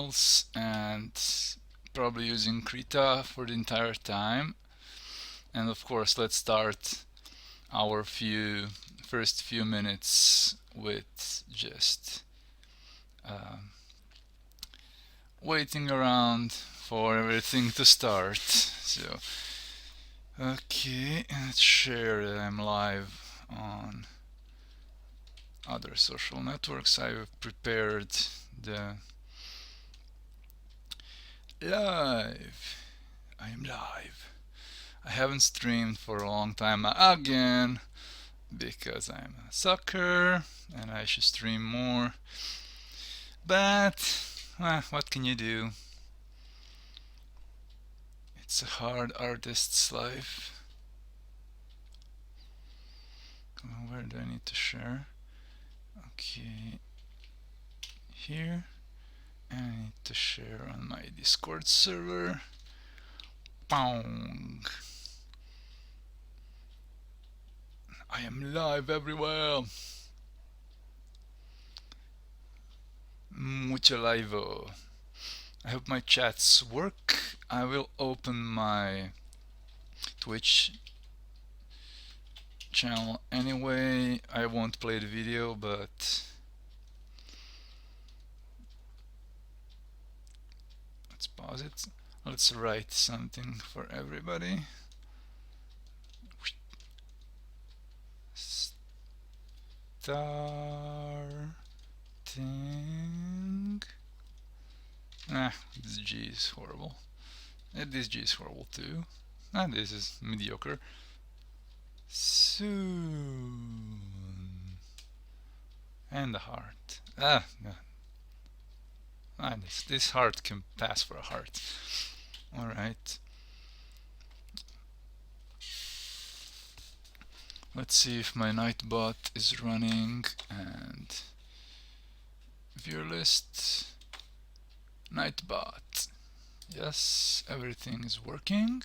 files and probably using Krita for the entire time. And of course, let's start our first few minutes with just waiting around for everything to start. So, okay, let's share that I'm live on other social networks. I've prepared the live. I am live. I haven't streamed for a long time again because I'm a sucker and I should stream more. But what can you do? It's a hard artist's life. Where do I need to share? Okay, here, and I need to share on my Discord server. Pong. I am live everywhere. Mucho live. I hope my chats work. I will open my Twitch channel anyway. I won't play the video, but let's pause it. Let's write something for everybody. Starting. This G is horrible. And this G is horrible too. And this is mediocre. Soon. And the heart. This heart can pass for a heart. Alright. Let's see if my Nightbot is running and viewer list. Nightbot. Yes, everything is working.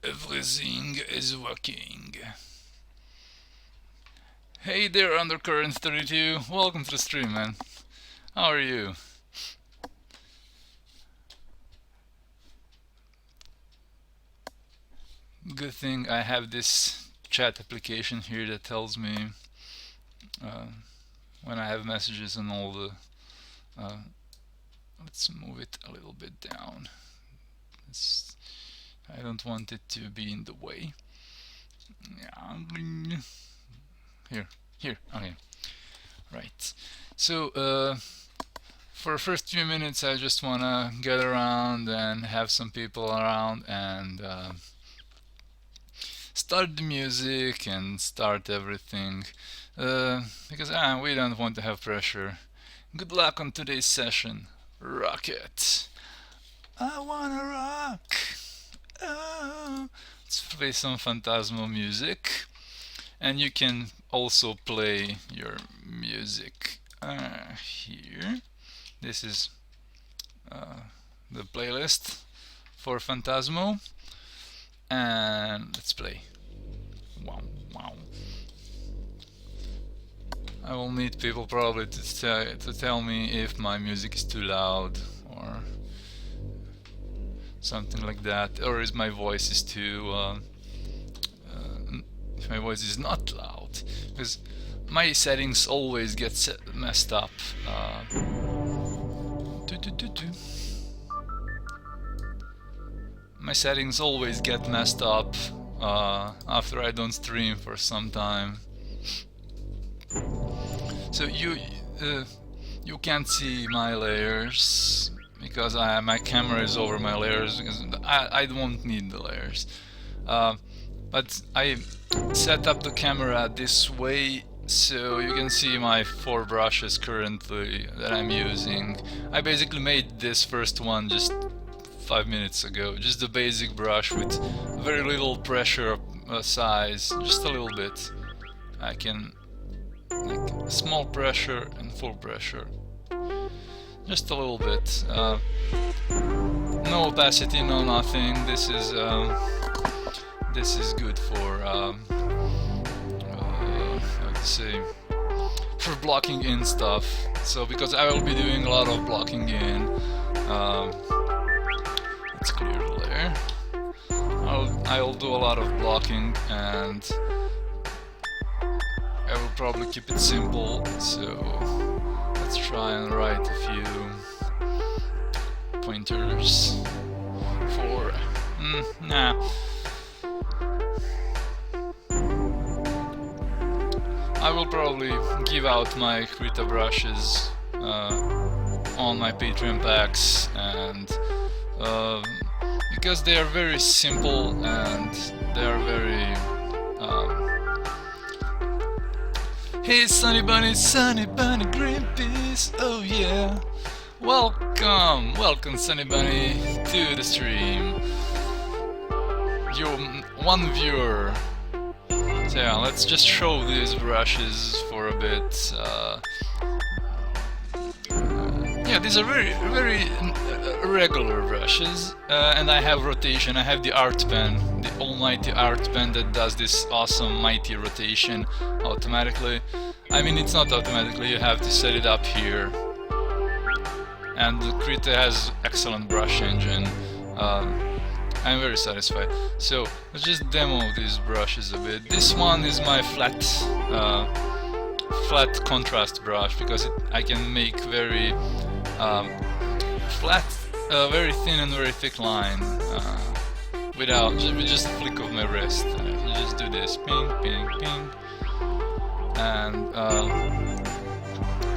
Everything is working. Hey there, Undercurrent 32. Welcome to the stream, man. How are you? Good thing I have this chat application here that tells me when I have messages and all the let's move it a little bit down. I don't want it to be in the way. Here, okay. Right. So for the first few minutes I just wanna get around and have some people around and start the music and start everything because we don't want to have pressure. Good luck on today's session. Rock it. I wanna rock. Oh. Let's play some Phantasmo music, and you can also play your music here. This is the playlist for Phantasmo, and let's play. Wow. I will need people probably to tell me if my music is too loud or something like that, or is my voice is too if my voice is not loud, because my settings always get messed up. My settings always get messed up after I don't stream for some time. So you can't see my layers because my camera is over my layers because I don't need the layers. But I set up the camera this way so you can see my 4 brushes currently that I'm using. I basically made this first one just 5 minutes ago, just the basic brush with very little pressure size, just a little bit. I can like small pressure and full pressure, just a little bit. No opacity, no nothing. This is good for how to say, for blocking in stuff. So because I will be doing a lot of blocking in, let's clear the layer. I'll do a lot of blocking, and I will probably keep it simple. So let's try and write a few pointers for nah. I will probably give out my Krita brushes on my Patreon packs, and because they are very simple and they are very hey Sunny Bunny, Greenpeace, oh yeah, welcome Sunny Bunny to the stream. You're one viewer. So yeah, let's just show these brushes for a bit. Yeah, these are very regular brushes, and I have rotation. I have the art pen, the almighty art pen that does this awesome mighty rotation automatically. I mean, it's not automatically, you have to set it up here. And the Krita has excellent brush engine. I'm very satisfied. So let's just demo these brushes a bit. This one is my flat contrast brush, because I can make very flat, very thin and very thick line with just a flick of my wrist. You just do this, ping, ping, ping, and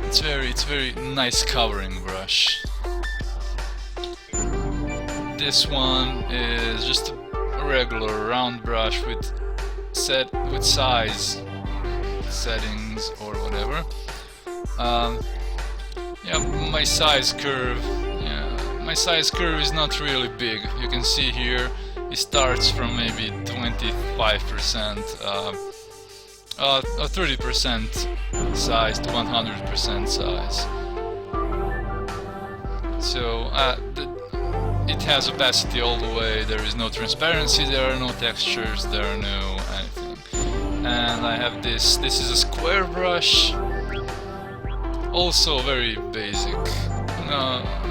it's very nice covering brush. This one is just a regular round brush with size settings or whatever. Yeah, my size curve. Yeah, my size curve is not really big. You can see here it starts from maybe 25%, 30% size to 100% size. So it has opacity all the way, there is no transparency, there are no textures, there are no anything. And I have this is a square brush, also very basic.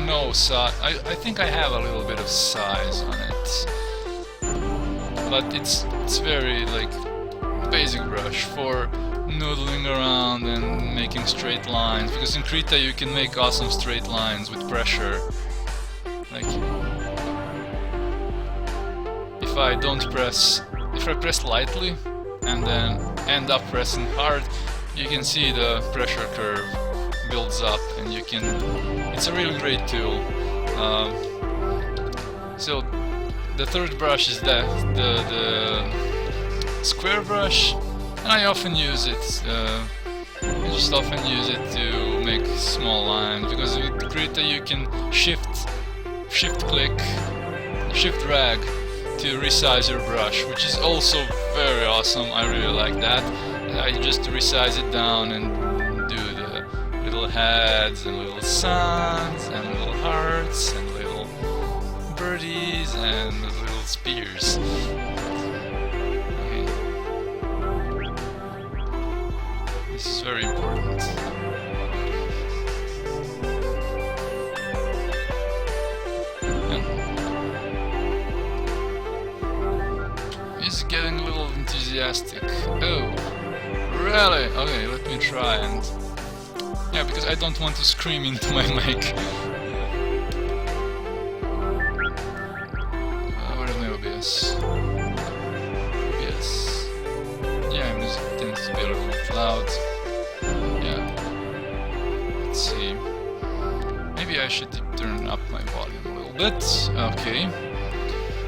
No size, I think I have a little bit of size on it. But it's very like basic brush for noodling around and making straight lines, because in Krita you can make awesome straight lines with pressure. Like, if I press lightly and then end up pressing hard, you can see the pressure curve builds up, and it's a really great tool. So the third brush is the square brush, and I often use it. I just often use it to make small lines, because with Krita you can shift click, shift drag to resize your brush, which is also very awesome. I really like that. I just resize it down and do the little heads and little suns and little hearts and little birdies and little spears. Okay. This is very important. He's getting a little enthusiastic. Oh, really? Okay, let me try and... Yeah, because I don't want to scream into my mic. Where's my OBS? OBS. Yeah, music tends to be a little loud. Yeah. Let's see. Maybe I should turn up my volume a little bit. Okay.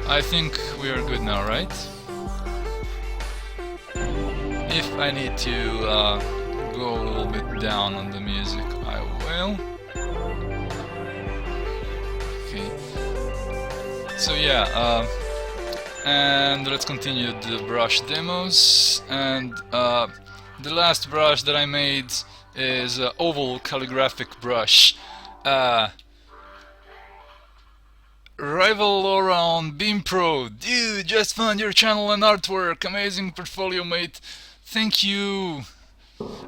I think we are good now, right? If I need to go a little bit down on the music, I will. Okay. So yeah, and let's continue the brush demos. And the last brush that I made is an oval calligraphic brush. Rival Laura on Beam Pro. Dude, just found your channel and artwork. Amazing portfolio, mate. Thank you.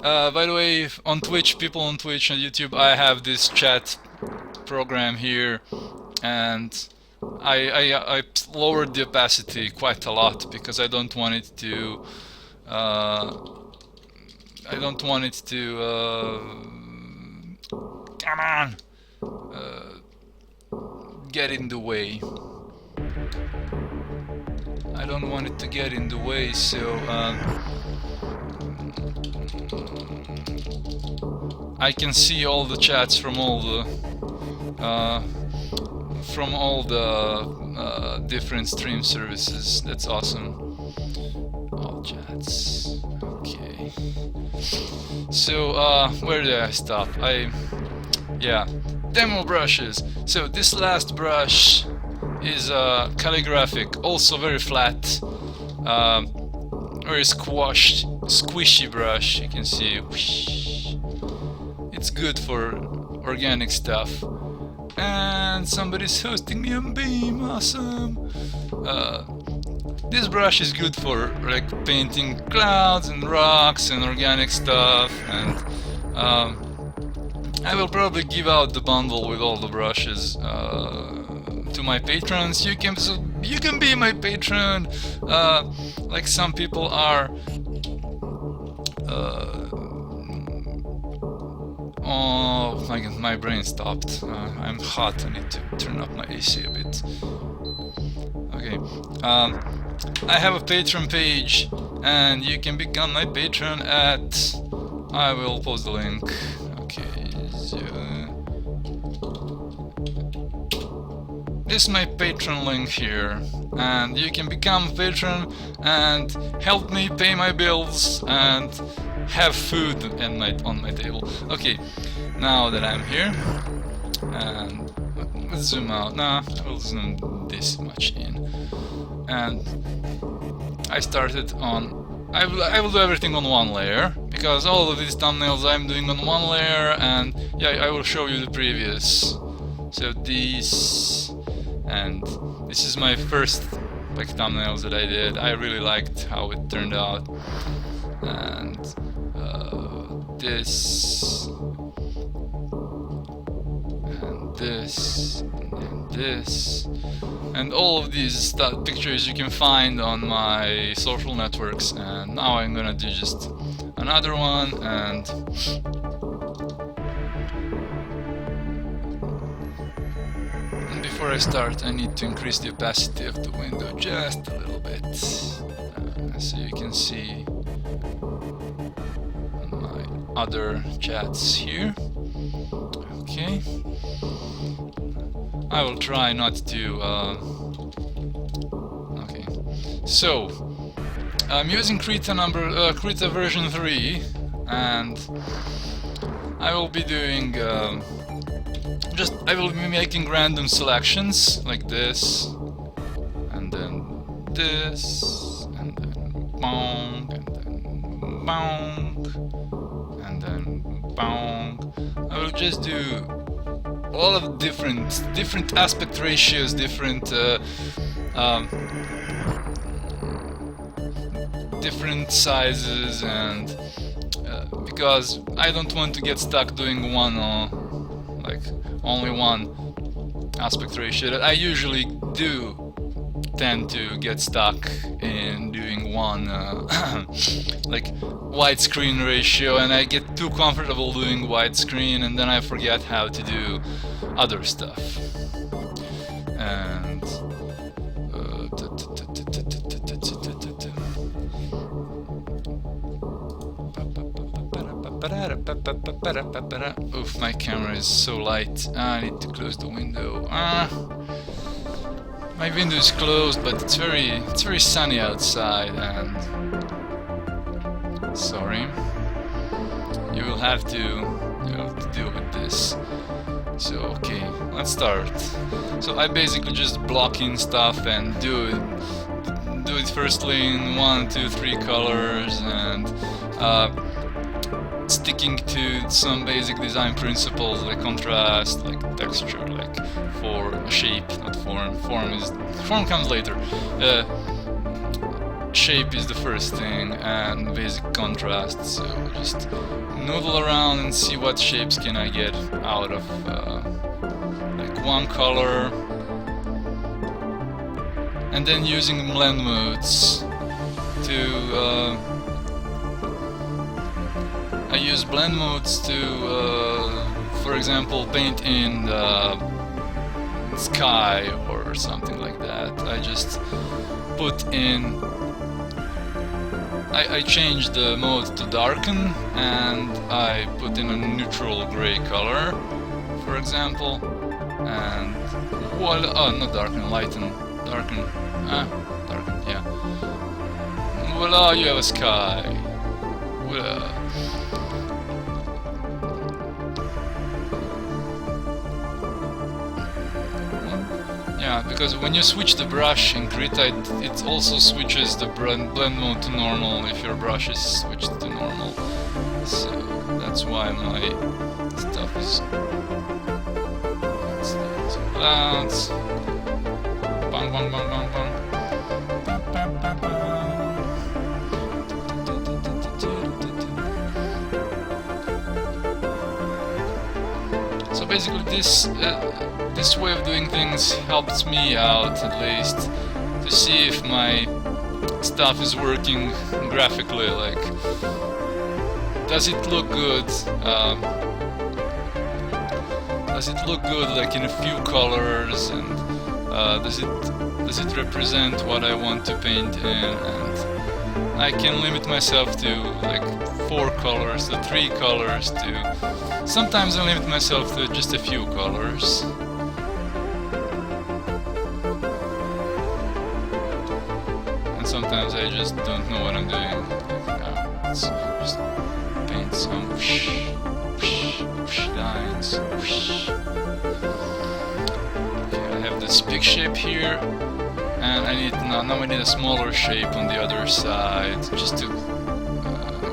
By the way, on Twitch, people on Twitch and YouTube, I have this chat program here, and I lowered the opacity quite a lot because I don't want it to. I don't want it to. Come on. Get in the way. I don't want it to get in the way, so I can see all the chats from all the different stream services. That's awesome. All chats. Okay. So where did I stop? Yeah, demo brushes. So this last brush is a calligraphic, also very flat, very squishy brush. You can see, whoosh. It's good for organic stuff. And somebody's hosting me on Beam, awesome. This brush is good for like painting clouds and rocks and organic stuff, and I will probably give out the bundle with all the brushes to my patrons. You can be my patron, like some people are. Oh my brain stopped. I'm hot. I need to turn up my AC a bit. Okay. I have a Patreon page, and you can become my patron at. I will post the link. Okay. So this is my Patreon link here, and you can become a patron and help me pay my bills and have food on my table. Okay, now that I'm here, and let's zoom out. Nah, I will zoom this much in, and I started on. I will do everything on one layer because all of these thumbnails I'm doing on one layer, and yeah, I will show you the previous. So these, and this is my first like thumbnails that I did. I really liked how it turned out, and this, and this, and this, and all of these pictures you can find on my social networks. And now I'm gonna do just another one, and before I start I need to increase the opacity of the window just a little bit, so you can see my other chats here. Okay. I will try not to. Okay. So I'm using Krita version 3, and I will be doing. I will be making random selections like this, and then this, and then bong, and then bong, and then bong. I will just do all of different aspect ratios, different sizes, and because I don't want to get stuck doing one like only one aspect ratio. That I usually do tend to get stuck in doing one like widescreen ratio, and I get too comfortable doing widescreen, and then I forget how to do other stuff. And oof, my camera is so light. I need to close the window. My window is closed, but it's very sunny outside, and sorry, you will have to deal with this. So okay, let's start. So I basically just block in stuff and do it firstly in 1, 2, 3 colors, and sticking to some basic design principles like contrast, like texture, like shape, not form. Form comes later. shape is the first thing, and basic contrast. So just noodle around and see what shapes can I get out of like one color, and then using blend modes to I use blend modes to for example paint in the sky or something like that. I just put in I change the mode to darken, and I put in a neutral gray color, for example, and voila, not darken, lighten, darken, darken, yeah. Voila, you have a sky. Voila. Yeah, because when you switch the brush in Krita, it also switches the blend mode to normal if your brush is switched to normal. So that's why my stuff is... Clouds. Bang, bang, bang, bang, bang. So basically this way of doing things helps me out, at least, to see if my stuff is working graphically. Like, does it look good? Does it look good, like in a few colors? And does it represent what I want to paint in? And I can limit myself to like 4 colors, to 3 colors, to sometimes I limit myself to just a few colors. Sometimes I just don't know what I'm doing. Let's just paint some whoosh, whoosh, whoosh lines. Whoosh. Okay, I have this big shape here, and I need now I need a smaller shape on the other side, just to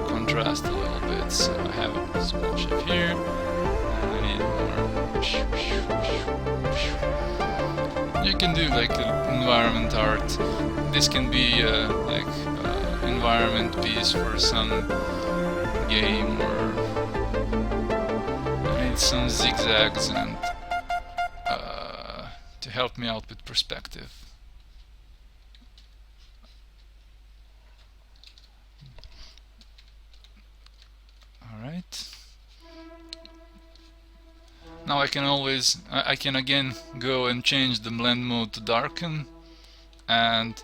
contrast a little bit. So I have a small shape here, and I need more. Whoosh, whoosh, whoosh, whoosh. You can do like environment art. This can be like environment piece for some game, or I need some zigzags and to help me out with perspective. Alright. Now I can always, I can again go and change the blend mode to darken and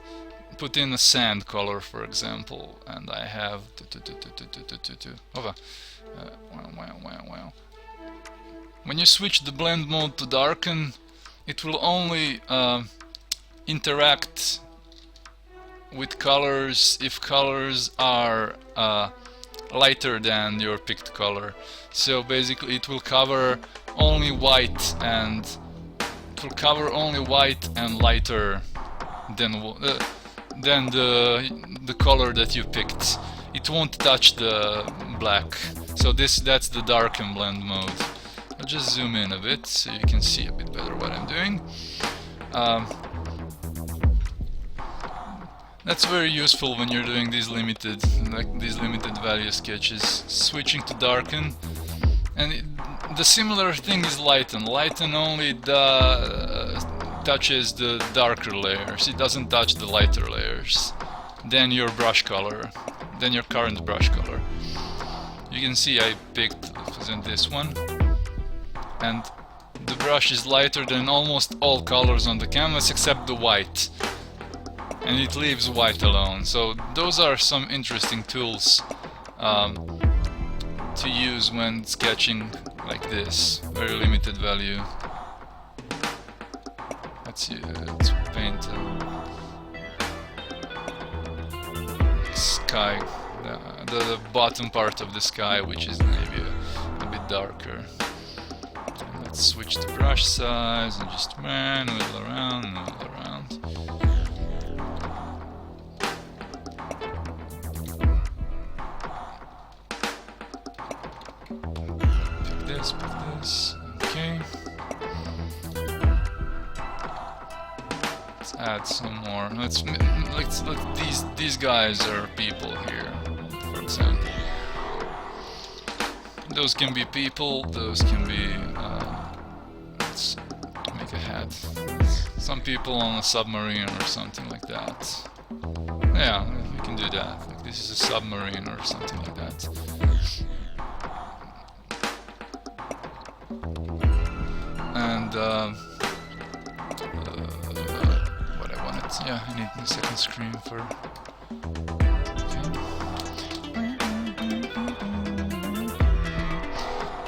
put in a sand color, for example, and I have when you switch the blend mode to darken, it will only interact with colors if colors are lighter than your picked color. So basically it will cover only white, and it will cover only white and lighter than the color that you picked. It won't touch the black. So that's the darken blend mode. I'll just zoom in a bit so you can see a bit better what I'm doing. That's very useful when you're doing these limited value sketches. Switching to darken, and the similar thing is lighten. Lighten only touches the darker layers. It doesn't touch the lighter layers. Then your brush color, then your current brush color. You can see I picked this one, and the brush is lighter than almost all colors on the canvas except the white, and it leaves white alone. So those are some interesting tools to use when sketching like this, very limited value. Let's paint sky, the bottom part of the sky, which is maybe a bit darker. And let's switch the brush size and just noodle around, noodle around. Pick this, okay. Let's add some more. Let's these guys are people here, for example. Those can be people. Those can be. Let's make a hat. Some people on a submarine or something like that. Yeah, we can do that. Like this is a submarine or something like that. And what I wanted. Yeah, I need a second screen for.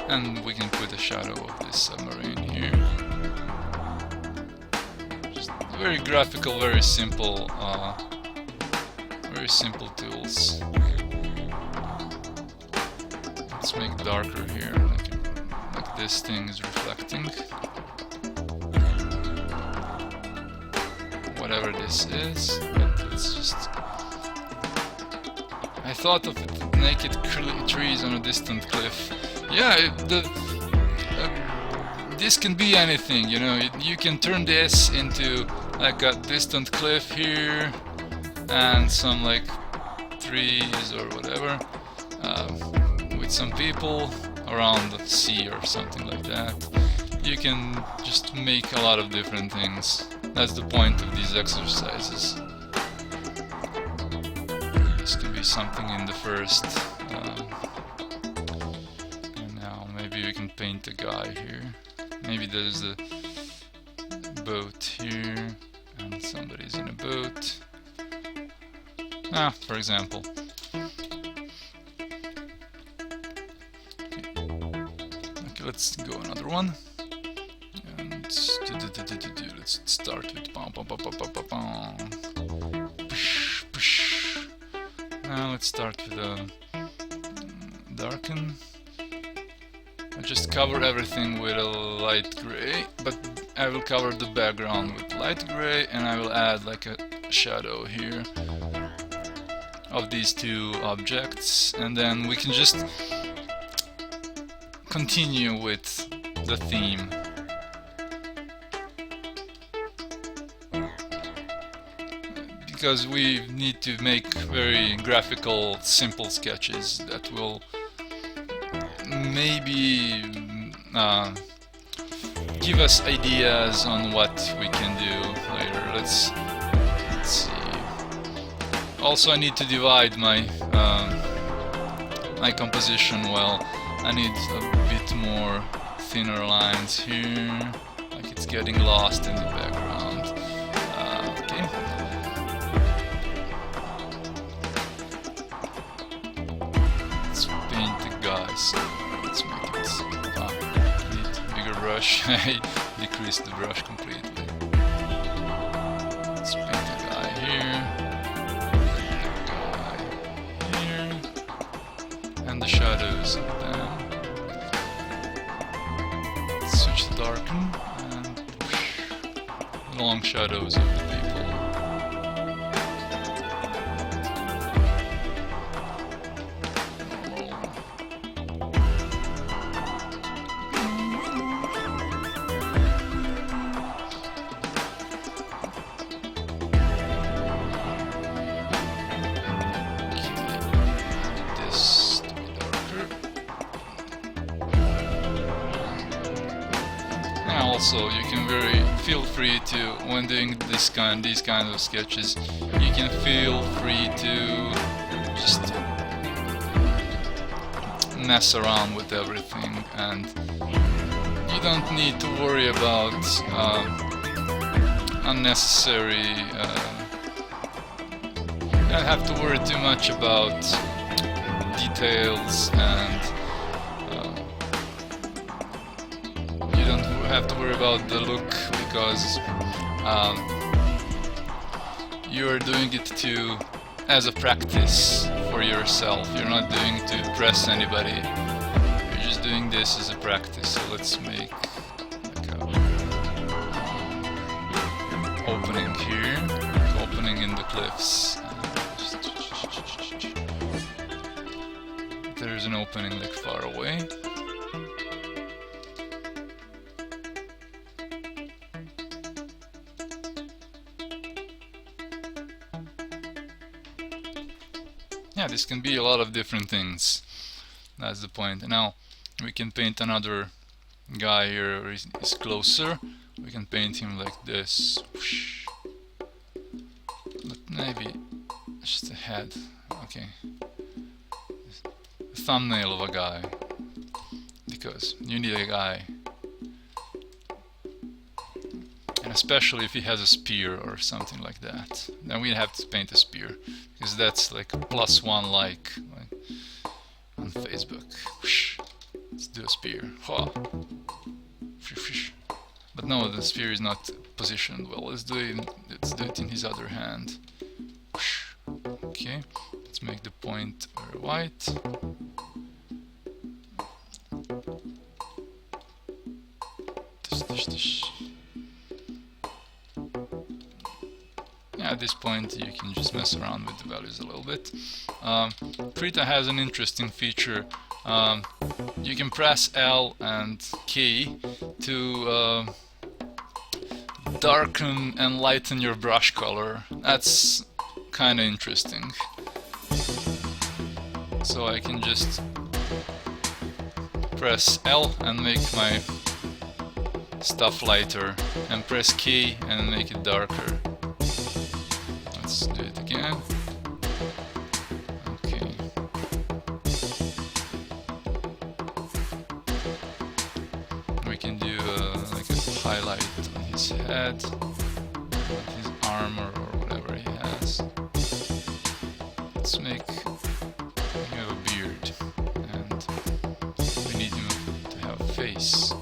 And we can put a shadow of this submarine here. Just very graphical, very simple tools. Let's make it darker here, like this thing is reflecting. Whatever this is, but it's just. I thought of it, naked trees on a distant cliff. Yeah, this can be anything, you know. You can turn this into like a distant cliff here, and some like trees or whatever, with some people around the sea or something like that. You can just make a lot of different things. That's the point of these exercises. This could be something in the first. Maybe we can paint a guy here. Maybe there's a boat here and somebody's in a boat. For example. Okay, let's go another one. And let's start with now let's start with a darken. I just cover everything with a light gray, but I will cover the background with light gray, and I will add like a shadow here of these two objects, and then we can just continue with the theme. Because we need to make very graphical, simple sketches that will maybe give us ideas on what we can do later. Let's see. Also, I need to divide my my composition well. I need a bit more thinner lines here, like it's getting lost in the background. Okay. Let's paint the guys. Let's make it. Need bigger brush. I decreased the brush completely. Let's paint a guy here. A guy here. And the shadows of them. Let's switch to darken and long shadows of the people. Also, you can feel free to, when doing these kind of sketches, you can feel free to just mess around with everything, and you don't need to worry about unnecessary. You don't have to worry too much about details, and have to worry about the look, because you are doing it as a practice for yourself. You're not doing it to impress anybody. You're just doing this as a practice. So let's make like a opening here, opening in the cliffs. There's an opening like far away. yeah, this can be a lot of different things. That's the point. And now we can paint another guy here who is closer. We can paint him like this. But maybe just a head. Okay. A thumbnail of a guy. Because you need a guy. And especially if he has a spear or something like that. Then we have to paint a spear. Because that's like a +1 like on Facebook. Let's do a spear. But no, the spear is not positioned well. Let's do it in his other hand. Okay, let's make the point very white. Yeah, at this point you can just mess around with the values a little bit. Krita has an interesting feature. You can press L and K to darken and lighten your brush color. That's kind of interesting. So I can just press L and make my stuff lighter, and press K and make it darker. Let's do it again. Okay. We can do like a highlight on his head, his armor or whatever he has. Let's make him have a beard, and we need him to have a face,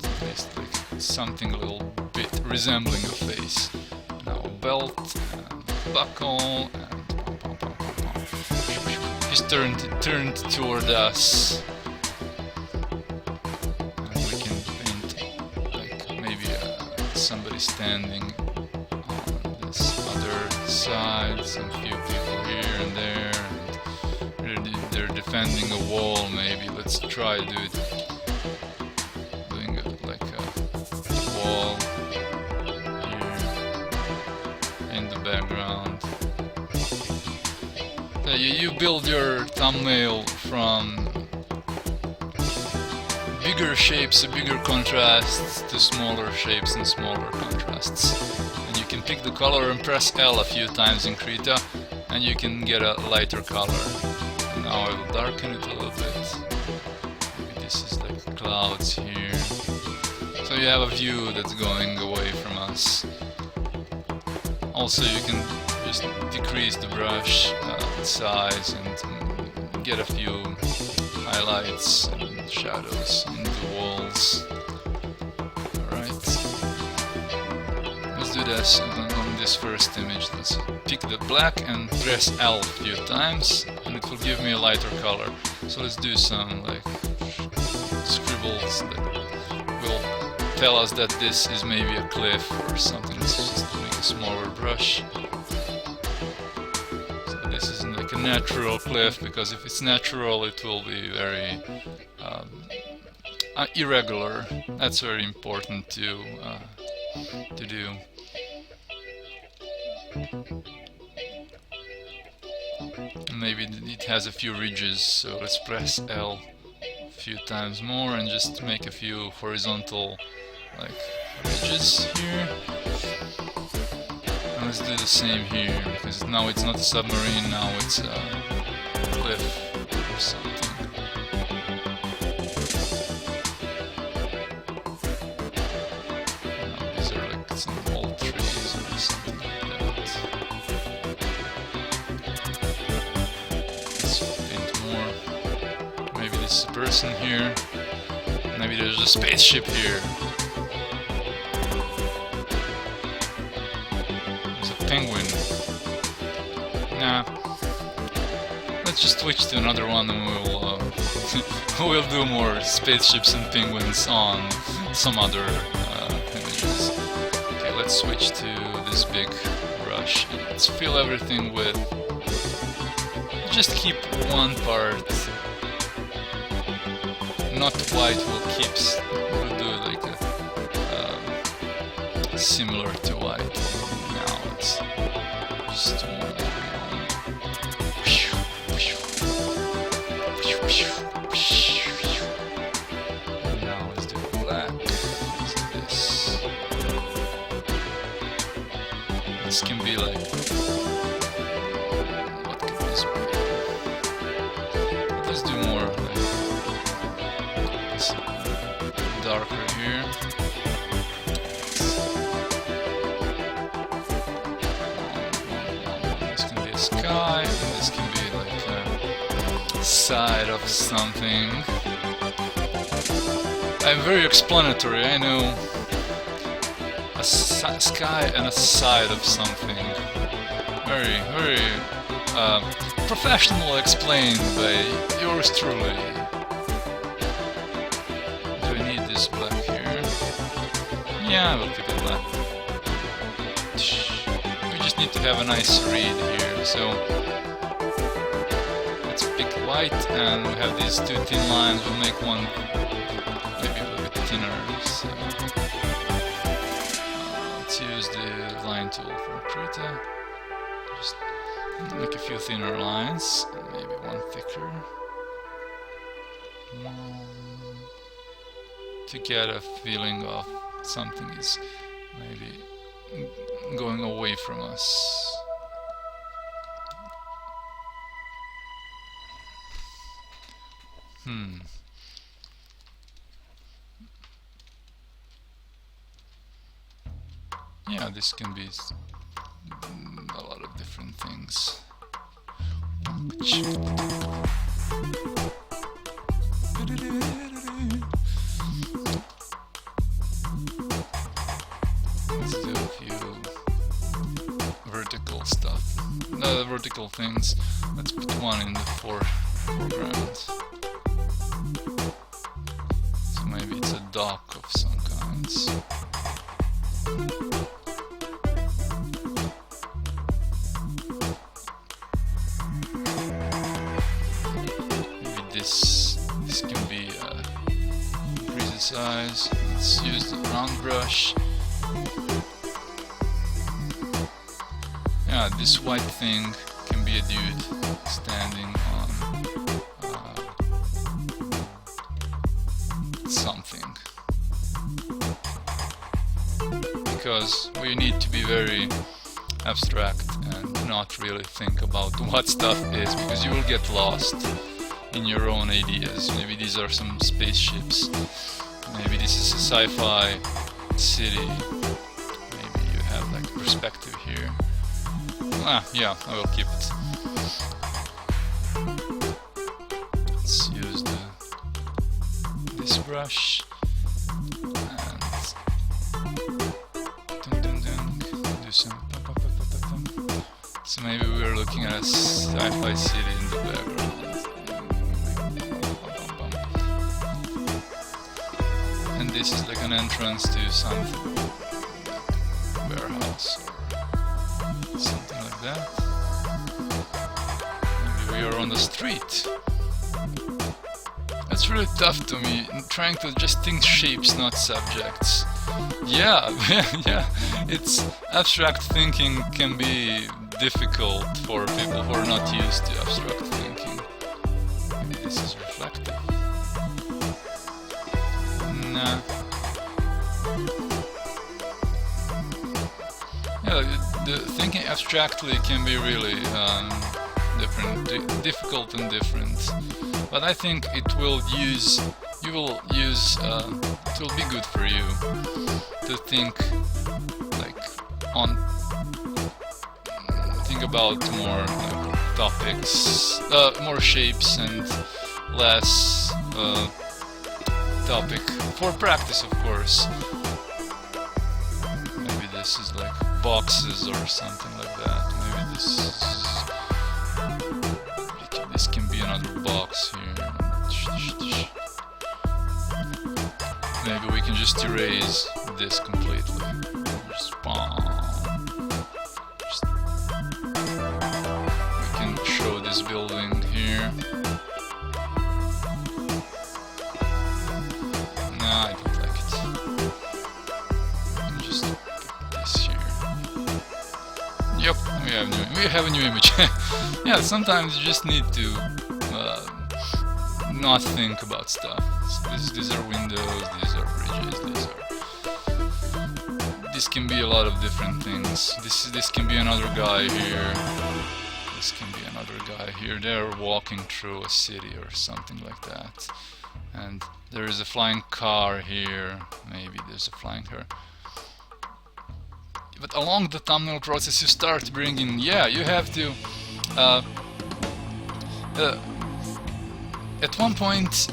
at least like something a little bit resembling a face. Now a belt, and buckle, and he's turned toward us. Somebody standing on this other side, some few people here and there, and they're defending a wall. Maybe let's try to do it, doing like a wall here in the background. You build your thumbnail from bigger shapes, bigger contrasts, to smaller shapes and smaller contrasts. And you can pick the color and press L a few times in Krita, and you can get a lighter color. And now I will darken it a little bit. Maybe this is like clouds here. So you have a view that's going away from us. Also you can just decrease the brush size and get a few highlights and shadows in the walls. Alright. Let's do this on this first image. Let's pick the black and press L a few times, and it will give me a lighter color. So let's do some like scribbles that will tell us that this is maybe a cliff or something. Let's just make a smaller brush. This isn't like a natural cliff, because if it's natural it will be very irregular. That's very important to do. Maybe it has a few ridges, so let's press L a few times more and just make a few horizontal like ridges here. Let's do the same here, because now it's not a submarine, now it's a cliff or something. Now these are like some old trees or something like that. Let's paint more. Maybe this is a person here. Maybe there's a spaceship here. Penguin. Nah. Let's just switch to another one, and we'll we'll do more spaceships and penguins on some other images. Okay, let's switch to this big brush and let's fill everything with. Just keep one part not white. We'll do like a similar to white. Just this can be like, what could this be? Let's do more like this darker here. This can be a sky, and this can be like a side of something. I'm very explanatory, I know. A sky and a side of something. Very, very professional explained by yours truly. Do I need this black here? Yeah, I will keep it black. We just need to have a nice read here, so let's pick white, and we have these two thin lines. We'll make one maybe a little bit thinner. So, let's use the line tool from Krita. Just make a few thinner lines, and maybe one thicker. To get a feeling of something is maybe going away from us. Yeah, this can be a lot of different things. Let's do a few vertical stuff. No, vertical things. Let's put one in the foreground. So maybe it's a dock of some kinds. This can be increase the size. Let's use the round brush. Yeah, this white thing can be a dude standing on something. Because we need to be very abstract and not really think about what stuff is, because you will get lost in your own ideas. Maybe these are some spaceships, maybe this is a sci-fi city, maybe you have like perspective here. Yeah, I will keep it. Let's use this brush and do some. So maybe we are looking at a sci-fi city in the background. And this is like an entrance to something, like warehouse or something like that. Maybe we are on the street. It's really tough to me, trying to just think shapes, not subjects. Yeah, yeah, it's abstract thinking can be difficult for people who are not used to abstract thinking. Maybe this is reflective. Nah. Yeah, the thinking abstractly can be really difficult and different. But I think it will it will be good for you to think like think about more like topics, more shapes and less topic for practice, of course. Maybe this is like boxes or something like that. Maybe this can be another box here. Maybe we can just erase this completely. Just we can show this building here. Nah, I don't like it. Just put this here. Yep, we have a new image. Yeah, sometimes you just need to not think about stuff. So these are windows, these are bridges, this can be a lot of different things. This can be another guy here. This can be another guy here. They're walking through a city or something like that. And there is a flying car here. Maybe there's a flying car. But along the thumbnail process, you start bringing. Yeah, you have to. At one point,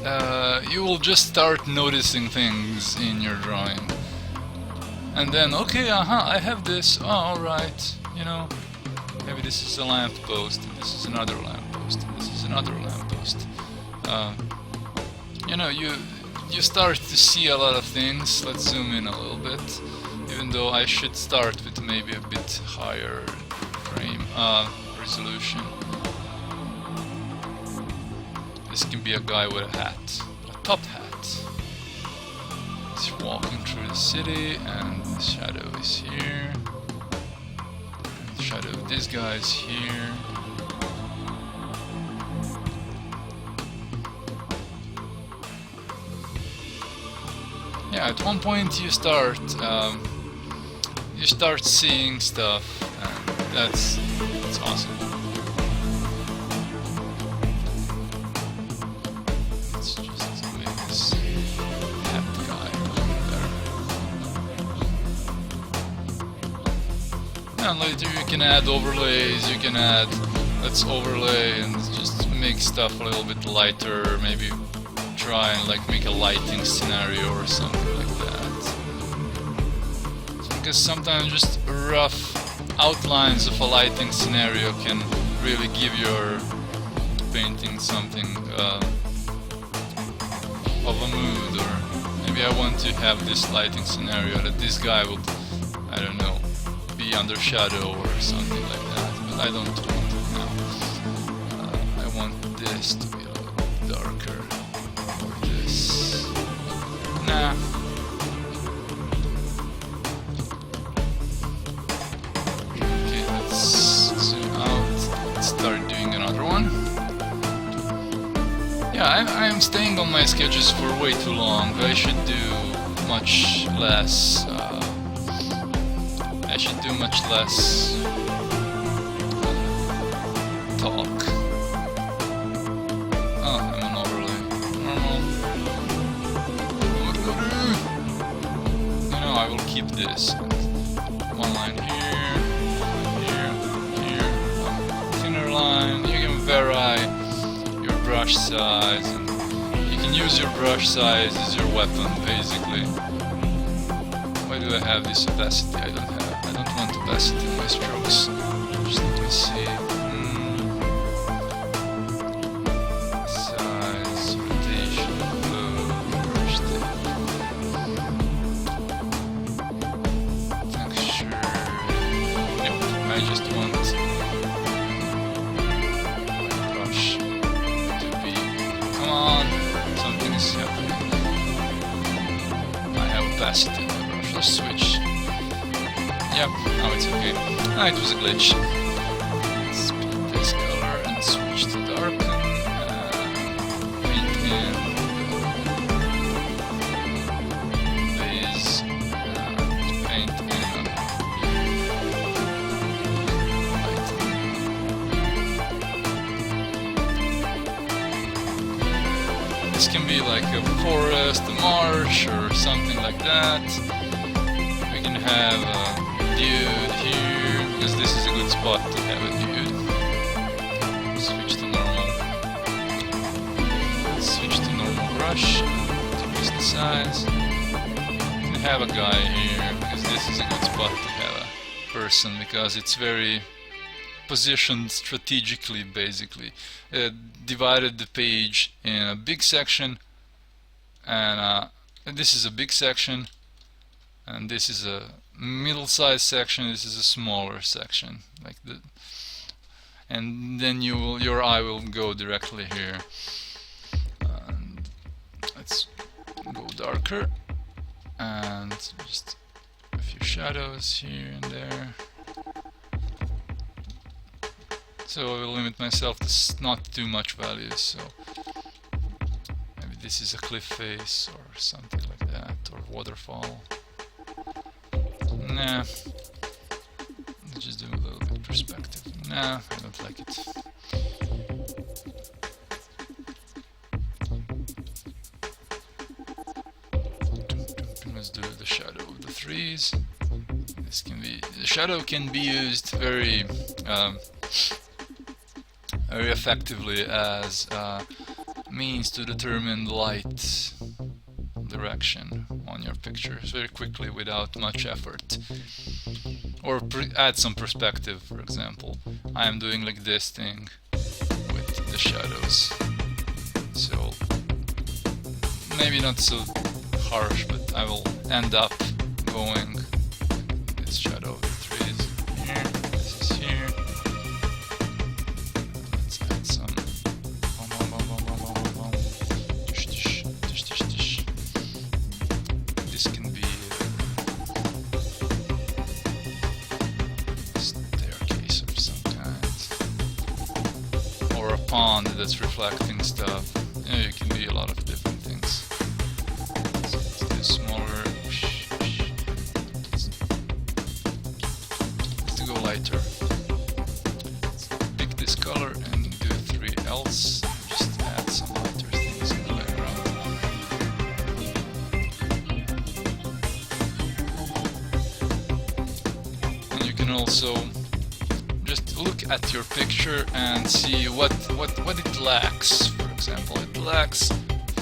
you will just start noticing things in your drawing. And then, okay, I have this. Oh, alright, you know, maybe this is a lamppost, and this is another lamppost, and this is another lamppost. You know, you start to see a lot of things. Let's zoom in a little bit, even though I should start with maybe a bit higher frame resolution. This can be a guy with a hat, a top hat. He's walking through the city, and the shadow is here. And the shadow of this guy is here. Yeah, at one point you start seeing stuff, and that's awesome. Let's just make this hat guy better. And later you can add overlays. You can add, let's overlay and just make stuff a little bit lighter. Maybe try and like make a lighting scenario or something like that. Because sometimes just rough outlines of a lighting scenario can really give your painting something of a mood. Or maybe I want to have this lighting scenario that this guy would, I don't know, be under shadow or something like that, but I don't want it now. I want this to be a little darker. Nah. Okay, let's zoom out. Let's start doing another one. Yeah, I'm staying on my sketches for way too long. I should do much less. I should do much less talk. I will keep this. One line here, here, one thinner line. You can vary your brush size, and you can use your brush size as your weapon, basically. Why do I have this opacity? I don't want opacity in my strokes. Just let me see. Size, rotation, flow, brush tip. I just want my brush to be, come on, something is happening. I have opacity in my brush. Let's switch. Yep, now it's okay. Ah, it was a glitch. Let's pick this color and switch to darken and paint in base and paint in. This can be like a forest, a marsh, or something like that. We can have a dude here, because this is a good spot to have a dude. Switch to normal. Let's switch to normal brush, decrease the size. We can have a guy here, because this is a good spot to have a person, because it's very positioned strategically, basically. Divided the page in a big section, and this is a big section, and this is a middle-sized section. This is a smaller section, like the, and then your eye will go directly here. And let's go darker, and just a few shadows here and there. So I will limit myself to not too much values. So maybe this is a cliff face or something like that, or waterfall. Nah. Let's just do a little bit perspective. Nah, I don't like it. Let's do the shadow of the trees. This can be, the shadow can be used very very effectively as a means to determine light direction on your pictures very quickly without much effort. Or add some perspective, for example. I am doing like this thing with the shadows. So maybe not so harsh, but I will end up going this shadow of the trees here, this is here. Let's add some this can be a staircase of some kind, or a pond that's reflecting stuff. Yeah, it can be a lot of different things. So let's do smaller. Let's go lighter. Let's pick this color and do 3 else. Just add some lighter things in the background. And you can also just look at your picture and see what it lacks. For example, it lacks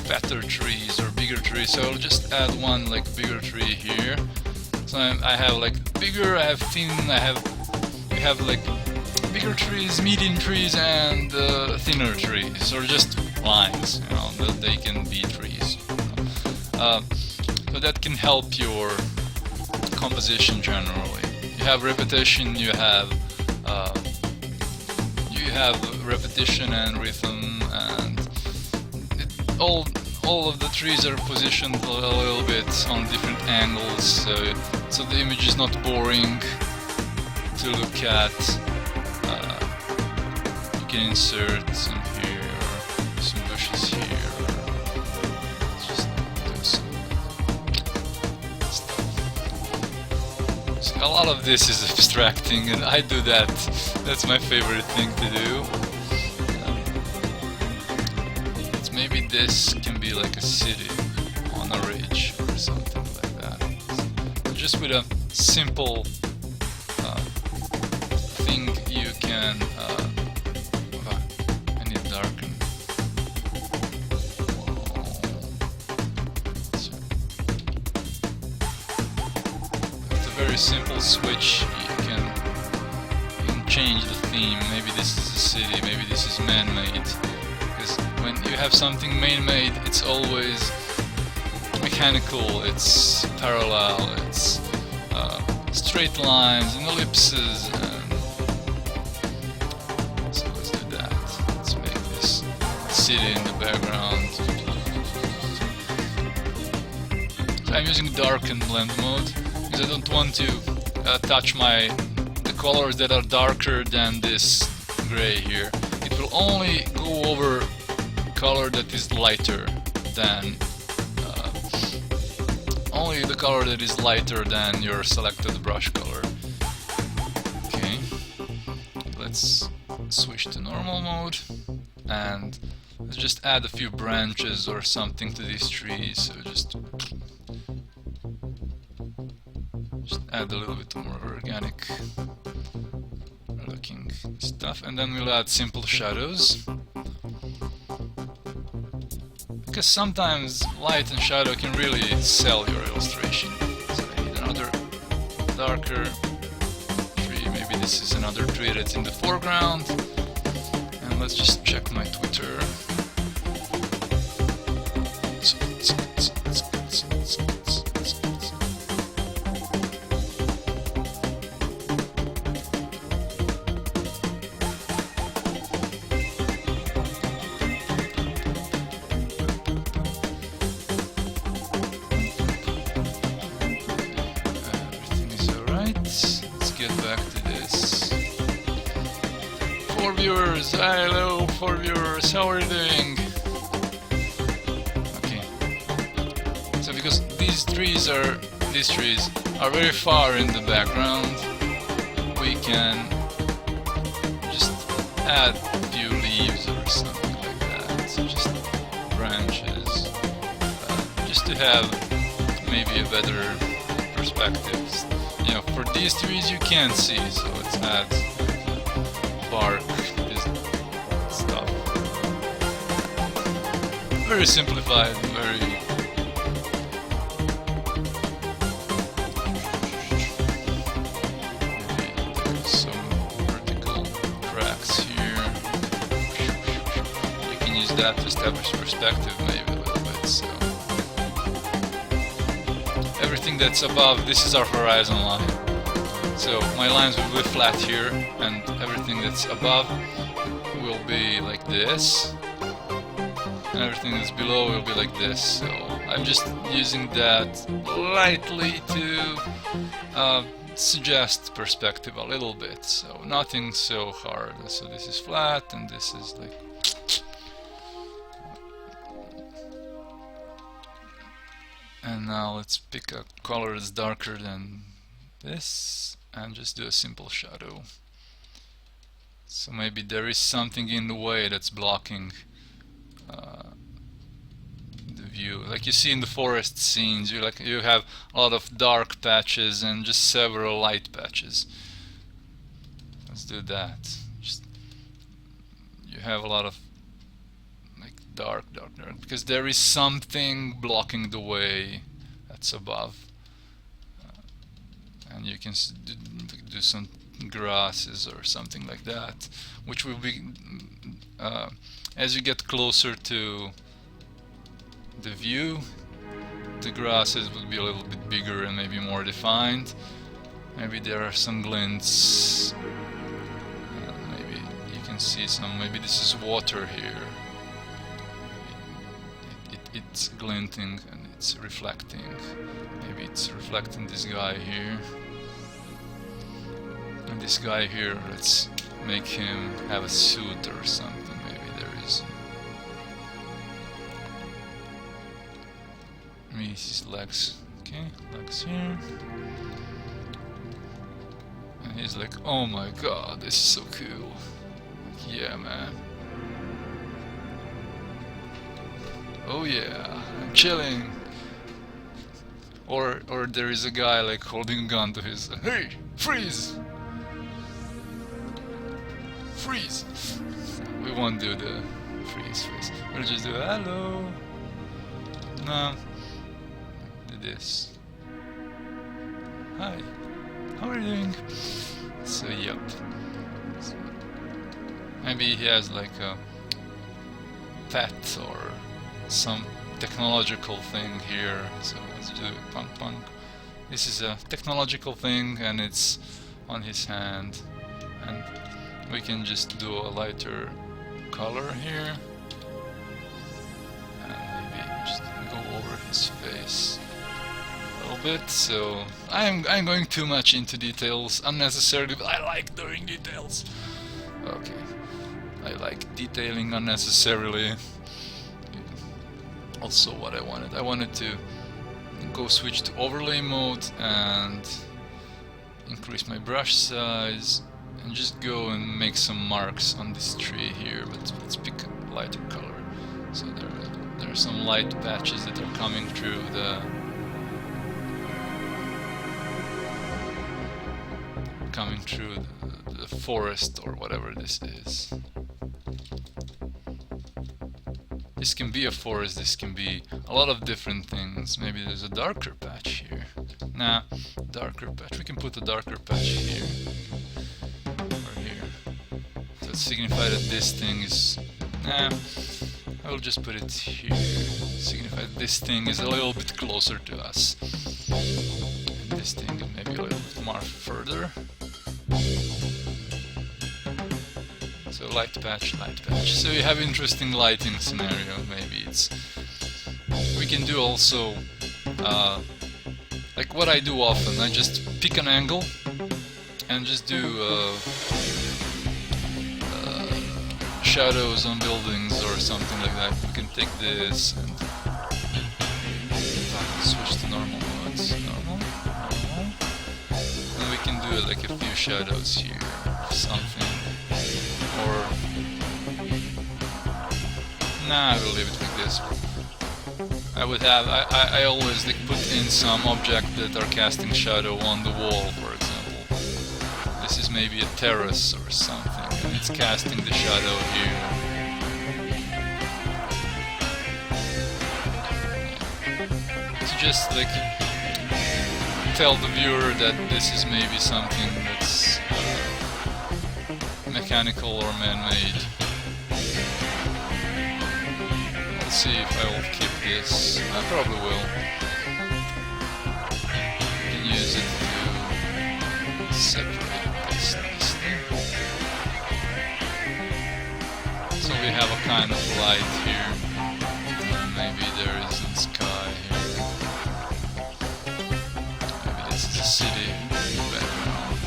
fatter trees or bigger trees, so I'll just add one like bigger tree here. So I have like bigger, I have thin, we have like bigger trees, medium trees, and thinner trees, or just lines, you know, that they can be trees. So that can help your composition generally. You have repetition, you have repetition and rhythm, and all of the trees are positioned a little bit on different angles, so the image is not boring to look at. You can insert some here, some bushes here, just do some stuff. So a lot of this is abstracting, and I do that. That's my favorite thing to do. Maybe this can be like a city on a ridge or something like that. So just with a simple thing you can I need darken. So, with a very simple switch you can change the theme. Maybe this is a city, maybe this is man-made. When you have something man-made, it's always mechanical, it's parallel, it's straight lines and ellipses, and so let's do that. Let's make this city in the background. So I'm using dark and blend mode because I don't want to touch the colors that are darker than this gray here. It will only go over color that is lighter than only the color that is lighter than your selected brush color. Okay, let's switch to normal mode and let's just add a few branches or something to these trees. So just add a little bit more organic looking stuff, and then we'll add simple shadows. Because sometimes light and shadow can really sell your illustration. So I need another darker tree. Maybe this is another tree that's in the foreground. And let's just check my Twitter. Viewers, hello for viewers, how are you doing? Okay, so because these trees are very far in the background, we can just add a few leaves or something like that, so just branches, just to have maybe a better perspective. You know, for these trees you can't see, so it adds bark, this stuff. Very simplified, very... Maybe there's some vertical cracks here. You can use that to establish perspective maybe a little bit, so... Everything that's above, this is our horizon line. So my lines will be flat here, and everything that's above will be like this, and everything that's below will be like this. So I'm just using that lightly to suggest perspective a little bit, so nothing so hard. So this is flat, and this is like... And now let's pick a color that's darker than this and just do a simple shadow. So maybe there is something in the way that's blocking the view. Like you see in the forest scenes, you have a lot of dark patches and just several light patches. Let's do that. Just, you have a lot of dark, because there is something blocking the way that's above, and you can do some grasses or something like that, which will be as you get closer to the view, the grasses will be a little bit bigger and maybe more defined. Maybe there are some glints, maybe you can see some, maybe this is water here. It's glinting and it's reflecting. Maybe it's reflecting this guy here. And this guy here, let's make him have a suit or something. Maybe there is. Maybe his legs. Okay, legs here. And he's like, oh my god, this is so cool. Yeah, man. Oh yeah, I'm chilling. Or there is a guy like holding a gun to his... Hey, freeze! Freeze! We won't do the freeze. We'll just do hello. No. Do this. Hi. How are you doing? So yep. So, maybe he has like a pet or some technological thing here, so let's do punk. This is a technological thing and it's on his hand, and we can just do a lighter color here and maybe just go over his face a little bit. So I'm going too much into details unnecessarily, but I like doing details. Okay, I like detailing unnecessarily. Also what I wanted to go switch to overlay mode and increase my brush size and just go and make some marks on this tree here, but let's pick a lighter color. So there are some light patches that are coming through the forest or whatever this is. This can be a forest, this can be a lot of different things. Maybe there's a darker patch here. Nah, darker patch. We can put a darker patch here. Or here. To signify that this thing is... Nah, I will just put it here. Signify that this thing is a little bit closer to us. And this thing is maybe a little bit more further. So light patch. So you have interesting lighting scenario. Maybe it's... We can do also... like what I do often, I just pick an angle and just do shadows on buildings or something like that. We can take this and switch to normal modes. Normal. do like a few shadows here or something. Or nah, I will leave it like this. I would have I always like put in some object that are casting shadow on the wall, for example. This is maybe a terrace or something, and it's casting the shadow here. To just like tell the viewer that this is maybe something that's mechanical or man-made. Let's see if I will keep this. I probably will. You can use it to separate this nicely. So we have a kind of light here. Maybe there is in sky here. Maybe this is a city background.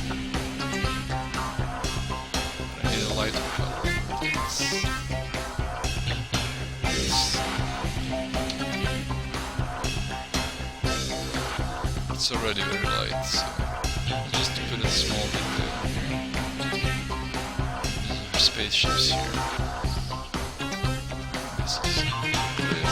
But I need a lighter color for this. It's already very light, so just to put a small detail here. These are spaceships here. This is clear.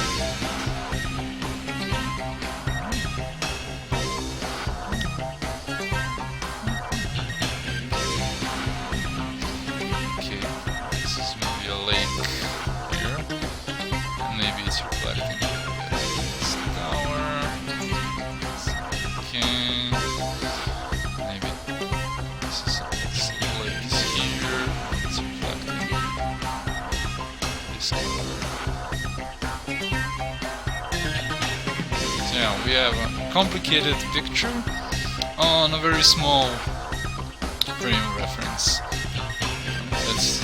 Okay, this is maybe a lake here, and maybe it's reflecting this tower. Maybe this is some lakes here. It's reflecting this color. So yeah, we have a complicated picture on a very small frame reference. Let's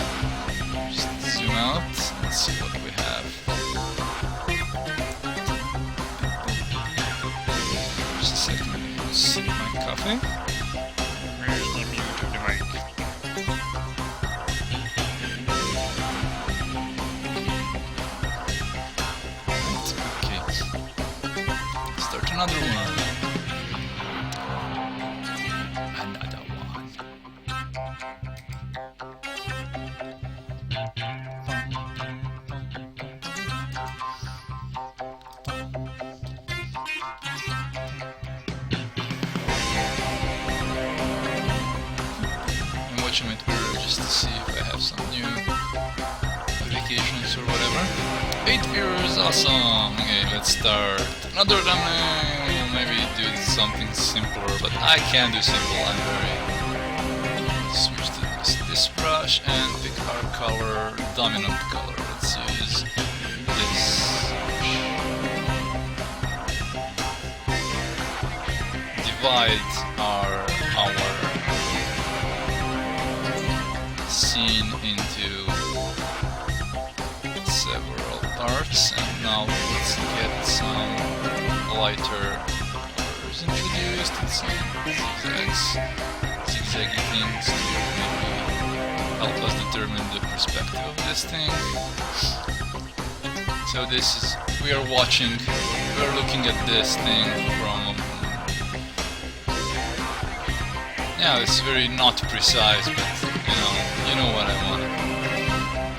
just zoom out and see what we have. Just a second. Sip my coffee. Where's the mute of the mic? Right, okay. Start another one. Another one. I'm watching it just to see if I have some new notifications or whatever. 8 viewers, awesome! Okay, let's start another thumbnail. Maybe do something simpler, but I can't do simple. I'm very switch to this brush and pick our color, dominant color. Let's use this. Divide our scene into several parts, and now let's get some lighter colors introduced and some zigzaggy things to maybe help us determine the perspective of this thing. So this is, we're looking at this thing from yeah, it's very not precise, but you know what I want.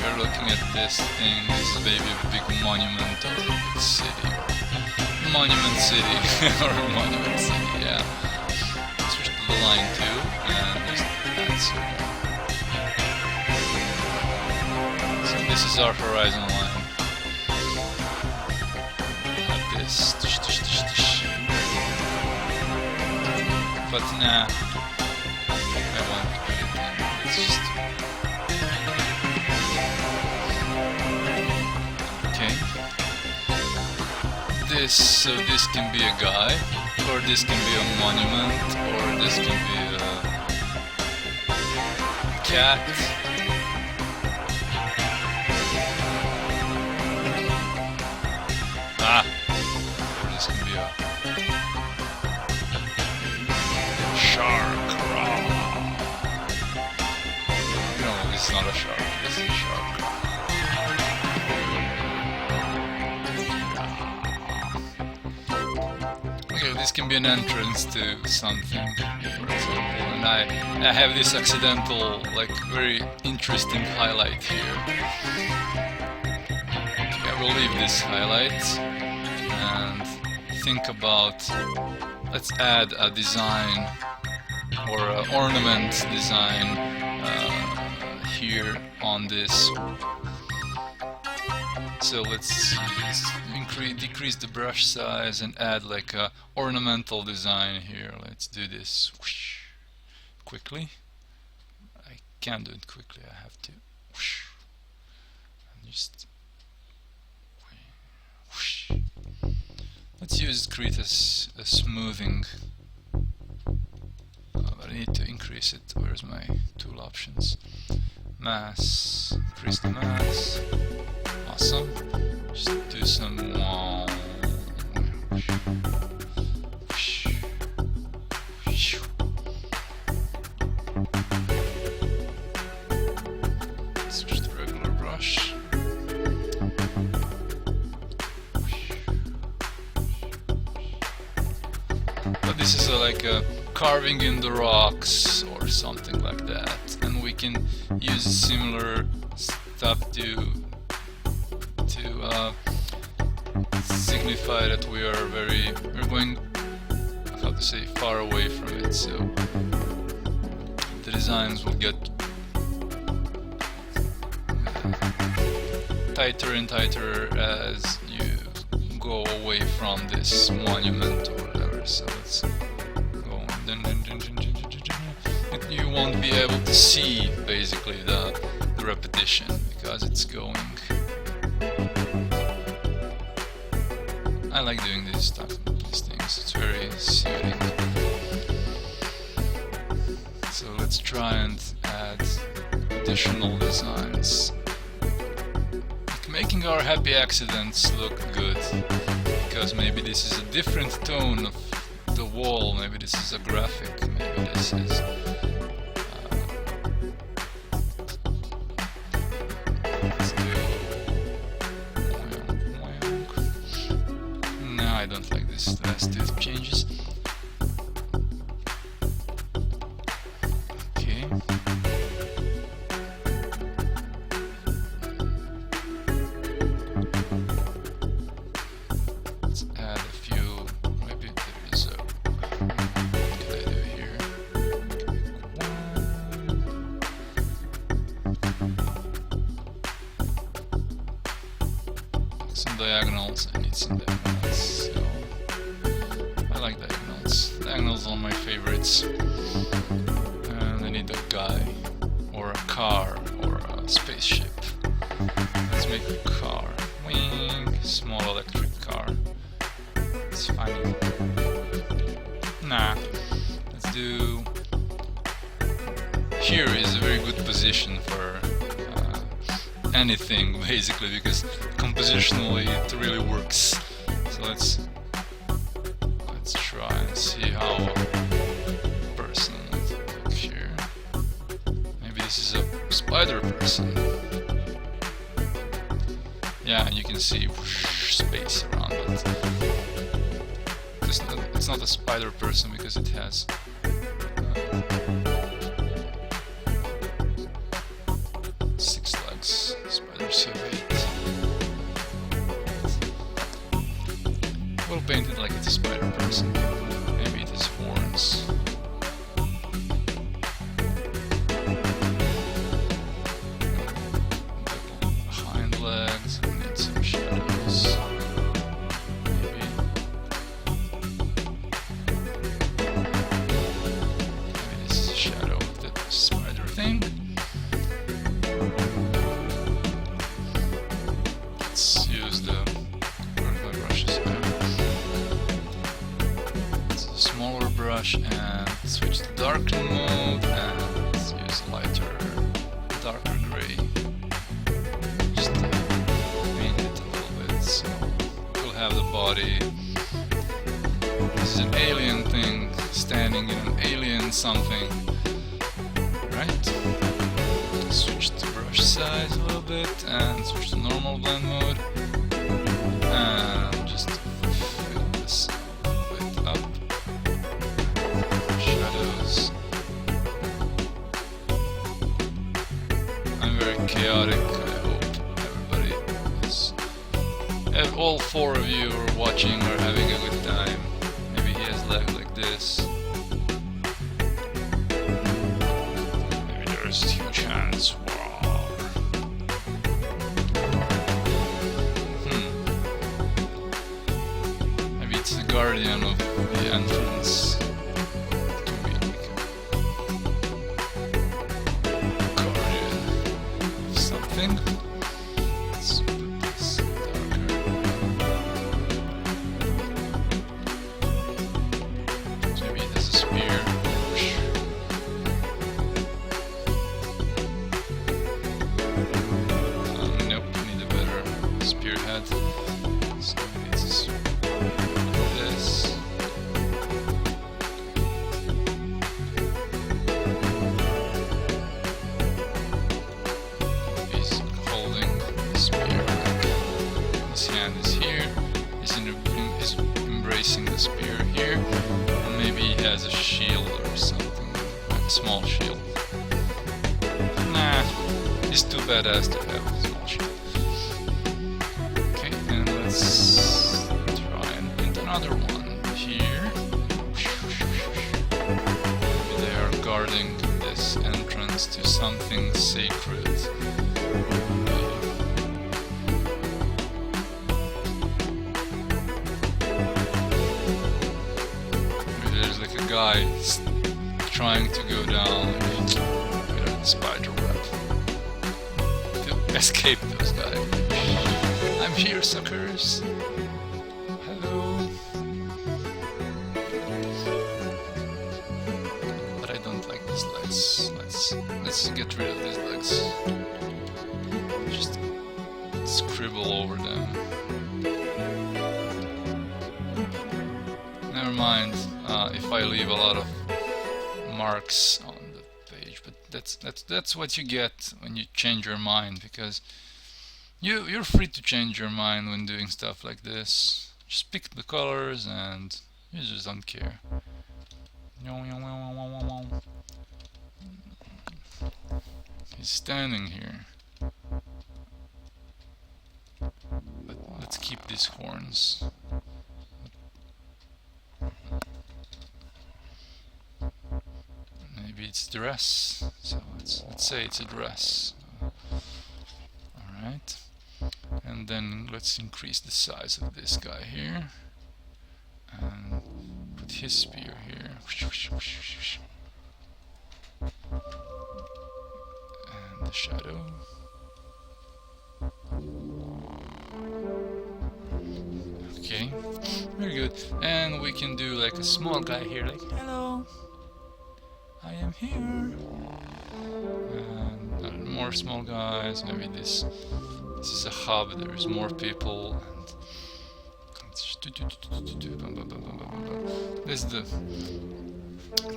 We're looking at this thing, this is maybe a big monument or a big city, or monument city, or a monument city, yeah. Switch to the line 2, and just add some more. So this is our horizon line. Have this, but nah. So this can be a guy, or this can be a monument, or this can be a cat. Or this can be a shark. No, this is not a shark, this is a shark. This can be an entrance to something, for example, and I have this accidental, like, very interesting highlight here. Okay, I will leave this highlight and think about, let's add a design or an ornament design here on this. So let's decrease the brush size and add like a ornamental design here. Let's do this quickly. I can't do it quickly, I have to and just let's use Krita's smoothing, but I need to increase it. Where's my tool options? Mass, increase the mass. Awesome. Just do some it's just a regular brush. But this is like a carving in the rocks or something like that, and we can use similar stuff to signify that we're going, how to say, far away from it, so the designs will get tighter and tighter as you go away from this monument or whatever. So let's go, you won't be able to see basically the repetition because it's going. I like doing these things, it's very soothing. So let's try and add additional designs, like making our happy accidents look good, because maybe this is a different tone of the wall, maybe this is a graphic, maybe this is let's do, no, I don't like this last two changes. Okay. Let's add a few, maybe there is a, what can I do here? Some diagonals, I need some diagonals, so I like diagonals. Diagonals are my favorites. And I need a guy, or a car, or a spaceship. Let's make a car. Wing, small electric car. It's fine. Nah. Let's do... Here is a very good position for anything, basically, because compositionally it really works. So let's try and see how a person would look here. Maybe this is a spider person. Yeah, and you can see space around it. It's not a spider person because it has six legs. Spiders have 8. We'll paint it like it's a spider person. Maybe it has horns. Hind legs, we need some shadows. Maybe this is a shadow of the spider thing. Let's use the brushes now. It's a smaller brush and switch to darken mode and let's use a lighter, darker gray. Just paint it a little bit so we'll have the body. This is an alien thing standing in an alien something, right? Switch to brush size a little bit and switch to normal blend mode and just fill this a little bit up. Shadows. chaotic. I hope everybody is... all four of you are watching or having a good time. Maybe he has lag like this. Maybe there's two chance. Wow. Maybe it's the guardian of the entrance. Let's put this darker. Maybe it has a spear. Nope, need a better spearhead. So maybe it's this. Embracing the spear here, and maybe he has a shield or something, like a small shield. Nah, he's too badass to have a small shield. Okay, and let's try and print another one here. Maybe they are guarding this entrance to something sacred. Guy trying to go down with a spider web to escape those guys. I'm here, suckers. Hello. But I don't like these legs. Let's get rid of these legs. Just scribble over them. Never mind. If I leave a lot of marks on the page, but that's what you get when you change your mind, because you're free to change your mind when doing stuff like this. Just pick the colors and you just don't care. He's standing here, but let's keep these horns. Maybe it's dress, so let's say it's a dress. Alright, and then let's increase the size of this guy here and put his spear here, and the shadow. Okay, very good. And we can do like a small guy here, like hello, I am here. And more small guys. Maybe this is a hub. There's more people. This is the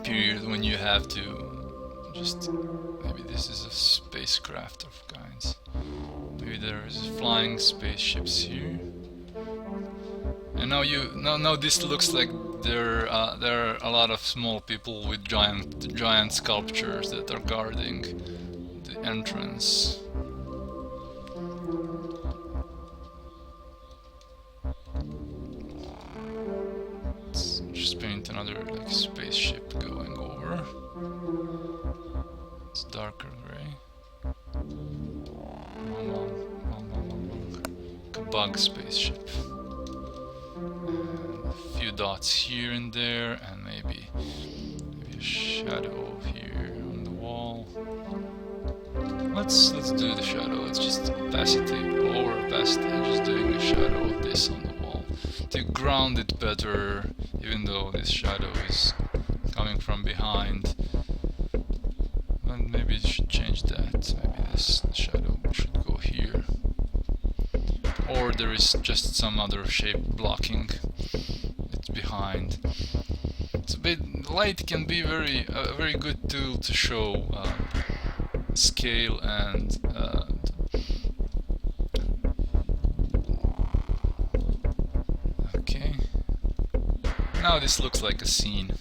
period when you have to just. Maybe this is a spacecraft of kinds. Maybe there is flying spaceships here. And now this looks like there are a lot of small people with giant sculptures that are guarding the entrance. Let's just paint another like spaceship going over. It's darker gray. Like a bug spaceship. A few dots here and there, and maybe a shadow here on the wall. Let's do the shadow. Let's just opacity, lower opacity, just doing a shadow of this on the wall to ground it better, even though this shadow is coming from behind. And maybe it should change that. Maybe this shadow should go here. Or there is just some other shape blocking it behind. So light can be a very good tool to show scale and okay. Now this looks like a scene.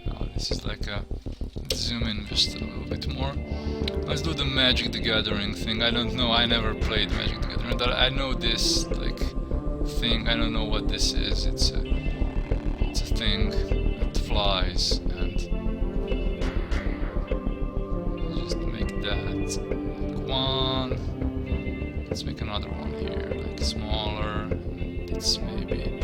Now this is like Let's zoom in just a little bit more. Let's do the Magic the Gathering thing. I don't know, I never played Magic the Gathering. I know this like thing. I don't know what this is. It's a thing that flies, and just make that like one. Let's make another one here, like smaller. It's maybe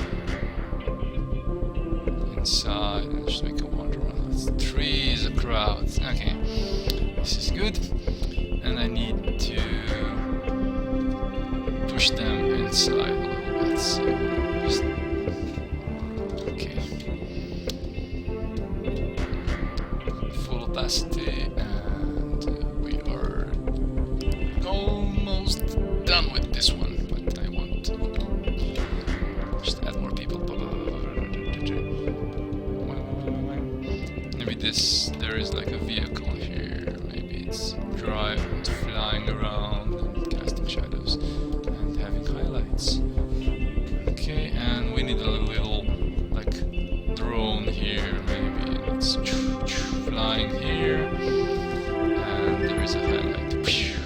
inside, and just make a wonder one. That's 3 is a crowd. Okay, this is good. And I need to push them inside a little bit. So just okay. Full opacity, and we are almost done with this one. But I want to just add more people. Maybe this. There is like a vehicle here. Maybe it's driving, flying around, and casting shadows, and having highlights. Okay, and we need a little like drone here. Maybe it's flying here, and there is a highlight here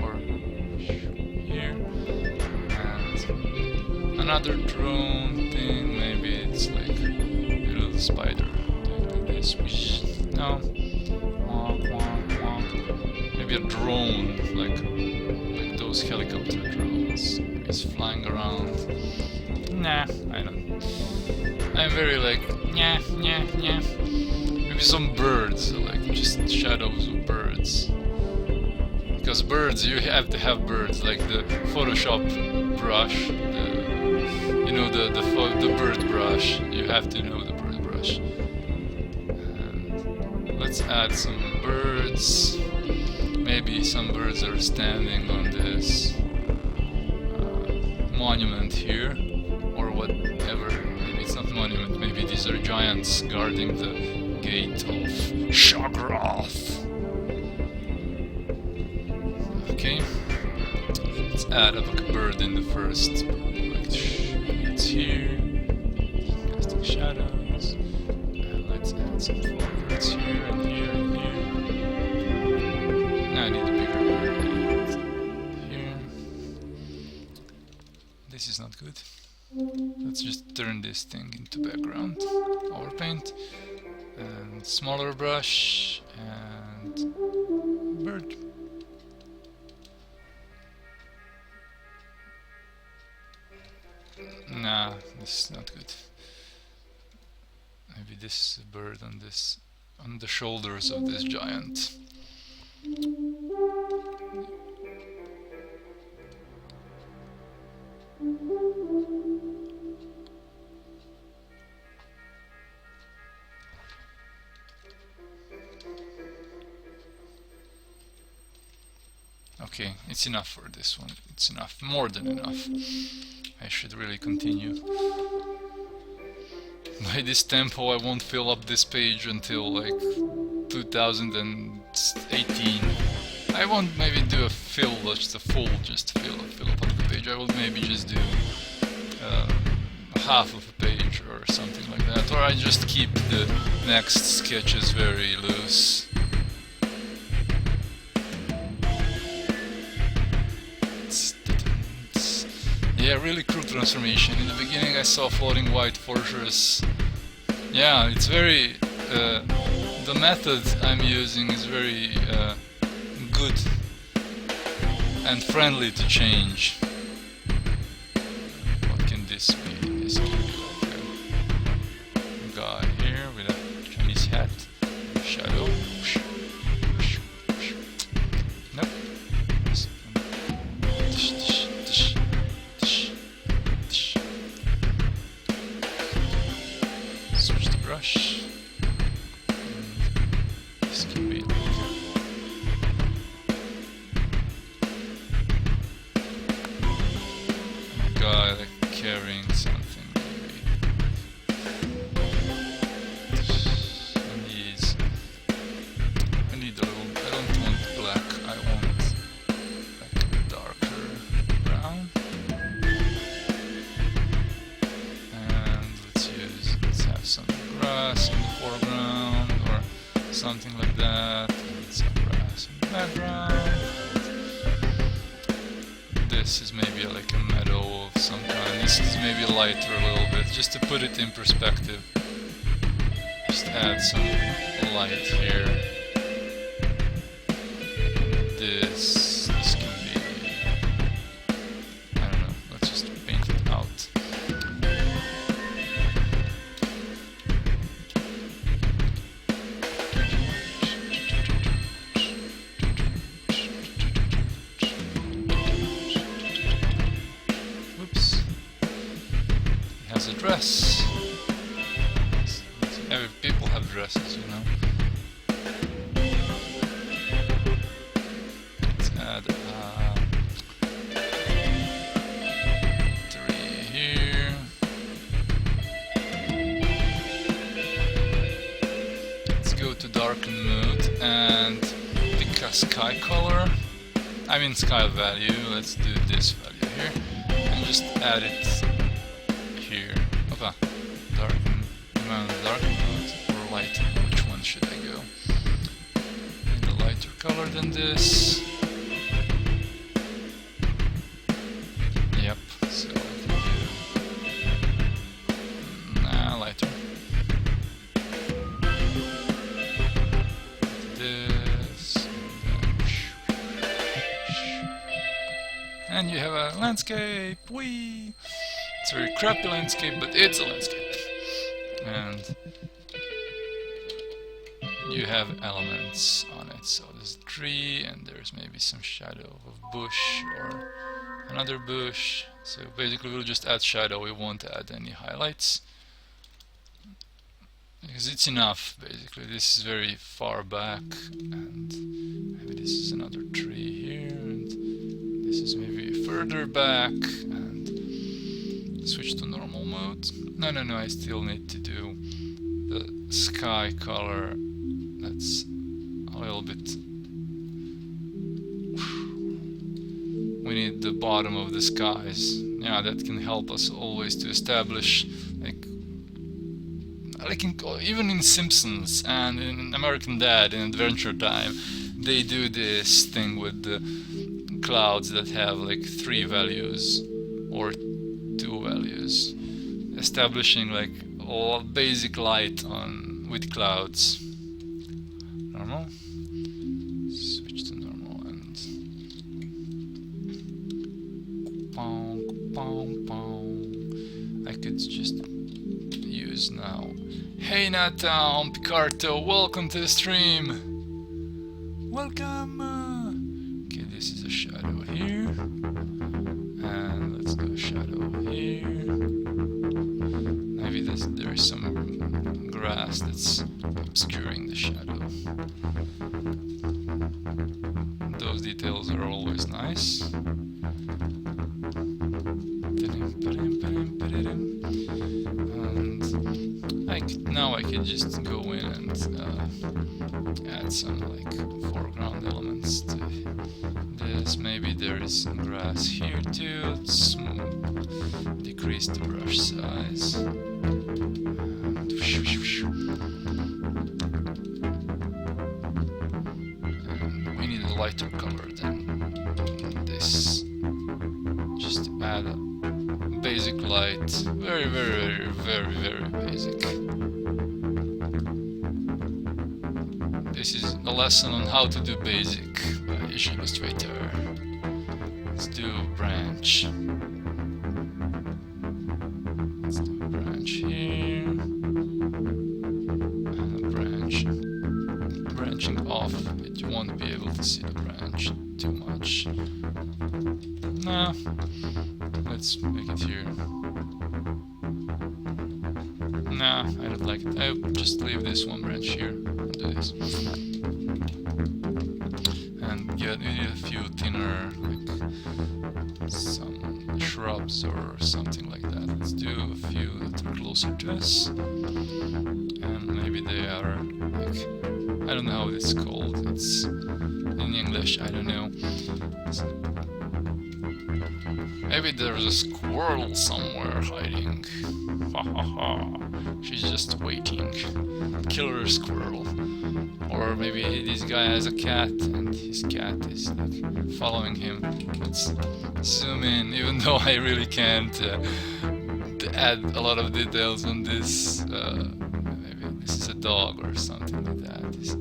or here, and another drone thing. Maybe it's like a little spider like this. No. Maybe a drone, like those helicopter drones. It's flying around. Nah, I don't. I'm very like nah. Maybe some birds, like just shadows of birds. Because birds, you have to have birds, like the Photoshop brush, the bird brush. You have to know the bird brush. And let's add some birds. Maybe some birds are standing on this monument here, or whatever. Maybe it's not monument, maybe these are giants guarding the gate of Shagroth. Okay, let's add a bird in the first. Like, it's here, casting shadows, and let's add some birds here and here and here. I need a bigger bird here. This is not good. Let's just turn this thing into background. Overpaint. And smaller brush. And bird. Nah, this is not good. Maybe this bird on the shoulders of this giant. Okay, it's enough for this one. It's enough, more than enough. I should really continue. By this tempo I won't fill up this page until like 2018. I won't maybe do a fill, just a full, just fill up the page. I will maybe just do half of a page or something like that. Or I just keep the next sketches very loose. Yeah, really cool transformation. In the beginning I saw Floating White Fortress. Yeah, it's very... the method I'm using is very good and friendly to change. What can this be? This could be like a guy here with a Chinese hat, shadow. Nope. Switch the brush. This can be like a guy like carrying something maybe. And he's something like that. And some grass in the background. This is maybe like a meadow of some kind. This is maybe lighter a little bit, just to put it in perspective. Just add some light here. This can be, I don't know, let's just paint it out. Whoops. He has a dress. People have dresses, you know. Let's add 3 here. Let's go to darken mode and pick a sky color. I mean sky value. Let's do this value here and just add it here. Okay. Darken mode or lighten. Which one should I go? Need a lighter color than this. Yep, so I can do lighter. This and you have a landscape. Whee! It's a very crappy landscape, but it's a landscape. And you have elements on it, so there's a tree and there's maybe some shadow of bush or another bush. So basically we'll just add shadow, we won't add any highlights because it's enough. Basically this is very far back, and maybe this is another tree here, and this is maybe further back, and switch to normal mode. No, I still need to do the sky color. That's a little bit. We need the bottom of the skies. Yeah, that can help us always to establish, like even in Simpsons and in American Dad in Adventure Time, they do this thing with the clouds that have like 3 values or 2 values, establishing like all basic light on with clouds. Normal. Switch to normal and I could just use now. Hey Nata, Picarto, welcome to the stream. Welcome. Okay, this is a shadow here, and let's do a shadow here. Maybe there is some grass that's obscuring the shadow. Those details are always nice. And now I can just go in and add some like foreground elements to this. Maybe there is some grass here too. Let's decrease the brush size. And we need a lighter color than this. Just to add a basic light. Very basic. This is a lesson on how to do basic by Zhillustrator. Let's do branch. Let's do a branch here. And a branch. Branching off, but you won't be able to see the branch too much. Nah. Let's make it here. Nah, I don't like it. I'll just leave this one branch here and do this. And yeah, we need a few thinner, like some shrubs or something like that. Let's do a few that are closer to us. And maybe they are like, I don't know how it's called. It's in English, I don't know. Maybe there's a squirrel somewhere hiding. Ha ha ha. She's just waiting. Killer squirrel. Or maybe this guy has a cat and his cat is like following him. Let's zoom in, even though I really can't add a lot of details on this. Maybe this is a dog or something like that. This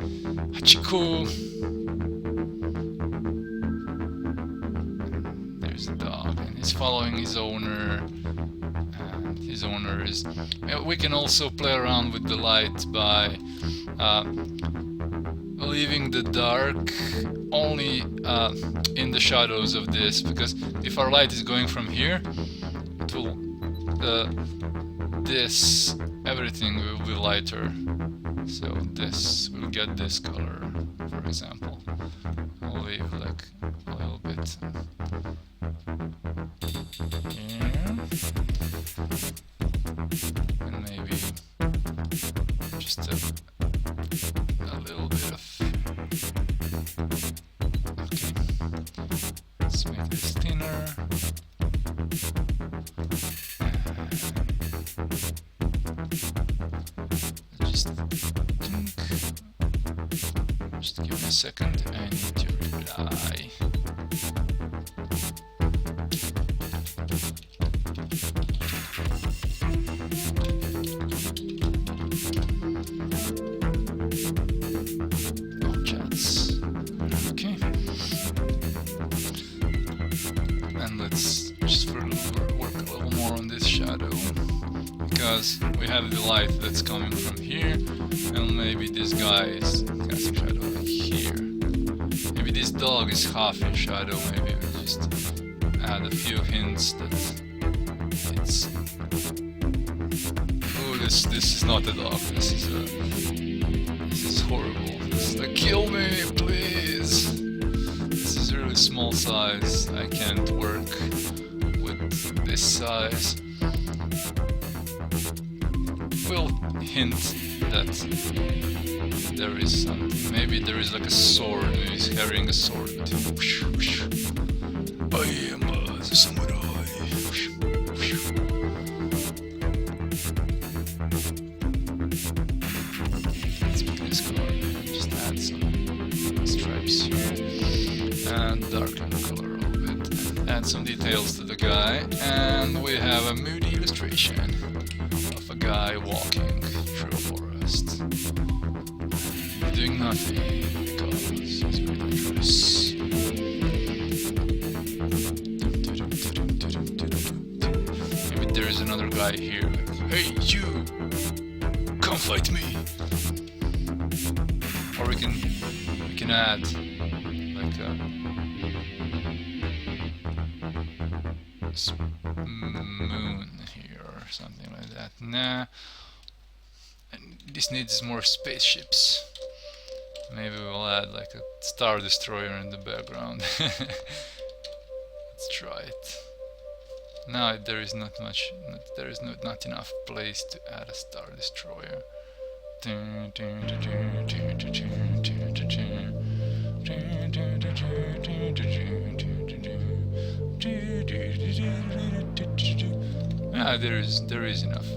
Hachiko. There's a dog and he's following his owner. And his owner is... We can also play around with the light by leaving the dark only in the shadows of this, because if our light is going from here, it will everything will be lighter, so this will get this color, for example. I'll leave like a little bit here, and maybe just a little bit of... Okay, let's make this thinner. Just give me a second, I need to reply. Okay. And let's just work a little more on this shadow, because we have the light that's coming from here, and maybe this guy is casting shadow here. Maybe this dog is half in shadow. Maybe we'll just add a few hints that it's... Oh, this is not a dog. This is horrible. This is like, kill me, please. This is a really small size. I can't work with this size. We'll hint that there is something. Maybe there is like a sword. Maybe he's carrying a sword. I am a samurai. Let's make this color. Just add some stripes here and darken the color a little bit. Add some details to the guy, and we have a moody illustration of a guy walking through a forest, doing nothing because he's very dangerous. Maybe there is another guy here. Hey, you! Come fight me! Or we can add like a moon here or something like that. Nah. And this needs more spaceships. Maybe we'll add like a Star Destroyer in the background. Let's try it. No, there is not enough place to add a Star Destroyer. Yeah, there is enough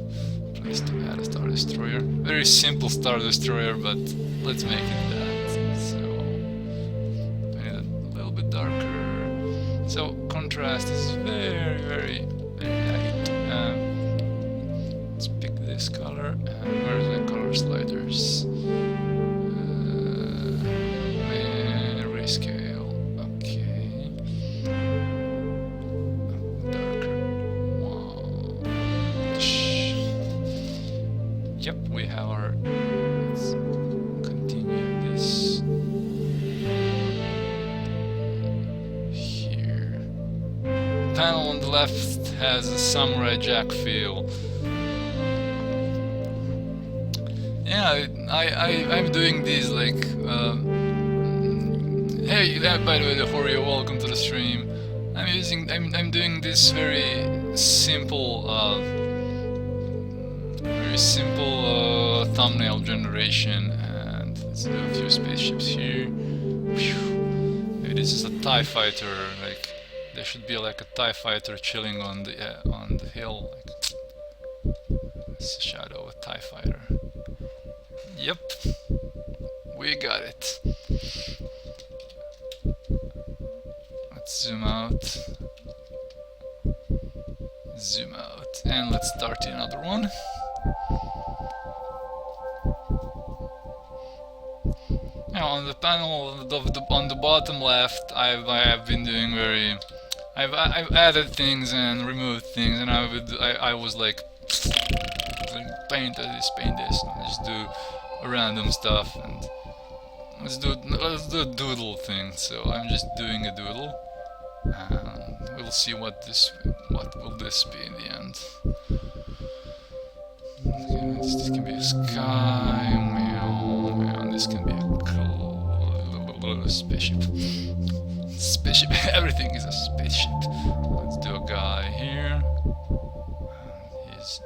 place to add a Star Destroyer. Very simple Star Destroyer, but let's make it that. So I need a little bit darker. So contrast is very, very, very light. Let's pick this color. And where's the color sliders? Rescale. Okay. Darker. Wow. Yep, we have our. Let's continue this here. The panel on the left has a Samurai Jack feel. Yeah, I'm doing these like. Hey, by the way, Horio, welcome to the stream. I'm doing this very simple thumbnail generation, and let's do a few spaceships here. Maybe this is a TIE fighter. Like there should be like a TIE fighter chilling on the hill. Like, it's a shadow of a TIE fighter. Yep. We got it. Let's zoom out. Zoom out. And let's start another one. Now on the panel on the bottom left, I've been doing I've added things and removed things, and I was like paint this, and just do random stuff, and let's do a doodle thing. So I'm just doing a doodle, and we'll see what will this be in the end. Okay, this can be a sky, and this can be a spaceship. Spaceship, everything is a spaceship. Let's do a guy here. He's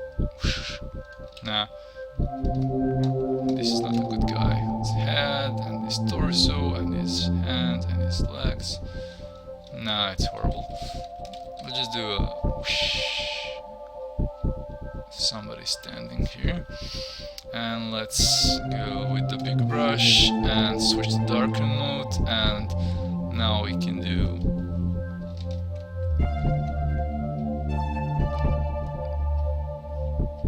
nah. This is not a good guy. His head and his torso and his hand and his legs. Nah, it's horrible. We'll just do a whoosh. Somebody standing here. And let's go with the big brush and switch to darken mode, and now we can do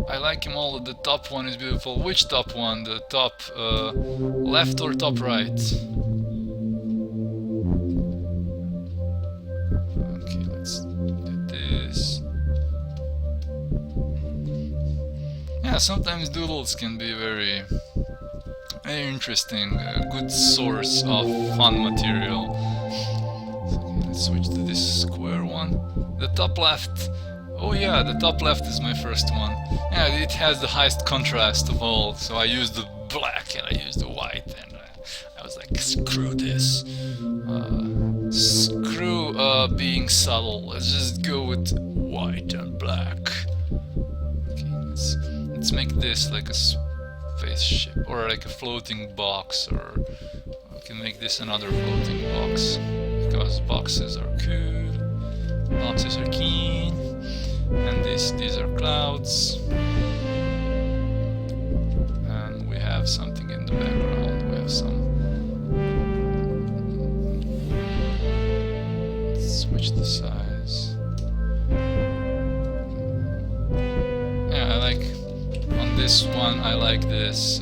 I like him all. The top one is beautiful. Which top one? The top left or top right? Okay, let's do this. Yeah, sometimes doodles can be very interesting, a good source of fun material. So, okay, let's switch to this square one. The top left. Oh yeah, the top left is my first one. Yeah, it has the highest contrast of all, so I used the black and I used the white, and I was like, screw this. Screw being subtle, let's just go with white and black. Okay, let's make this like a spaceship, or like a floating box, or we can make this another floating box, because boxes are cool, boxes are keen. And these are clouds, and we have something in the background. We have some. Let's switch the size. Yeah, I like on this one. I like this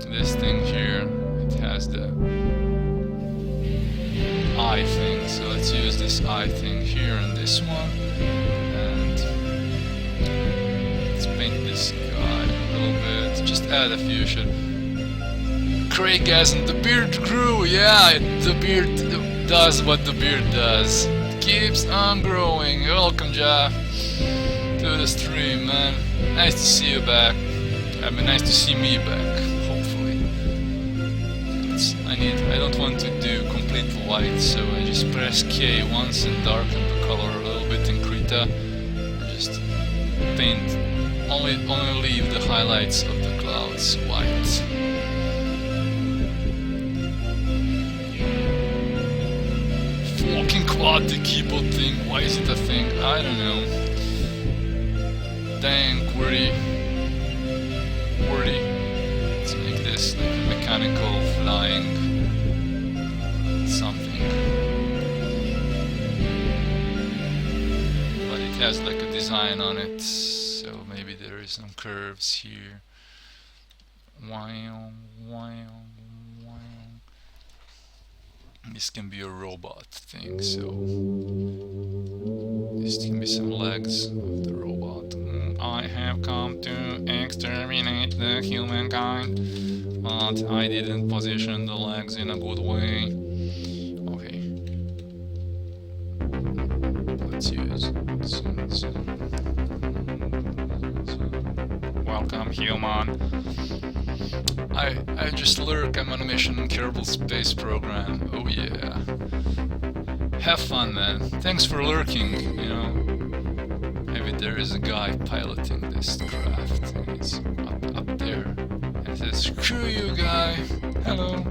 this thing here. It has the eye thing, so let's use this eye thing here and this one, and let's paint this guy a little bit, just add a few shit. Craig and the beard grew, yeah, the beard does what the beard does, it keeps on growing. Welcome, Ja, to the stream, man. Nice to see you back. I mean, nice to see me back, hopefully. I don't want to do complete white, so I just press K once and darken the color a little bit in Krita, and just paint, only leave the highlights of the clouds white. Fucking quad, the keyboard thing, why is it a thing? I don't know. Dang, wordy. Let's make this like a mechanical flying something. But it has like a design on it, so maybe there is some curves here. Wow. This can be a robot thing, so this can be some legs of the robot. I have come to exterminate the humankind, but I didn't position the legs in a good way. Okay. Let's use zoom. Welcome, human. I just lurk. I'm on a mission in Kerbal Space Program. Oh yeah. Have fun, man. Thanks for lurking, you know. Maybe there is a guy piloting this craft, and he's up there, and he says, screw you, guy. Hello.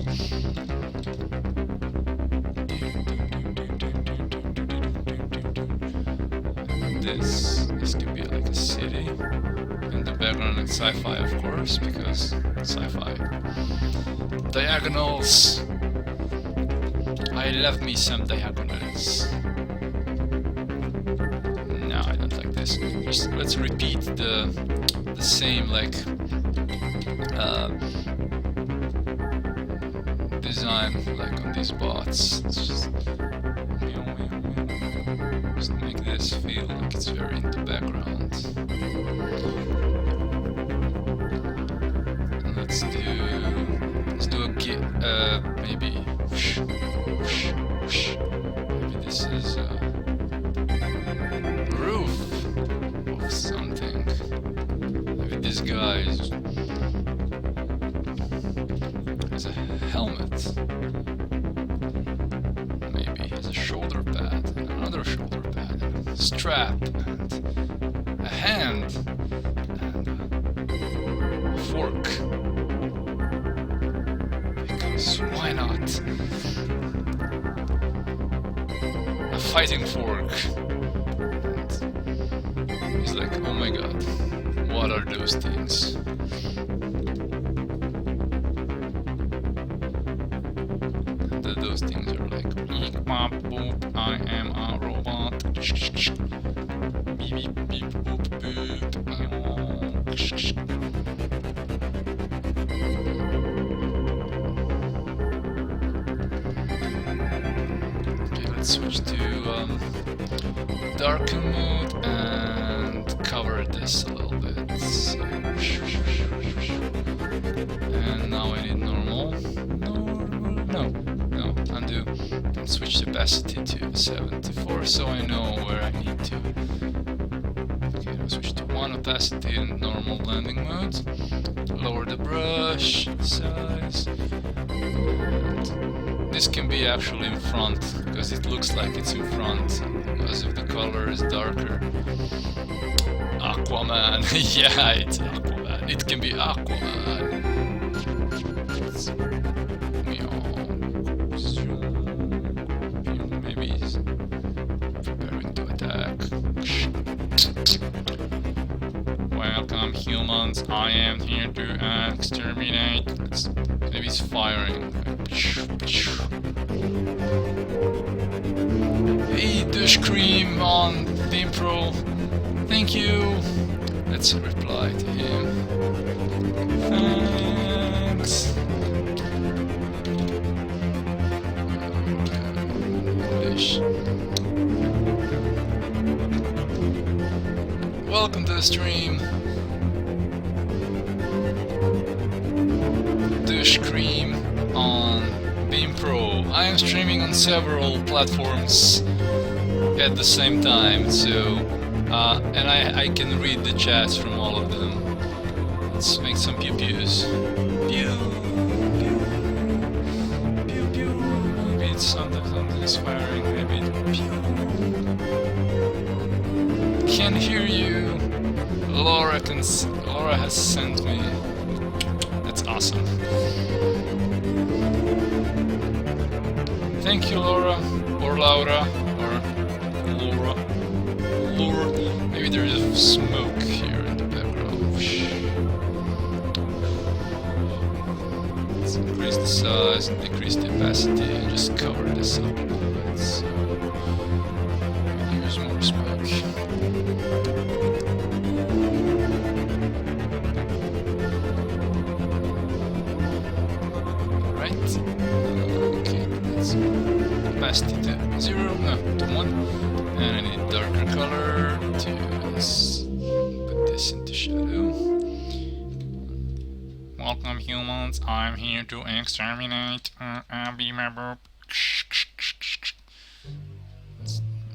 This could be like a city. In the background it's sci-fi, of course, because sci-fi. Diagonals! I love me some diagonals. No, I don't like this. Just let's repeat the same like design like on these bots. Let's just make this feel like it's very in the background. And let's do a maybe maybe this is a roof of something. Maybe this guy has a helmet. Maybe he has a shoulder pad and another shoulder pad, and a strap and a hand and a fork. Because why not? A fighting fork. And he's like, oh my god, what are those things? And those things are like, beep, bop, boop, I am a robot. Beep, beep, beep, boop, boop. Switch to darken mode and cover this a little bit. So, and now I need normal. No, undo. And switch the opacity to 74 so I know where I need to. Okay, now switch to 1 opacity in normal blending mode. Lower the brush size. And this can be actually in front, because it looks like it's in front, because if the color is darker. Aquaman, yeah, it's Aquaman. It can be Aquaman. Maybe he's preparing to attack. Welcome, humans. I am here to exterminate. Maybe he's firing. Hey, Dush Cream on Theme Pro. Thank you. Let's reply to him. Thanks. English. Welcome to the stream. Dush Cream on Beam Pro. I am streaming on several platforms at the same time, so and I can read the chats from all of them. Let's make some pew-pews. Pew, pew, pew, pew. Maybe it's something is firing. Maybe pew. Can hear you. Laura has sent me. That's awesome. Thank you, Laura, or Laura, or Laura. Maybe there is smoke here in the background. Let's increase the size and decrease the opacity and just cover this up a little bit. So use more smoke. Right. Okay, let's opacity to 0, no, to 1. And I need darker color to put this into shadow. Welcome, humans. I'm here to exterminate. I'll be my burp.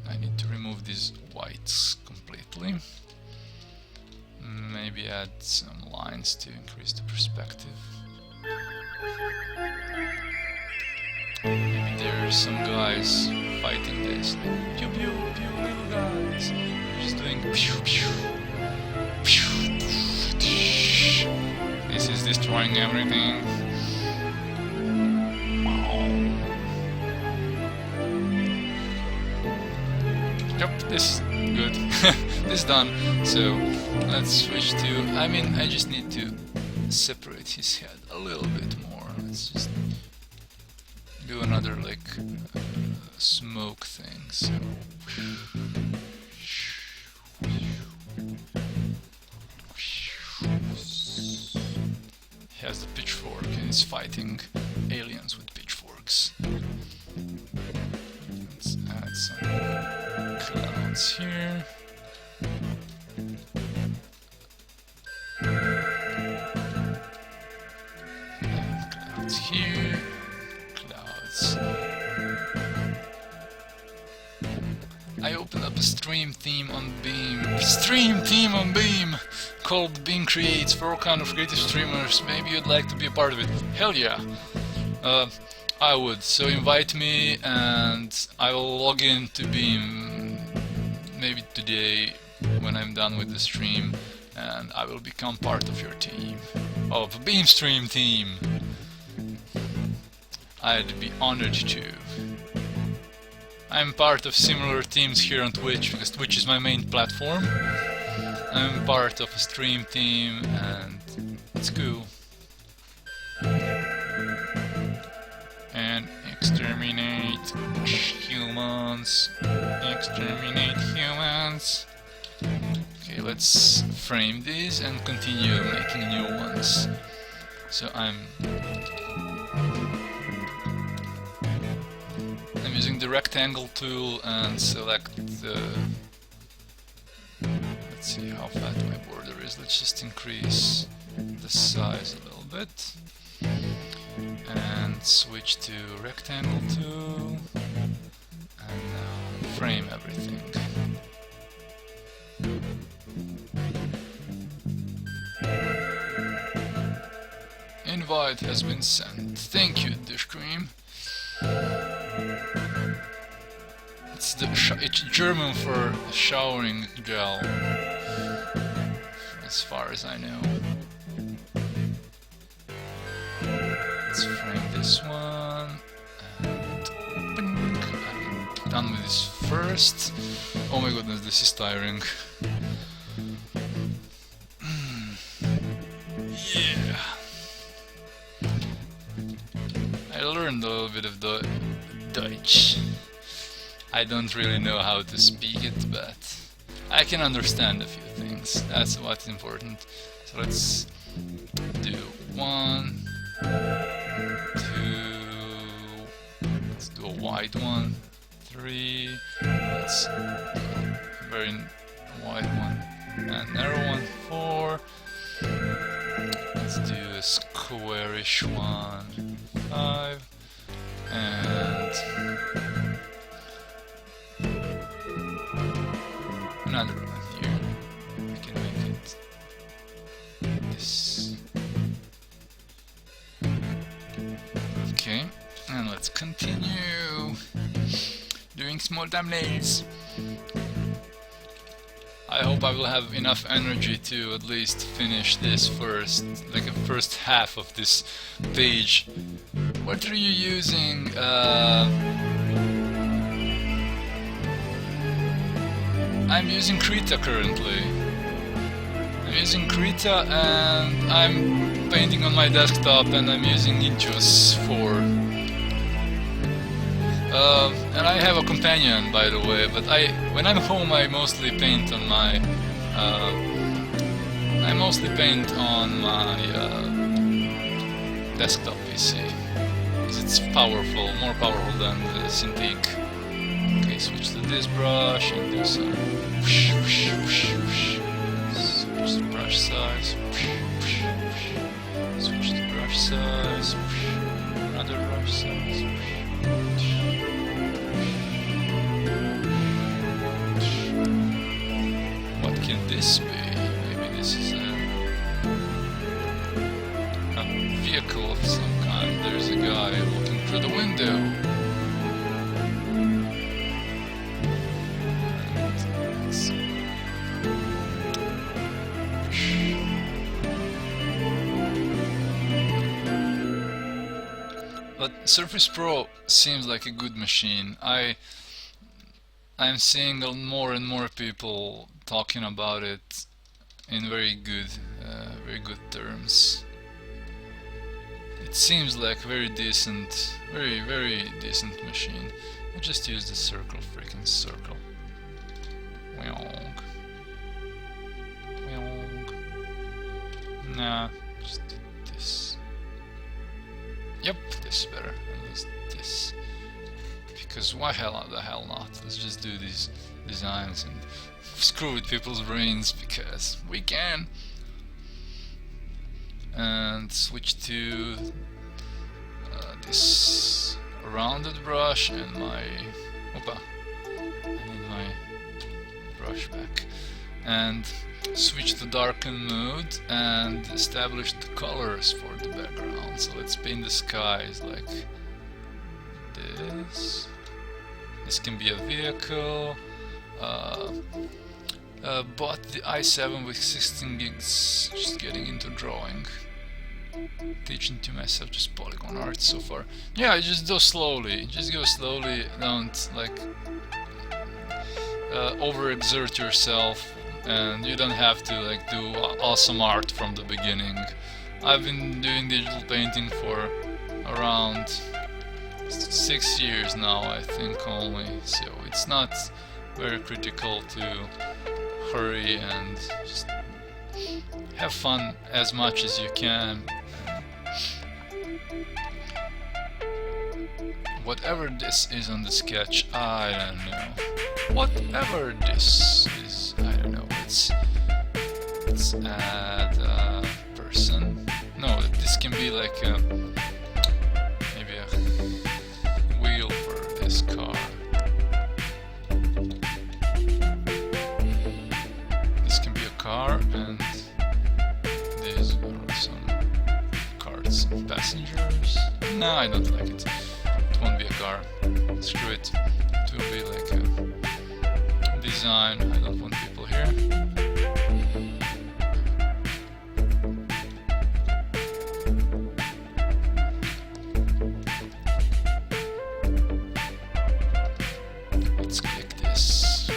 I need to remove these whites completely. Maybe add some lines to increase the perspective. Maybe there are some guys fighting this. Like, pew pew pew, little guys. They're just doing pew pew pew. This is destroying everything. Wow. Yep, this is good. This is done. So let's switch to. I just need to separate his head a little bit more. Let's just another like smoke thing. So he has the pitchfork and is fighting aliens with pitchforks. Let's add some clouds here. And clouds here. Clouds. I opened up a stream theme on Beam. Stream theme on Beam! Called Beam Creates for all kind of creative streamers. Maybe you'd like to be a part of it. Hell yeah! I would. So invite me and I will log in to Beam maybe today when I'm done with the stream, and I will become part of your team. Of Beam Stream team. I'd be honored to. I'm part of similar teams here on Twitch, because Twitch is my main platform. I'm part of a stream team and it's cool. And exterminate humans. Exterminate humans. Okay, let's frame these and continue making new ones. So I'm using the rectangle tool and select the... Let's see how fat my border is. Let's just increase the size a little bit. And switch to rectangle tool. And now frame everything. Invite has been sent. Thank you, Dish Cream. It's German for showering gel, as far as I know. Let's frame this one. And I'm done with this first. Oh my goodness, this is tiring. Yeah. I learned a little bit of the Deutsch. I don't really know how to speak it, but I can understand a few things. That's what's important. So let's do 1, 2, let's do a wide one, 3, let's do a very wide one, and narrow one, 4, let's do a squarish one, 5, and another one here. We can make it this. Okay, and let's continue doing small thumbnails. I hope I will have enough energy to at least finish this first, like the first half of this page. What are you using? I'm using Krita currently. I'm using Krita and I'm painting on my desktop, and I'm using Ninjas 4. And I have a companion, by the way, but when I'm home I mostly paint on my desktop PC, because it's powerful, more powerful than the Cintiq. Okay, switch to this brush and do some whoosh, whoosh, whoosh, whoosh. Switch the brush size, whoosh, whoosh, whoosh. Switch the brush size, whoosh. Another brush size, whoosh. What can this be? Maybe this is a vehicle of some kind. There's a guy looking through the window. But Surface Pro seems like a good machine. I'm seeing more and more people talking about it in very good terms. it seems like very decent, very decent machine. I just use the circle, freaking circle. Nah, just do this. Yep, this is better. At least this. Because why the hell not? Let's just do these designs and screw with people's brains because we can. And switch to this rounded brush and my I need my brush back, and switch to darken mode and establish the colors for the background. So let's paint the skies like this. This can be a vehicle. Bought the i7 with 16 gigs, just getting into drawing. Teaching to myself just polygon art so far. Yeah, just go slowly. Just go slowly. Don't like overexert yourself, and you don't have to like do awesome art from the beginning. I've been doing digital painting for around 6 years now, I think, only. So it's not very critical to hurry and just have fun as much as you can. Whatever this is on the sketch, I don't know. Whatever this is, I don't know. Let's add a person. No, this can be like maybe a wheel for this car. This can be a car, and these are some carts and passengers. No, I don't like it. It won't be a car. Screw it. It will be like a design. I don't want people here. Let's click this.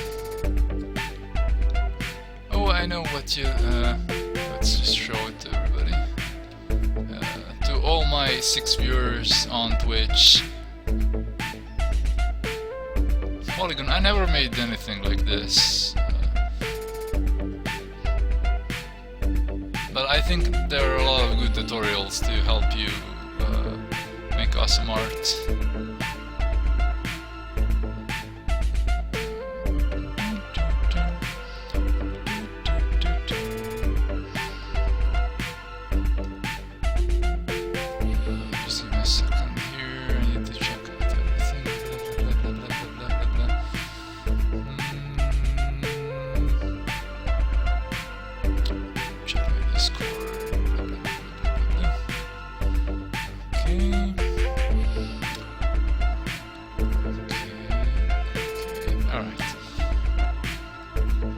Oh, I know what you... let's just show it to everybody. To all my 6 viewers on Twitch. Polygon, I never made anything like this. But I think there are a lot of good tutorials to help you make awesome art. Just give me a second here, I need to check out everything. Check my Discord. Okay. Alright.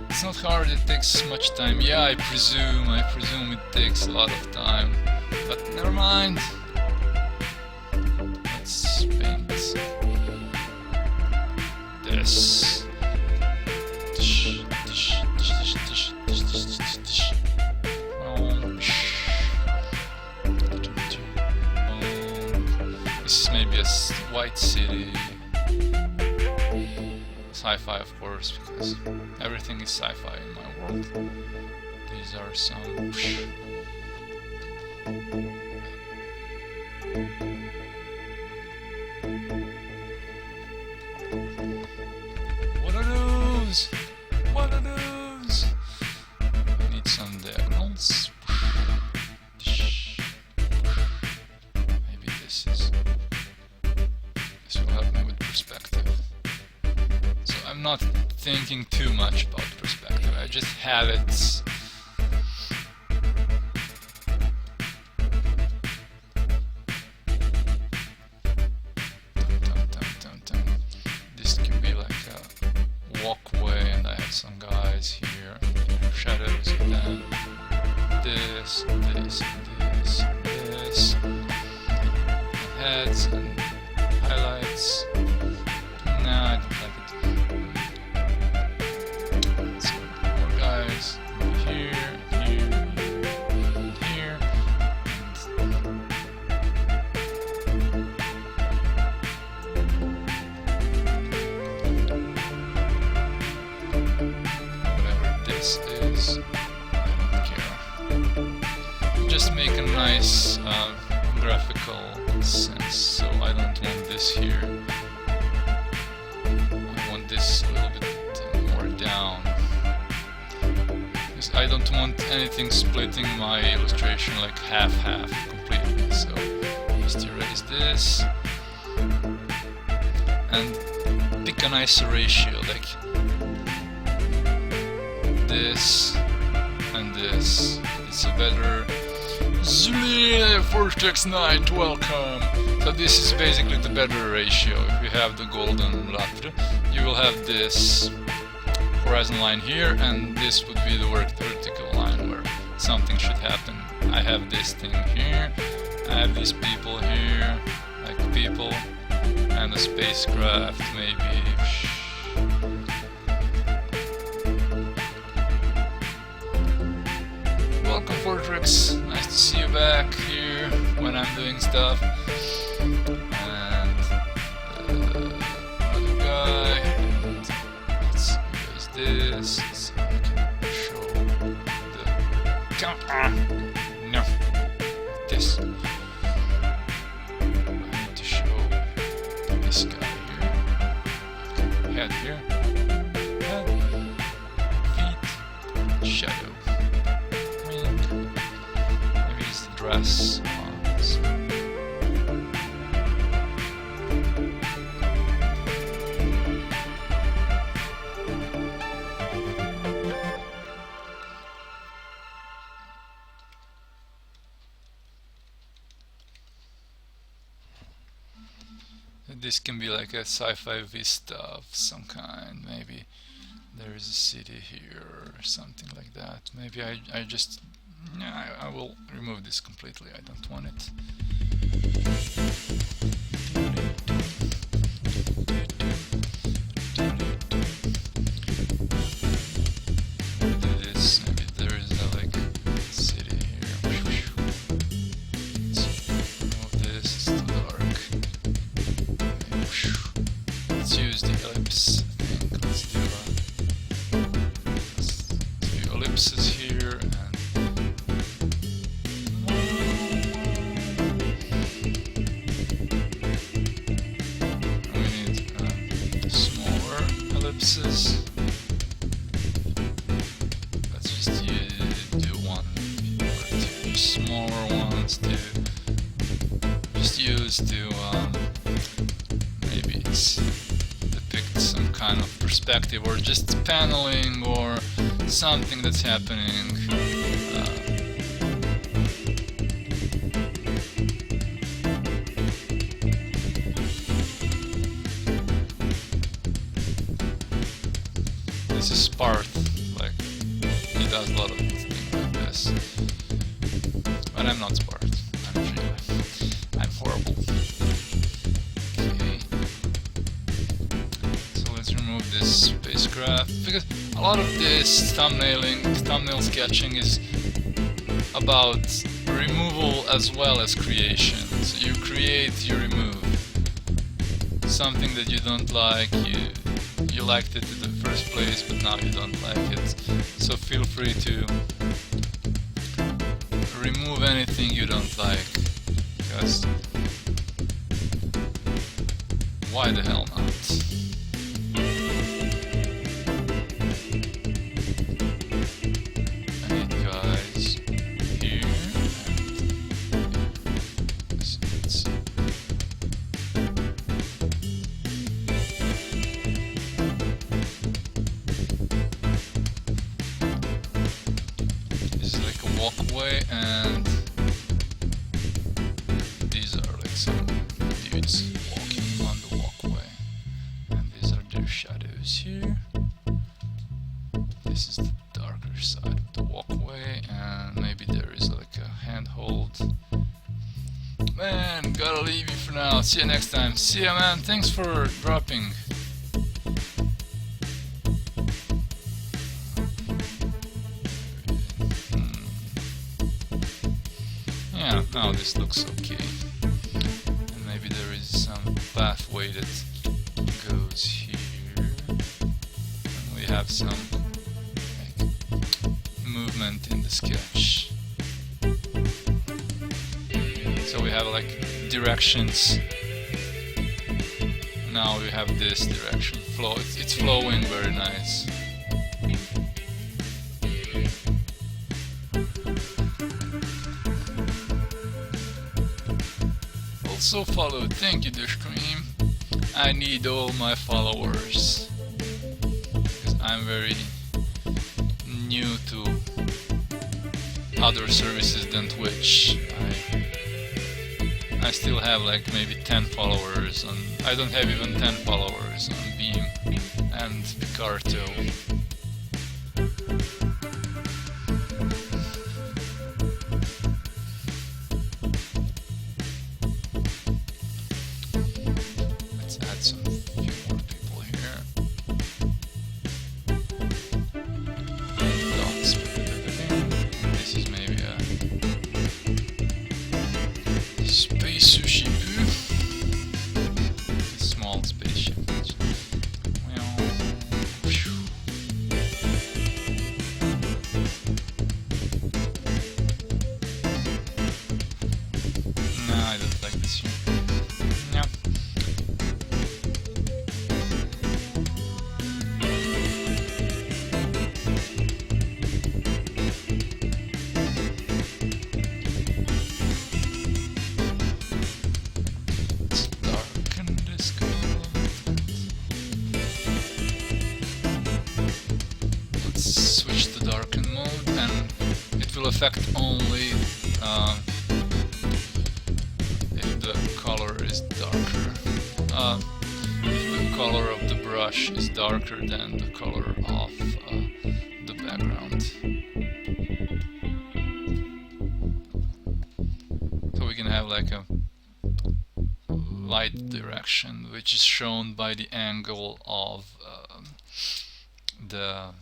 It's not hard, it takes much time. Yeah, I presume it takes a lot of time. But never mind. Let's paint this. This is maybe a white city. Sci-fi, of course, because everything is sci-fi in my world. These are some... What are those? What are those? I need some diagonals. Maybe this will help me with perspective. So I'm not thinking too much about perspective, I just have it. This can be like a walkway, and I have some guys here, shadows, and then this, and this, and this, and this, and heads, and highlights. Nah, I don't like it. So, more guys, here, here, and here, and nice graphical sense, so I don't want this here. I want this a little bit more down, because I don't want anything splitting my illustration like half-half completely. So just erase this and pick a nice ratio, like this and this. It's a better Zhillustrator Vortex Night, welcome! So this is basically the better ratio. If you have the golden ladder, you will have this horizon line here, and this would be the vertical line where something should happen. I have this thing here, I have these people here, like people, and a spacecraft maybe. Welcome Vortex, nice to see you back here when I'm doing stuff. And another guy, and let's erase this so I can show the no, this. I need to show this guy here. Head here, head, feet, shadow. Maybe it's the dress. This can be like a sci-fi vista of some kind. Maybe there is a city here or something like that. Maybe I just... yeah, I will remove this completely. I don't want it. Do this. Maybe there is a like city here. Let's remove this. It's too dark. Let's use the ellipse thing. Let's do ellipses here, and we need smaller ellipses. Let's just do one or two smaller ones to just use to maybe it's depict some kind of perspective or just paneling or something that's happening. This is Sparth, like he does a lot of things like this. But I'm not Sparth. I'm horrible. Okay. So let's remove this spacecraft, because a lot of this thumbnail sketching is about removal as well as creation. So you create, you remove. Something that you don't like, you liked it in the first place, but now you don't like it. So feel free to remove anything you don't like, because why the hell not? I need guys here, and so let's this is like a walkway, and these are like some dudes walking on the walkway, and these are their shadows here. This is the darker side of the walkway, and maybe there is like a handhold. Man, gotta leave you for now. See you next time. See ya, man. Thanks for dropping. Yeah, now this looks okay. And maybe there is some pathway that goes here. And we have some like, movement in the sketch. have like directions. Now we have this direction. It's flowing very nice. Also follow. Thank you, the stream. I need all my followers because I'm very new to other services than Twitch. I still have like maybe 10 followers on. I don't have even 10 followers on Beam and Picarto. Let's add some few more people here. Dots. This is maybe a space sushi boo. A small spaceship. No, I don't like this here. Yeah. Let's darken this color. Let's switch to darken mode, and it will affect only if the color is darker. If the color of the brush is darker than the color of the background. So we can have like a light direction, which is shown by the angle of the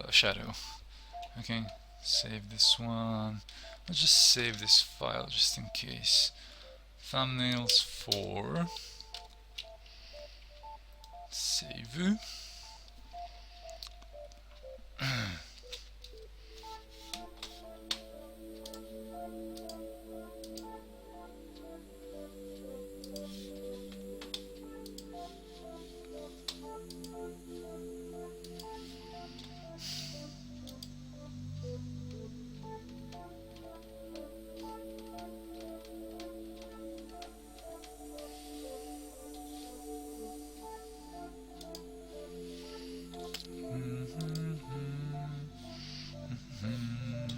shadow. Okay, save this one. Let's just save this file just in case. Thumbnails 4. Save.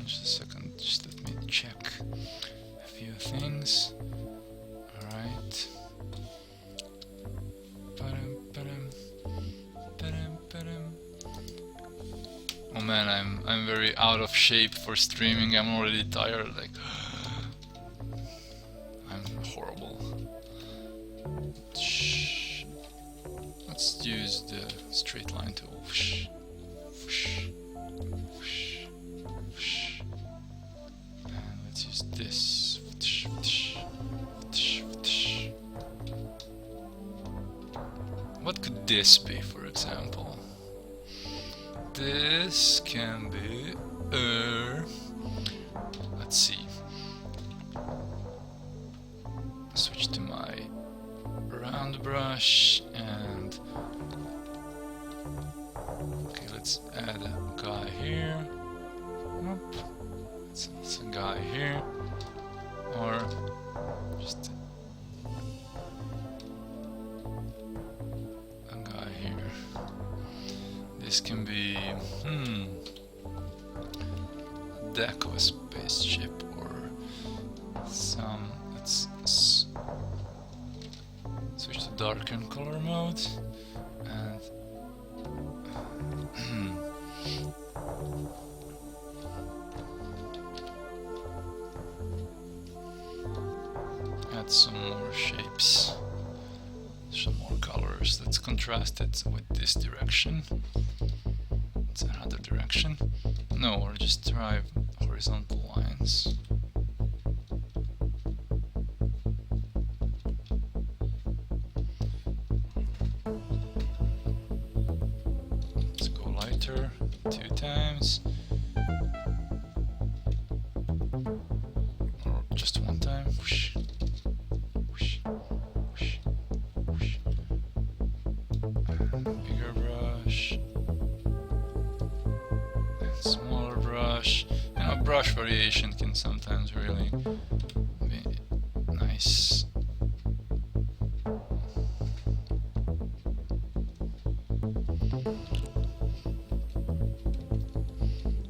Just a second, just let me check a few things. Alright. Oh man, I'm very out of shape for streaming. I'm already tired, like I'm horrible. Let's use the straight line tool. And let's use this. What could this be, for example? This can be let's see. Switch to my round brush and okay, let's add a guy here. It's a guy here, or just a guy here. This can be a deck of a spaceship or some. Let's switch to darken color mode and add some more shapes, some more colors. Let's contrast it with this direction. It's another direction. No, or just drive horizontal lines. Let's go lighter 2 times. Or just brush variation can sometimes really be nice.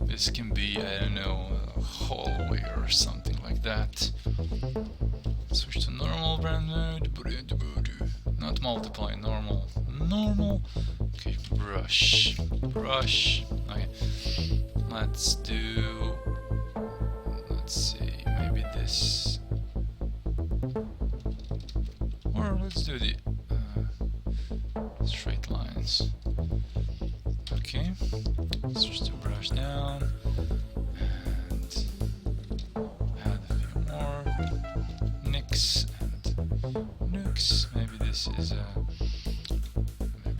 This can be, I don't know, a hallway or something like that. Switch to normal brand mode. Not multiply, normal. Normal. Okay, brush. Brush. Okay. Let's do. Let's see, maybe this. Or let's do the straight lines. Okay. Switch to brush down. And add a few more. Nix and nukes. Maybe this is a.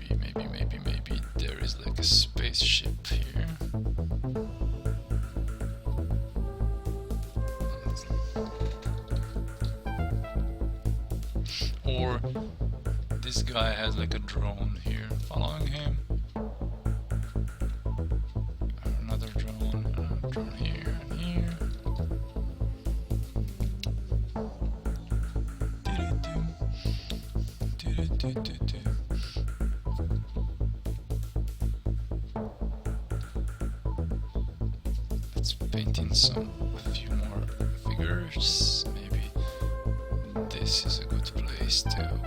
Maybe there is like a spaceship here. Or this guy has like a drone here following him. Another drone here and here. Let's paint in a few more figures. Maybe this is a good place to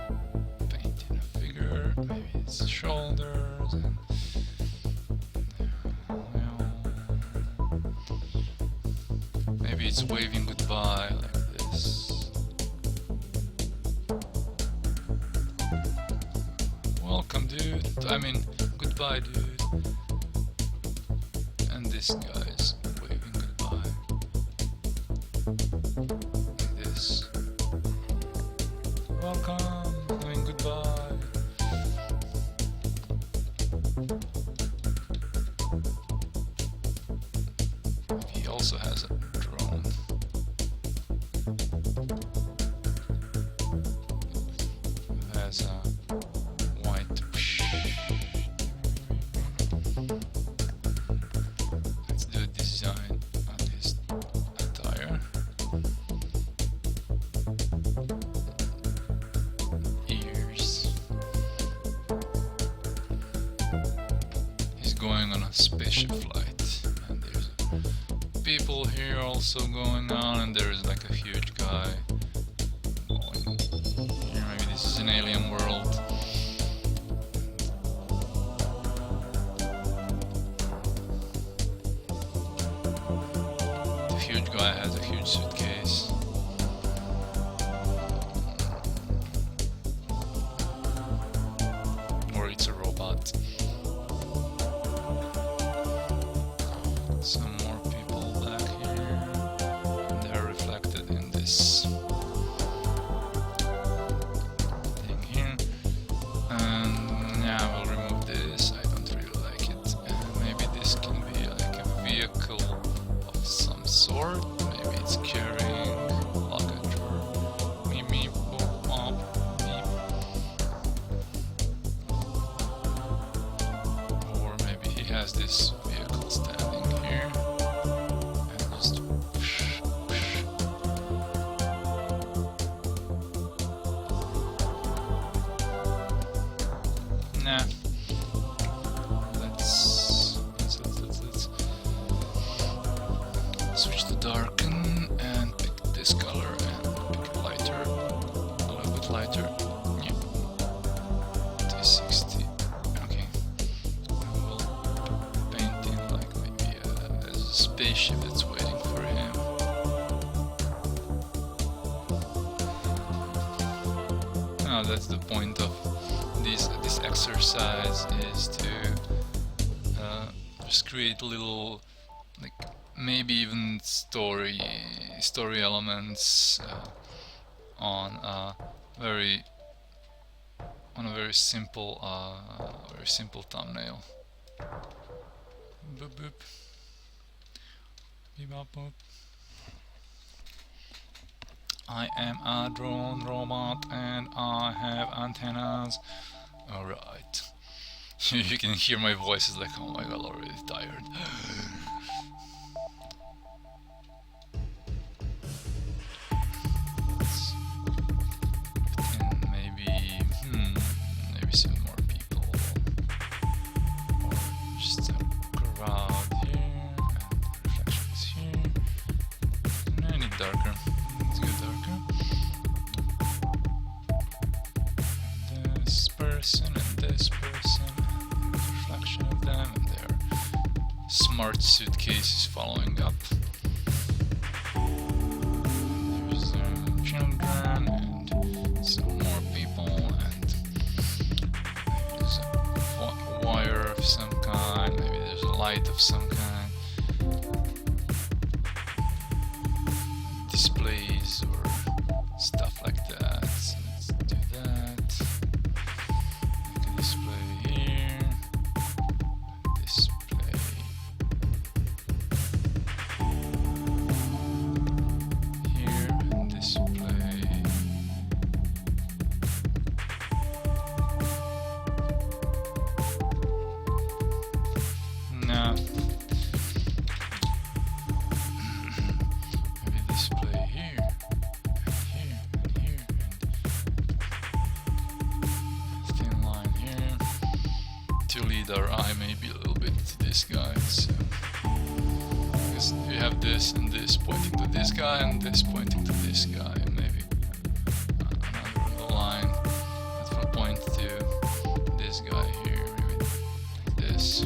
paint in a figure. Maybe it's shoulders and maybe it's waving goodbye like this. Welcome, dude. I mean, goodbye, dude. And this guy's waving goodbye. Like this. Welcome, doing goodbye. He also has a drone. It has a white. Let's do a design on his attire. Ears. He's going on a spaceship flight, and there's people here also going on, and there's like a huge guy going here. Maybe this is an alien world. The huge guy has a huge suitcase. Or it's a robot. Some more people back here, and they're reflected in this thing here. And yeah, we'll remove this. I don't really like it. Maybe this can be like a vehicle of some sort. Maybe it's carrying luggage or meep meep boop bop meep. Or maybe he has this vehicle standing here and just whoosh, whoosh. Nah. Let's switch to darken and pick this color and pick a lighter, a little bit lighter. Yeah. 260. Okay. We will paint in like maybe there's a spaceship that's waiting for him. Now that's the point of this exercise, is to just create little, like maybe even story elements on a very simple thumbnail. Boop boop. Beep bop boop. I am a drone robot and I have antennas. Alright. You can hear my voice is like, oh my god, already tired. person and this person, and reflection of them, and their smart suitcases following up. There's children and some more people, and there's a wire of some kind, maybe there's a light of some kind. Displays or stuff like that. So let's do that. Make a display here. Display here and display. No. Maybe display here, and here, and here, and thin line here to lead our eye maybe a little bit to this guy. So because you have this and this pointing to this guy and this pointing to this guy, and maybe another line that will point to this guy here, maybe like this.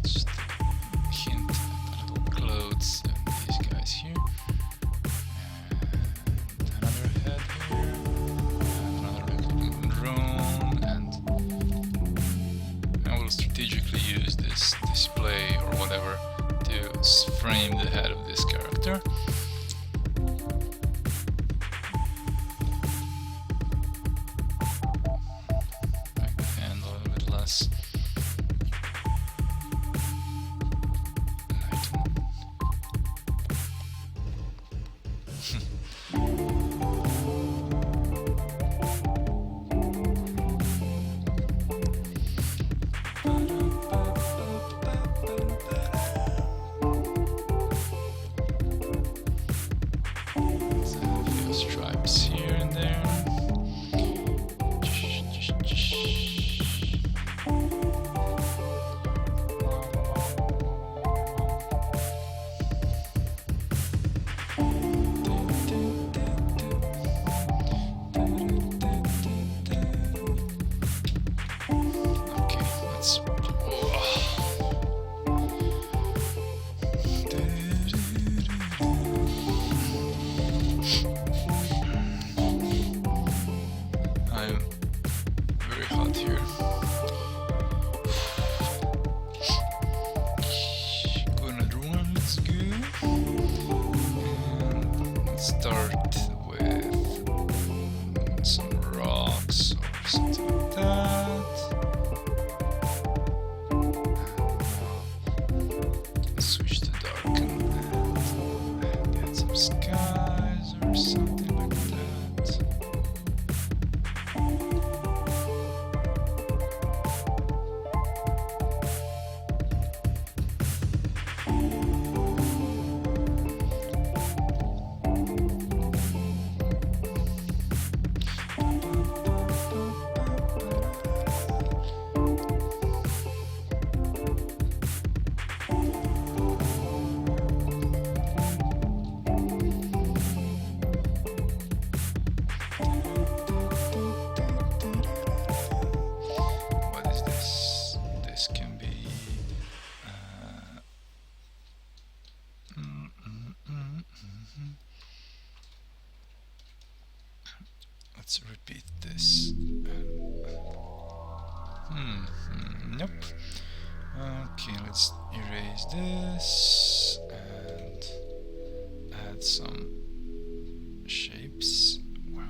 Just hint at little clothes and these guys here, and another head here, and another drone, and I will strategically use this display or whatever to frame the head of this character. Make the hand a little bit less stripes here and there. Okay, let's. I'm very hot here. Another one, let's go. And let's start with some rocks or something like that. And switch to darken and get some skies or something like that. What is this? This can be let's repeat this. Nope. Okay, let's erase this and add some shapes. Wow.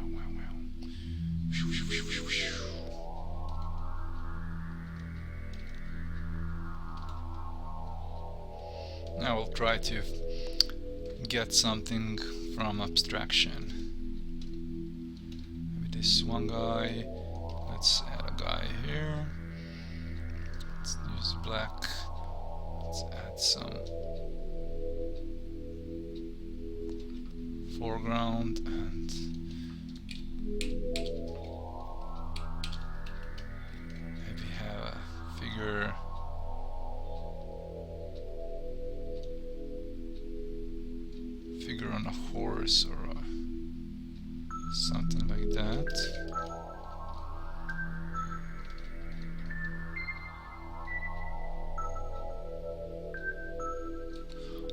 Now we'll try to get something from abstraction. Maybe this one guy. Let's add a guy here. Let's use black. Let's add some foreground and maybe have a figure. figure on a horse or something like that.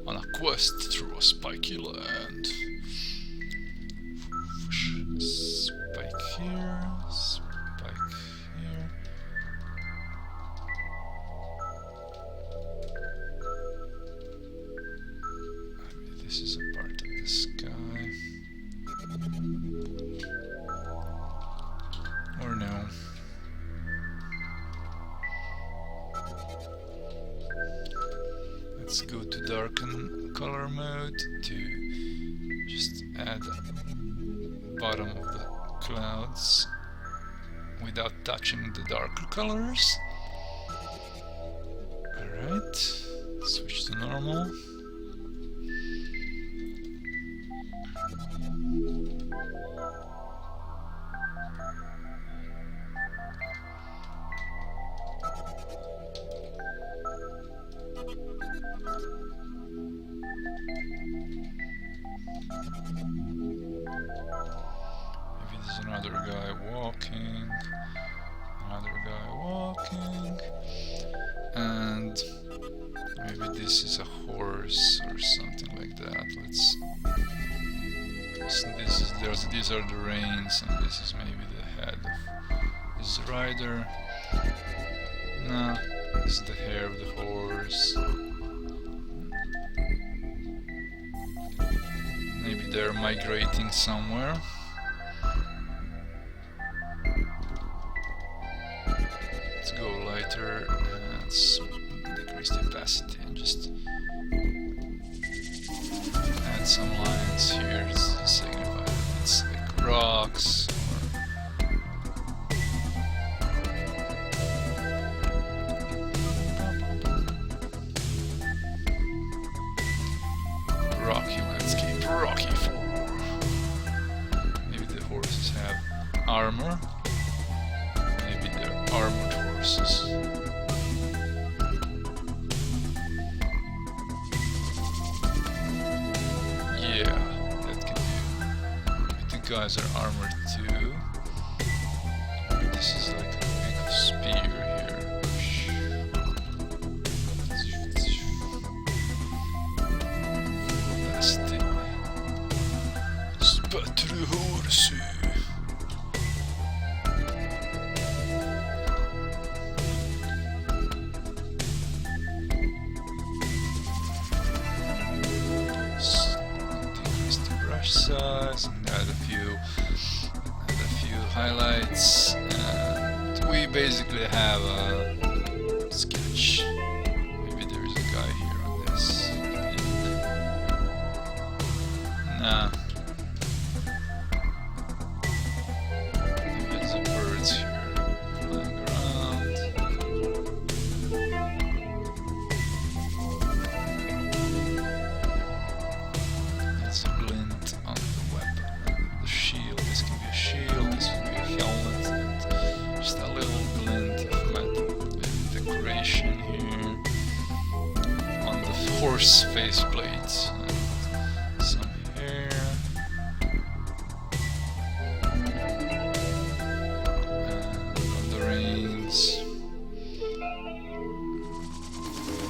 On a quest through a spiky land. Spike here, spike here. Maybe this is a part of the sky. Or no. Let's go to darken color mode to just add bottom of the clouds without touching the darker colors. Alright, switch to normal. Maybe there's another guy walking, and maybe this is a horse or something like that. Let's. So these are the reins, and this is maybe the head of this rider. No, this is the hair of the horse. Maybe they're migrating somewhere. Let's go lighter and decrease the opacity and just add some lines here to signify that it's like rocks or rocky landscape, rocky floor. Maybe the horses have armor. Maybe they're armored horses. Yeah, that can do. Maybe the guys are armored too. Maybe this is like a big spear here. Fantastic. Spatru horse. Size and add a few highlights, and we basically have a sketch. Maybe there is a guy here on this. Nah. Maybe there's birds here flying around. It's a glint on the weapon, the shield. This can be a shield, this can be a helmet, and just a little glint of metal decoration here on the horse faceplate. Some hair, and on the reins.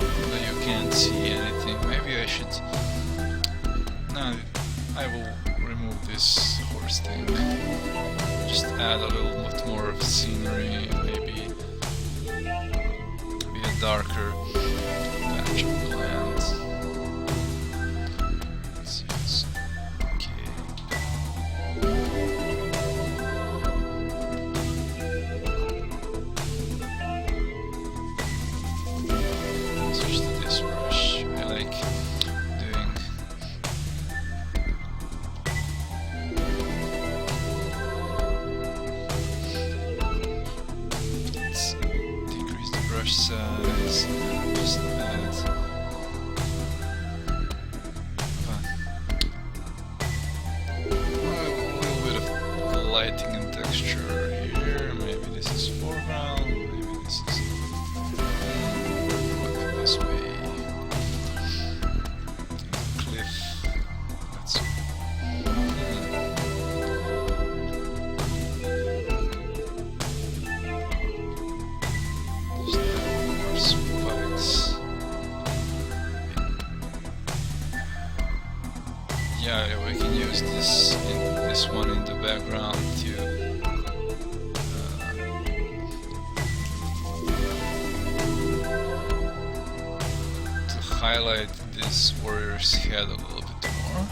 Although you can't see anything, maybe I should. No, I will remove this horse thing. Just add a little bit more of scenery, maybe a darker patch of the land. Let's see, it's okay. Switch to this brush. I like doing. Let's decrease the brush size. Just add a little bit of lighting and texture here. Maybe this is foreground. Maybe this is. Look this way. Cliff. Let's yeah, we can use this one in the background to highlight this warrior's head a little bit more.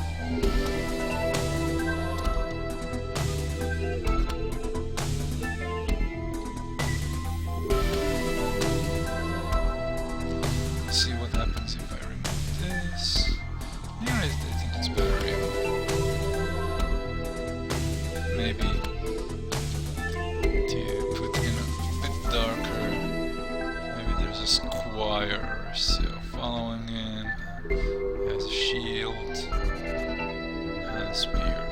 Let's see what happens if I remove this. Yeah, I think it's better even. Maybe to put in a bit darker. Maybe there's a squire, so following him, has a shield, and a spear.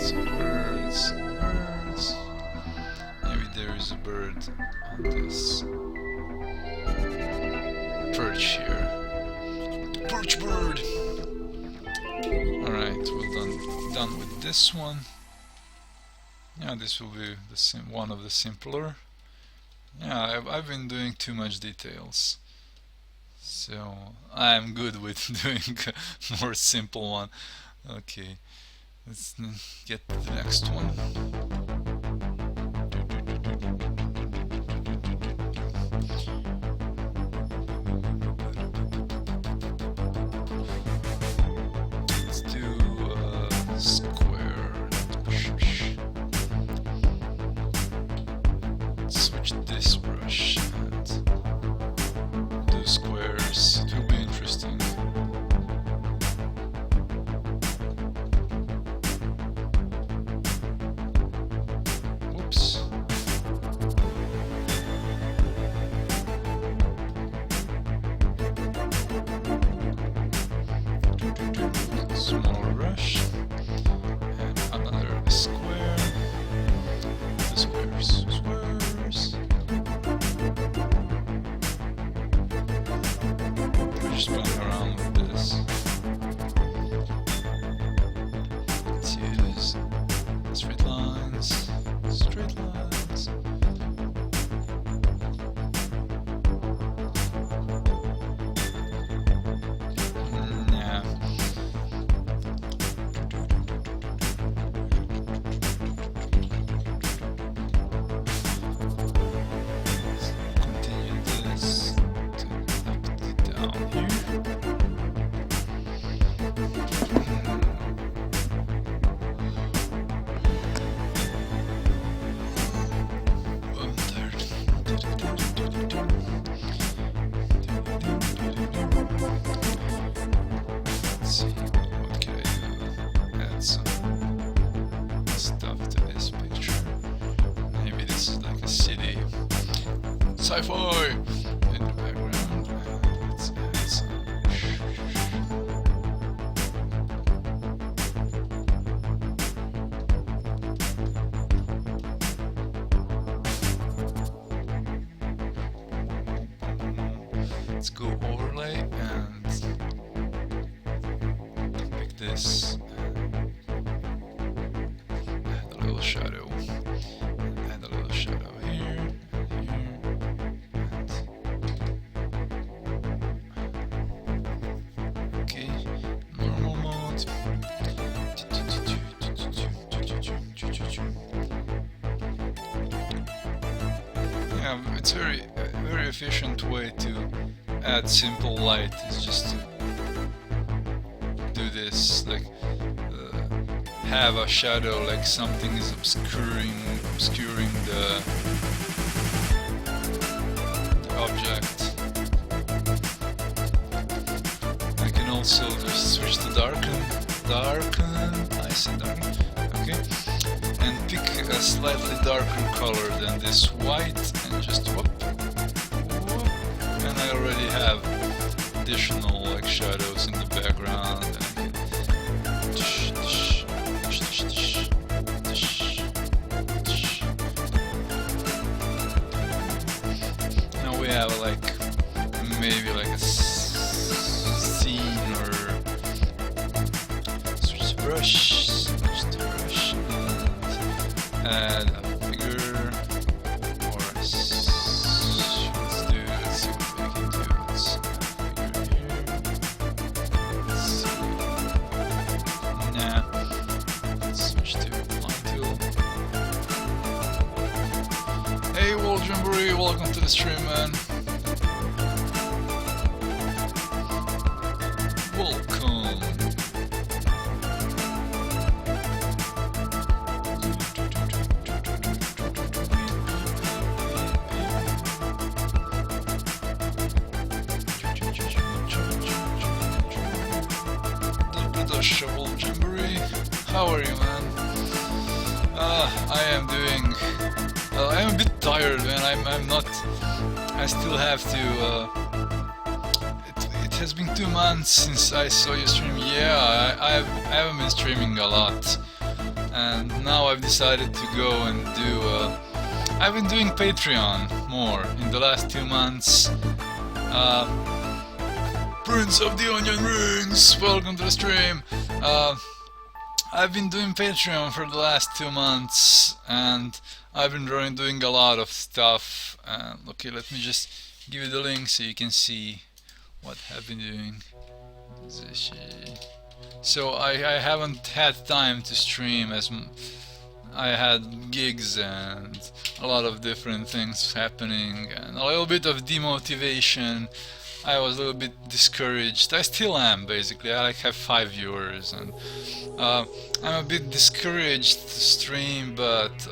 Some birds, birds. Maybe there is a bird on this perch here. Perch bird! Alright, we're done with this one. Yeah, this will be one of the simpler. Yeah, I've been doing too much details, so I'm good with doing a more simple one. Okay, let's get to the next one. Let's do a square. Switch this brush and do squares. It will be interesting. Whoops. Small brush and another square. The squares. Just playing around with this. Let's use straight lines. Straight lines. Yeah. Continue this to up it down here. I'm tired. Let's see, what can I do? Add some stuff to this picture. Maybe this is like a city. Sci-fi in the background. Let's add some. Let's go overlay and pick this and add a little shadow. Add a little shadow here, and okay, normal mode. Yeah, it's very efficient way to add simple light is just to do this, like have a shadow, like something is obscuring the object. I can also just switch to darken, I said darken, okay, and pick a slightly darker color than this white and just whoop, and I already have additional like shadows in the background. Now we have like maybe like a scene or switch the brush, and add a figure. Let's see what we can do. Jamboree, welcome to the stream, man. Welcome. The Shovel Jamboree. How are you, man? I am doing. I'm a bit tired, man. I'm not. I still have to. It has been 2 months since I saw you stream. Yeah, I haven't been streaming a lot, and now I've decided to go and do. I've been doing Patreon more in the last 2 months. Prince of the Onion Rings, welcome to the stream. I've been doing Patreon for the last 2 months, and I've been doing a lot of stuff. Okay, let me just give you the link so you can see what I've been doing. So I haven't had time to stream as I had gigs and a lot of different things happening and a little bit of demotivation. I was a little bit discouraged. I still am, basically. I have 5 viewers, and I'm a bit discouraged to stream, but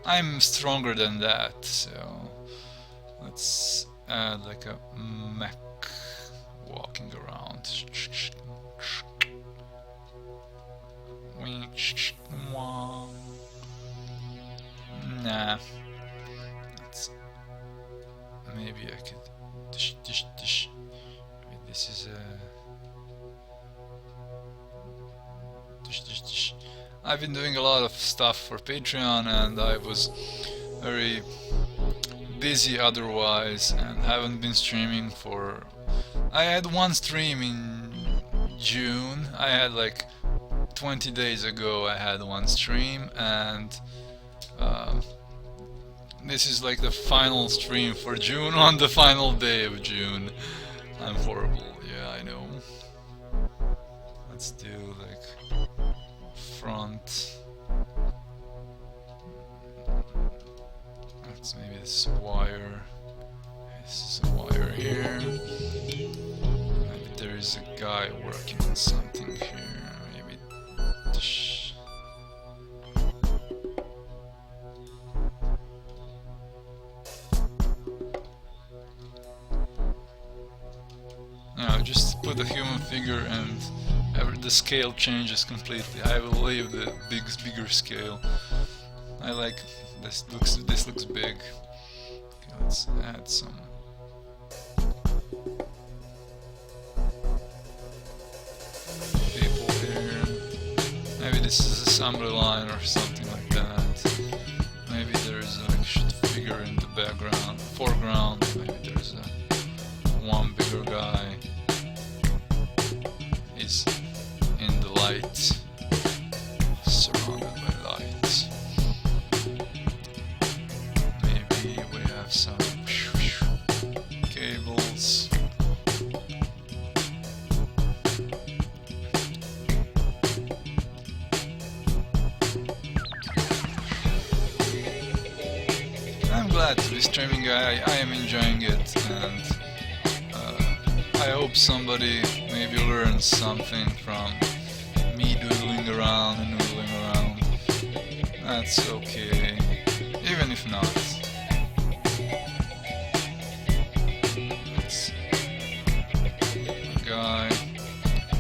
I'm stronger than that. So let's add like a mech walking around. Nah. Maybe I could. This is I've been doing a lot of stuff for Patreon, and I was very busy otherwise, and haven't been streaming for. I had 1 stream in June. I had like 20 days ago. I had 1 stream, and this is like the final stream for June on the final day of June. I'm horrible, yeah, I know. Let's do like front. Let's maybe this is a wire. This is a wire here. Maybe there is a guy working on something here. Maybe. No, just put a human figure and the scale changes completely. I will leave the bigger scale. I like this looks big. Okay, let's add some. People here. Maybe this is an assembly line or something like that. Maybe there is a figure in the background, foreground. Maybe there is one bigger guy. Is in the light, surrounded by light. Maybe we have some cables. I'm glad to be streaming. I am enjoying it, and I hope somebody maybe learns something from me doodling around and noodling around. That's okay, even if not. It's a guy,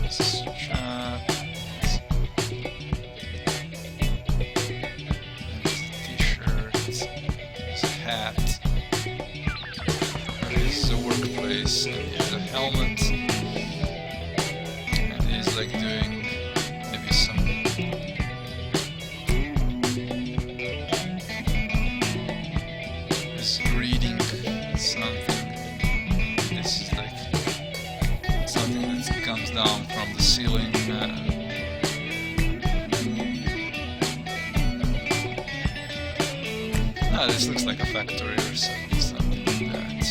this is a trap, there's a t-shirt, there's a hat, there's a workplace, and here's a helmet, and he's like doing maybe some he's reading something. This is like something that comes down from the ceiling. This looks like a factory or something like that.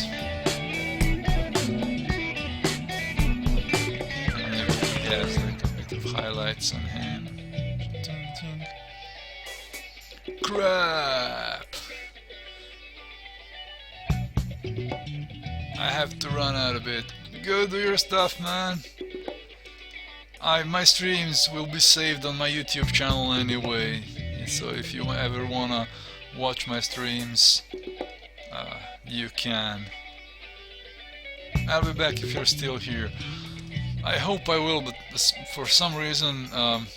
Has like a bit of highlights on him. Crap! I have to run out a bit. Go do your stuff, man. My streams will be saved on my YouTube channel anyway, so if you ever wanna watch my streams, you can. I'll be back if you're still here. I hope I will, but for some reason I'm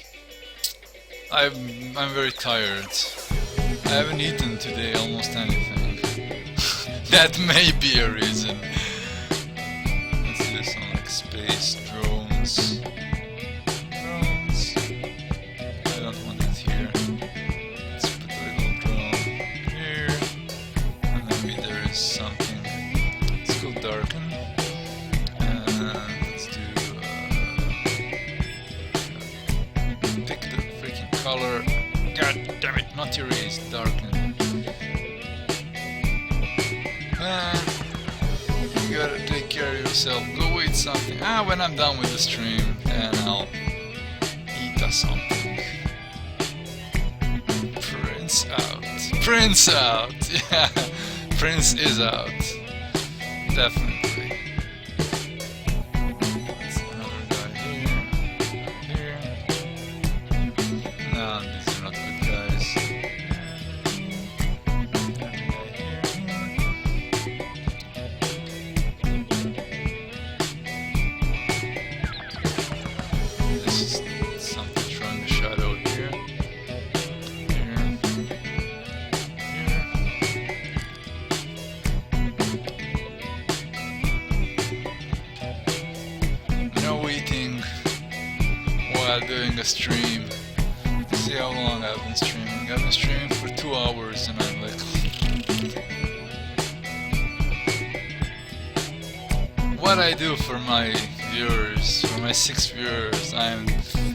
very tired. I haven't eaten today almost anything. That may be a reason. Let's do some like space drones. I don't want it here. Let's put a little drone here. And maybe there is something. Let's go darken. And let's do pick the freaking color. God damn it, not erase, darken. You gotta take care of yourself. Go eat something. When I'm done with the stream, then I'll eat something. Prince out. Prince out! Yeah, Prince is out. Definitely. That's another guy here. No, these are not good guys. Doing a stream. See how long I've been streaming. I've been streaming for 2 hours and I'm like, what I do for my viewers, for my 6 viewers. I'm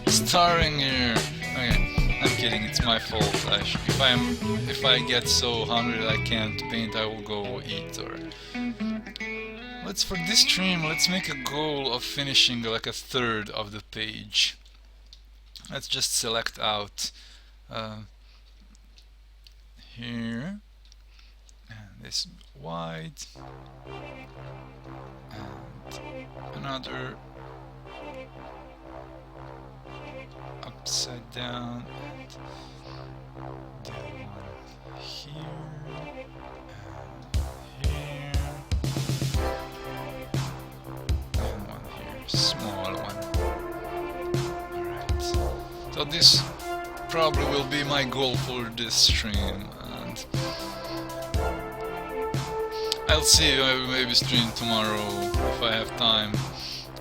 starring here. Okay, I'm kidding, it's my fault. If I get so hungry I can't paint, I will go eat. Or for this stream, let's make a goal of finishing like a third of the page. Let's just select out here, and this white, and another upside down, and the one here, and here, and one here, small one. So this probably will be my goal for this stream, and I'll see. I will maybe stream tomorrow if I have time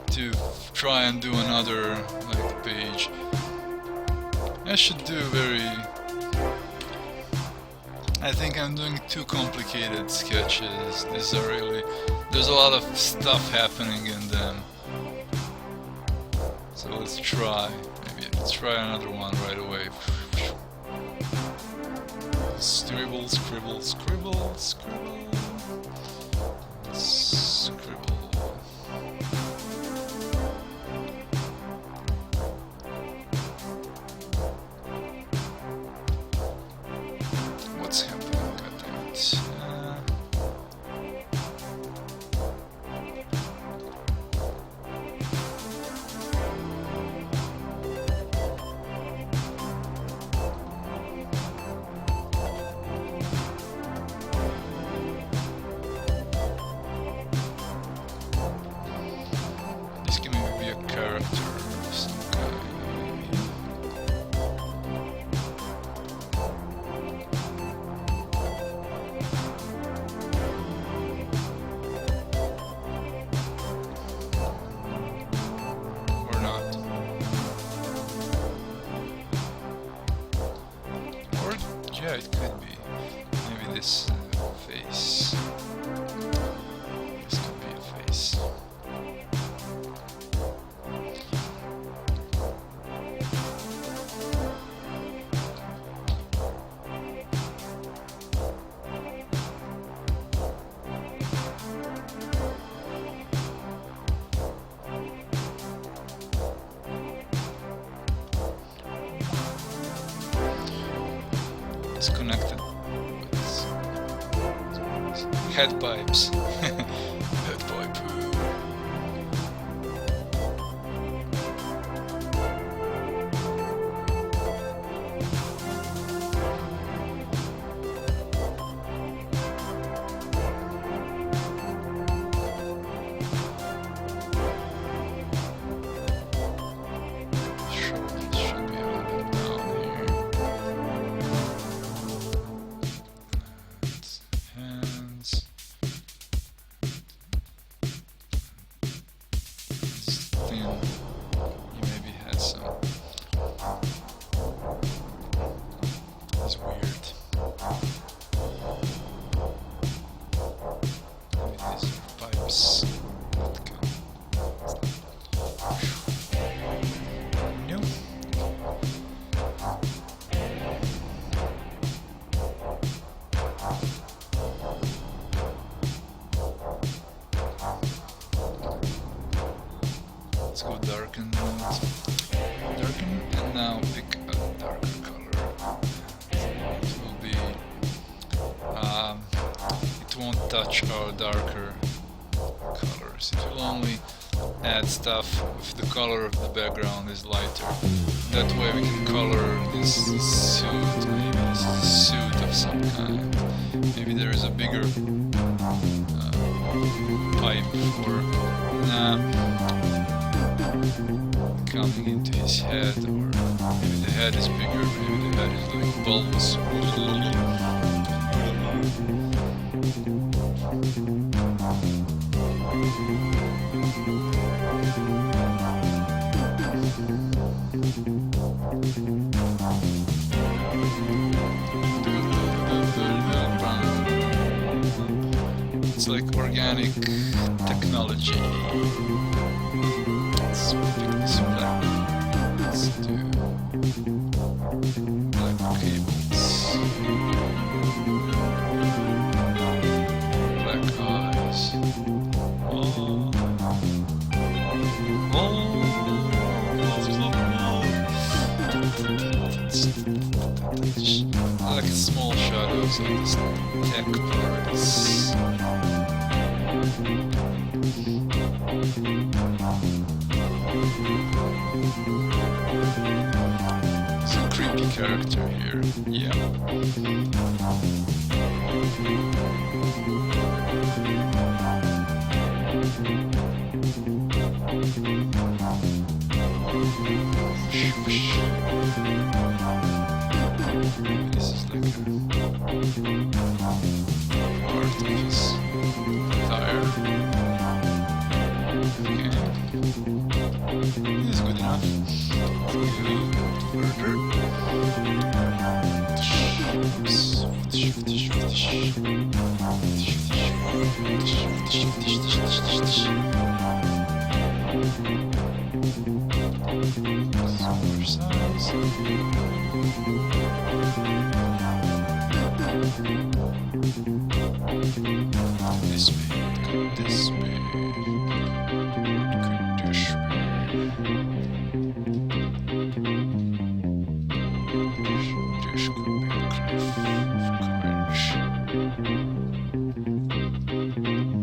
to try and do another like page. I should do I think I'm doing too complicated sketches. These are really, there's a lot of stuff happening in them. So let's try. Let's try another one right away. Scribble, scribble, scribble, scribble. Scribble. What's happening? God damn it. Yeah, it could be. Maybe this face. This could be a face. Connected. Head pipes. Head pipe. Should be a little bit down here. Hands. It's thin. He maybe had some. It's weird. Maybe these are pipes. That can. No. Let's go darken that. Darken, and now pick a darker color. It will be. It won't touch our darker colors. It will only add stuff if the color of the background is lighter. That way we can color this suit. Maybe this is a suit of some kind. Maybe there is a bigger pipe for coming into his head, or maybe the head is bigger, maybe the head is like bulbous. It's like organic technology. Let's pick this black. Let's do black cables. Black eyes. Oh. I like small shadows on these tech parts. It's a creepy character here. Yeah. This is like a part of his tire. Okay. This is good enough. Further. Smaller size. This big, this big.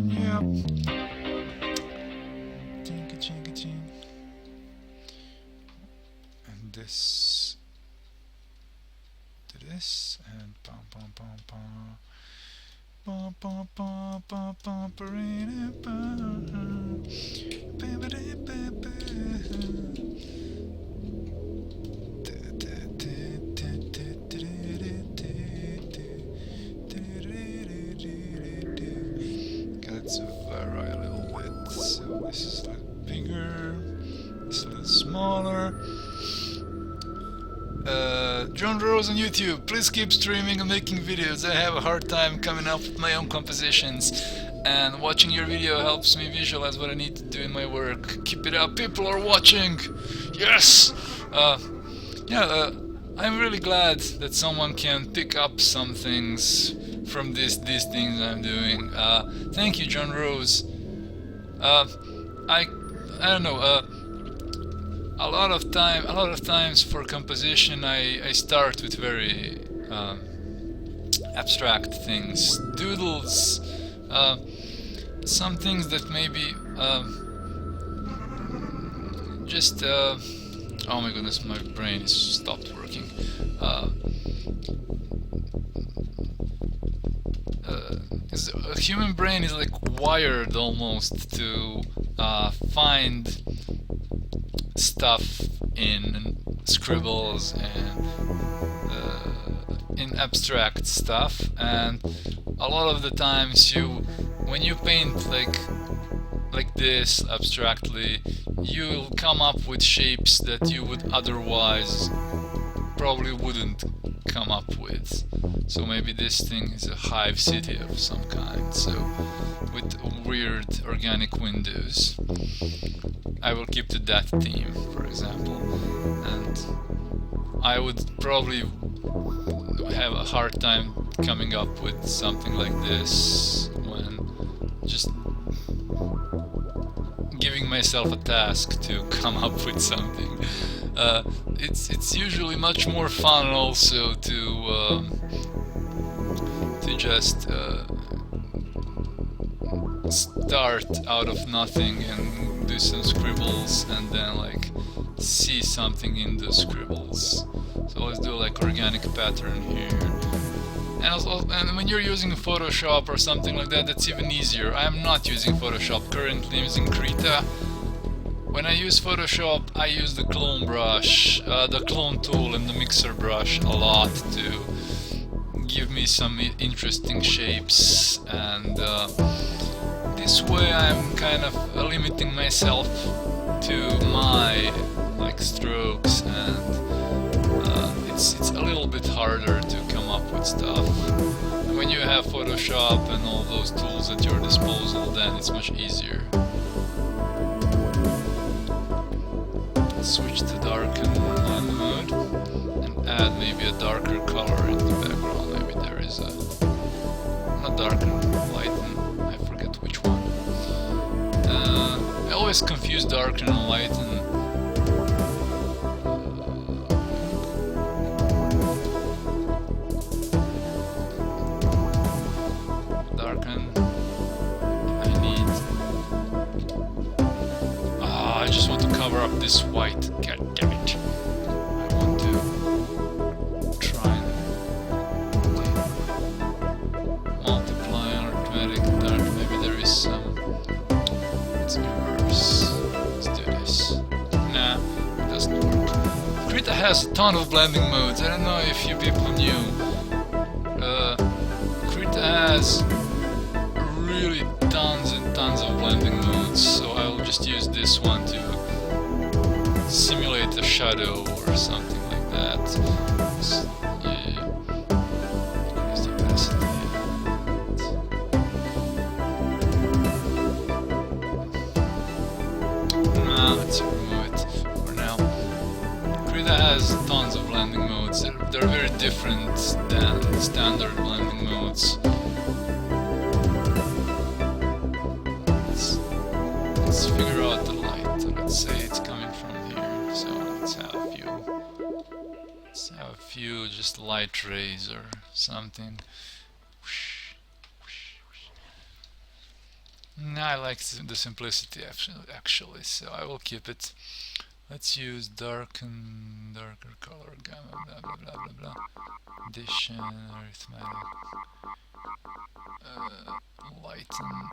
Yep. And this to this, and pom pom pom pom. Pom pom pom pom pom Let's vary a little bit. So this is a little bigger, this is a little smaller. John Rose on YouTube, please keep streaming and making videos. I have a hard time coming up with my own compositions, and watching your video helps me visualize what I need to do in my work. Keep it up, people are watching! Yes! I'm really glad that someone can pick up some things from these things I'm doing. Thank you, John Rose. I don't know. A lot of times for composition, I start with very abstract things, doodles, Some things that maybe just oh my goodness, my brain has stopped working. A human brain is like wired almost to find stuff in scribbles and in abstract stuff, and a lot of the times when you paint like this abstractly, you'll come up with shapes that you would otherwise probably wouldn't come up with. So maybe this thing is a hive city of some kind, so with weird organic windows. I will keep to that theme, for example, and I would probably have a hard time coming up with something like this when just giving myself a task to come up with something. It's usually much more fun also to just start out of nothing and do some scribbles and then like see something in the scribbles. So let's do like organic pattern here. And when you're using Photoshop or something like that, that's even easier. I'm not using Photoshop currently, I'm using Krita. When I use Photoshop, I use the clone brush, the clone tool and the mixer brush a lot to give me some interesting shapes, and this way I'm kind of limiting myself to my like strokes, and it's a little bit harder to come up with stuff. When you have Photoshop and all those tools at your disposal, then it's much easier. Switch to darken blend mode and add maybe a darker color in the background. Maybe there is a not darken, lighten, I forget which one. I always confuse darken and lighten. Darken. I need. I just want to cover up this white. God damn it! I want to try and multiply on arithmetic dark. Maybe there is some. Let's reverse. Let's do this. Nah, it doesn't work. Krita has a ton of blending modes. I don't know if you people knew. Krita has really tons and tons of blending modes, so I will just use this one to simulate a shadow or something like that. Yeah. Increase the opacity. Nah, let's remove it for now. Krita has tons of blending modes. They're very different than standard blending modes. Let's figure out the light. Let's say it's coming from here. So let's have a few just light rays or something. I like the simplicity actually, so I will keep it. Let's use darker color, gamma, blah blah blah blah blah. Addition, arithmetic, lighten,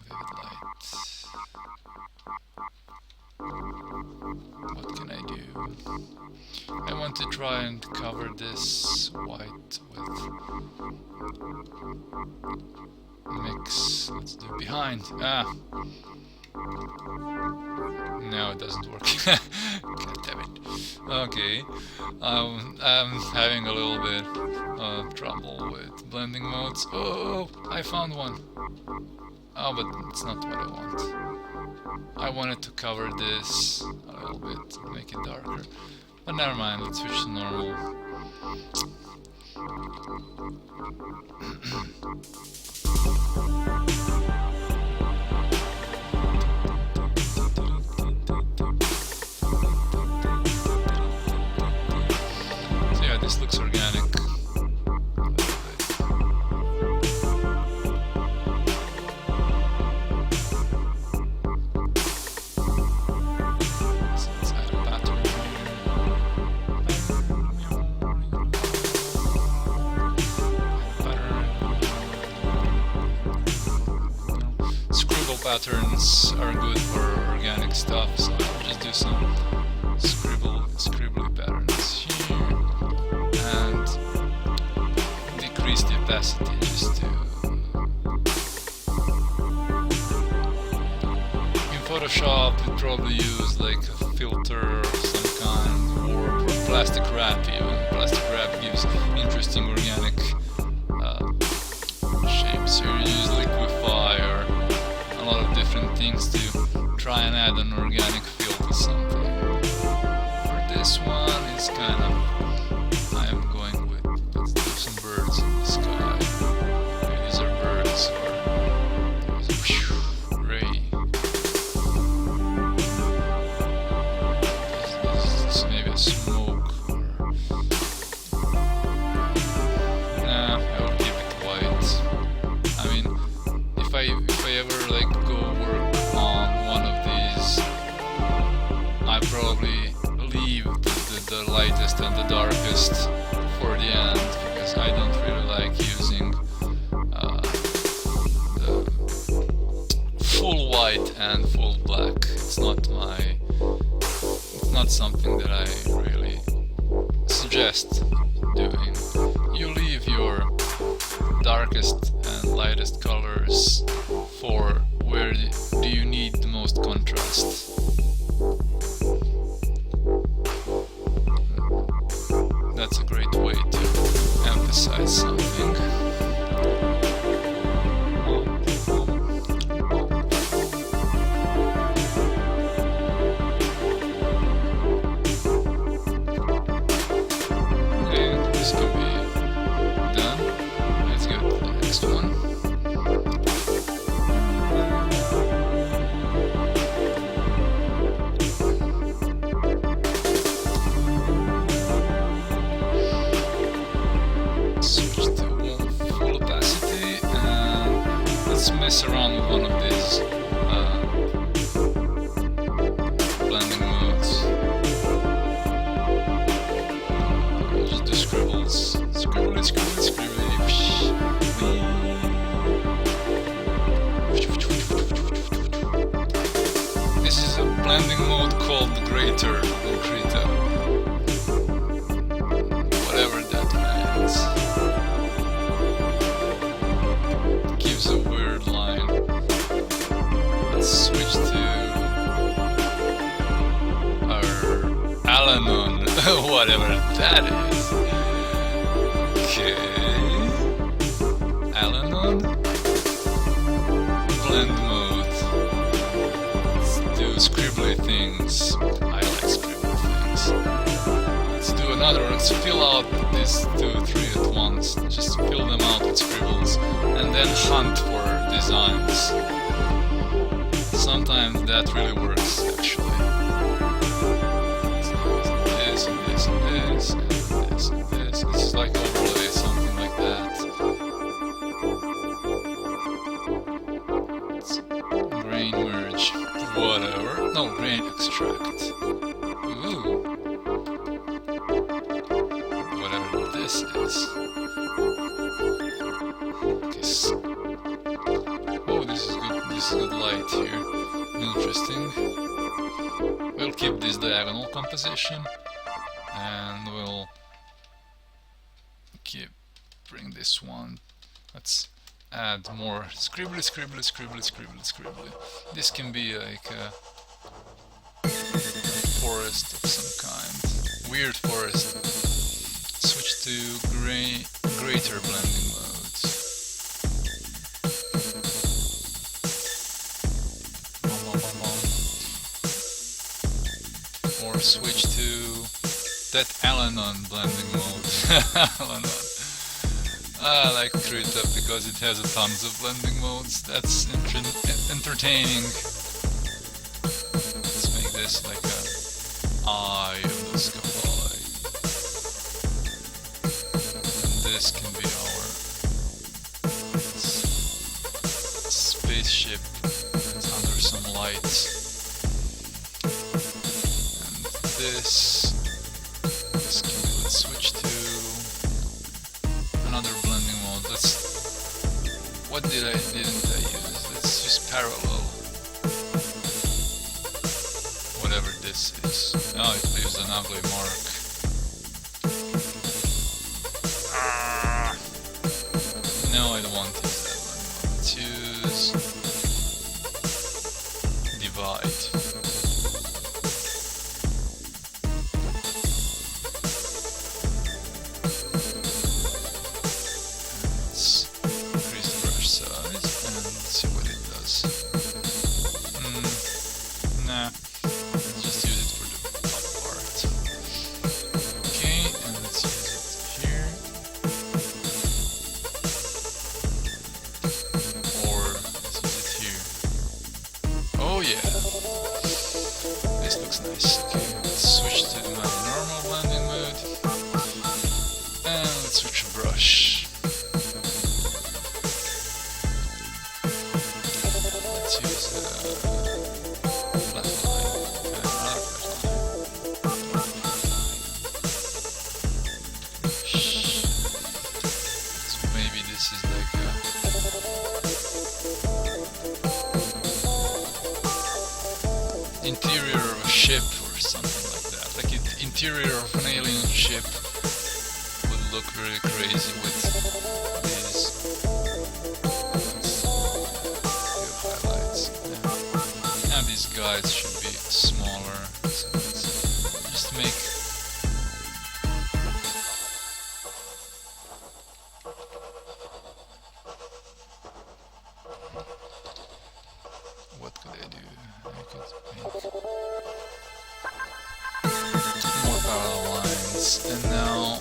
vivid light. What can I do? I want to try and cover this white with mix. Let's do behind. No, it doesn't work. God damn it. Okay, I'm having a little bit of trouble with blending modes. Oh, I found one. Oh, but it's not what I want. I wanted to cover this a little bit, make it darker. But never mind, let's switch to normal. So yeah, this looks organic. patterns are good for organic stuff, so I'll just do some scribbly patterns here and decrease the opacity just to. In Photoshop, you'd probably use like a filter of some kind, or plastic wrap even. Plastic wrap gives interesting organic shapes. So you use liquify or a lot of different things to try and add an organic feel to something. For this one, it's kind of, I am going with, let's do some birds in the sky. Maybe these are birds or ray. This is maybe a smoke or, nah, I will keep it white. I mean, if I ever like go work on one of these, I probably leave the lightest and the darkest for the end, because I don't really like using the full white and full black. It's not something that I really suggest doing. You leave your darkest and lightest colors for where do you need the most contrast. That's a great way to emphasize something. Okay, this can be done. Let's go to the next one. Switch to full opacity and let's mess around with one of these blending modes. Just do scribbles. Scribbly. This is a blending mode called the Greater in Krita. Whatever that means. It gives a weird line. Let's switch to our Alanon, whatever that is. Okay. Alanon. Blend mode. Let's do scribbly things. I like scribbly things. Let's do another. Let's fill out these 2, 3 at once. Just fill them out with scribbles and then hunt for designs. Sometimes that really works actually. This and this and this and this and this. This is like overlay, something like that. It's grain merge, whatever. No, grain extract. Ooh. Whatever this is. Oh, this is good. This is good light here. Interesting. We'll keep this diagonal composition, and we'll bring this one. Let's add more scribbly. This can be like a forest of some kind. Weird forest. Switch to greater blending modes. Or switch to that Alanon blending mode. Alanon. I like Krita because it has tons of blending modes. That's entertaining. Let's make this like a eye of the sky. And this can be our spaceship that's under some lights. And this can be, let's switch to another blending mode. What didn't I use? Let's use parallel. this is. Oh, it leaves an ugly mark. No, I don't want to use that one. Let's use divide. Let's increase the brush size and see what it does. Nah, let's just use it for the top part. Okay, and let's use it here. Or let's use it here. Oh yeah, this looks nice. Okay, let's switch to my normal blending mode. And let's switch to brush. Let's use flat line, another flat line. So maybe this is like a interior of a ship or something like that. Like the interior of an alien ship would look very crazy with these few highlights. Yeah. Now these guys should be smaller. So let's just make what could I do? I could make more parallel lines, and now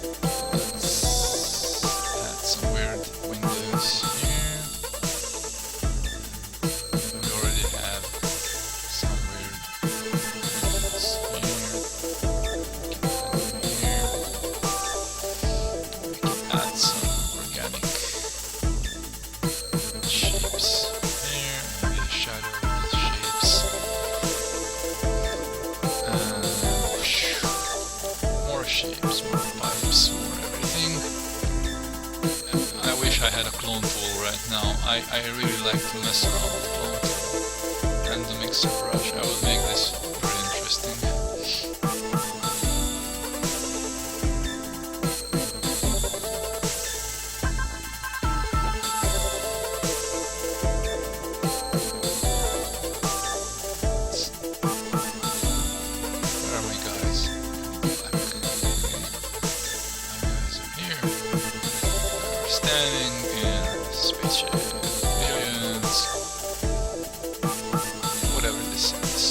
let's add some weird windows here. We already have some weird windows here. We can add some organic shapes here, maybe a shadow with shapes. More shapes, more pipes, more everything. I wish I had a clone tool right now. I really like to mess around with clone tool and the mixer brush. I would make this very interesting. Where are my guys? Back. Okay. My guys are here. We're standing in spaceship. Aliens. Whatever this is.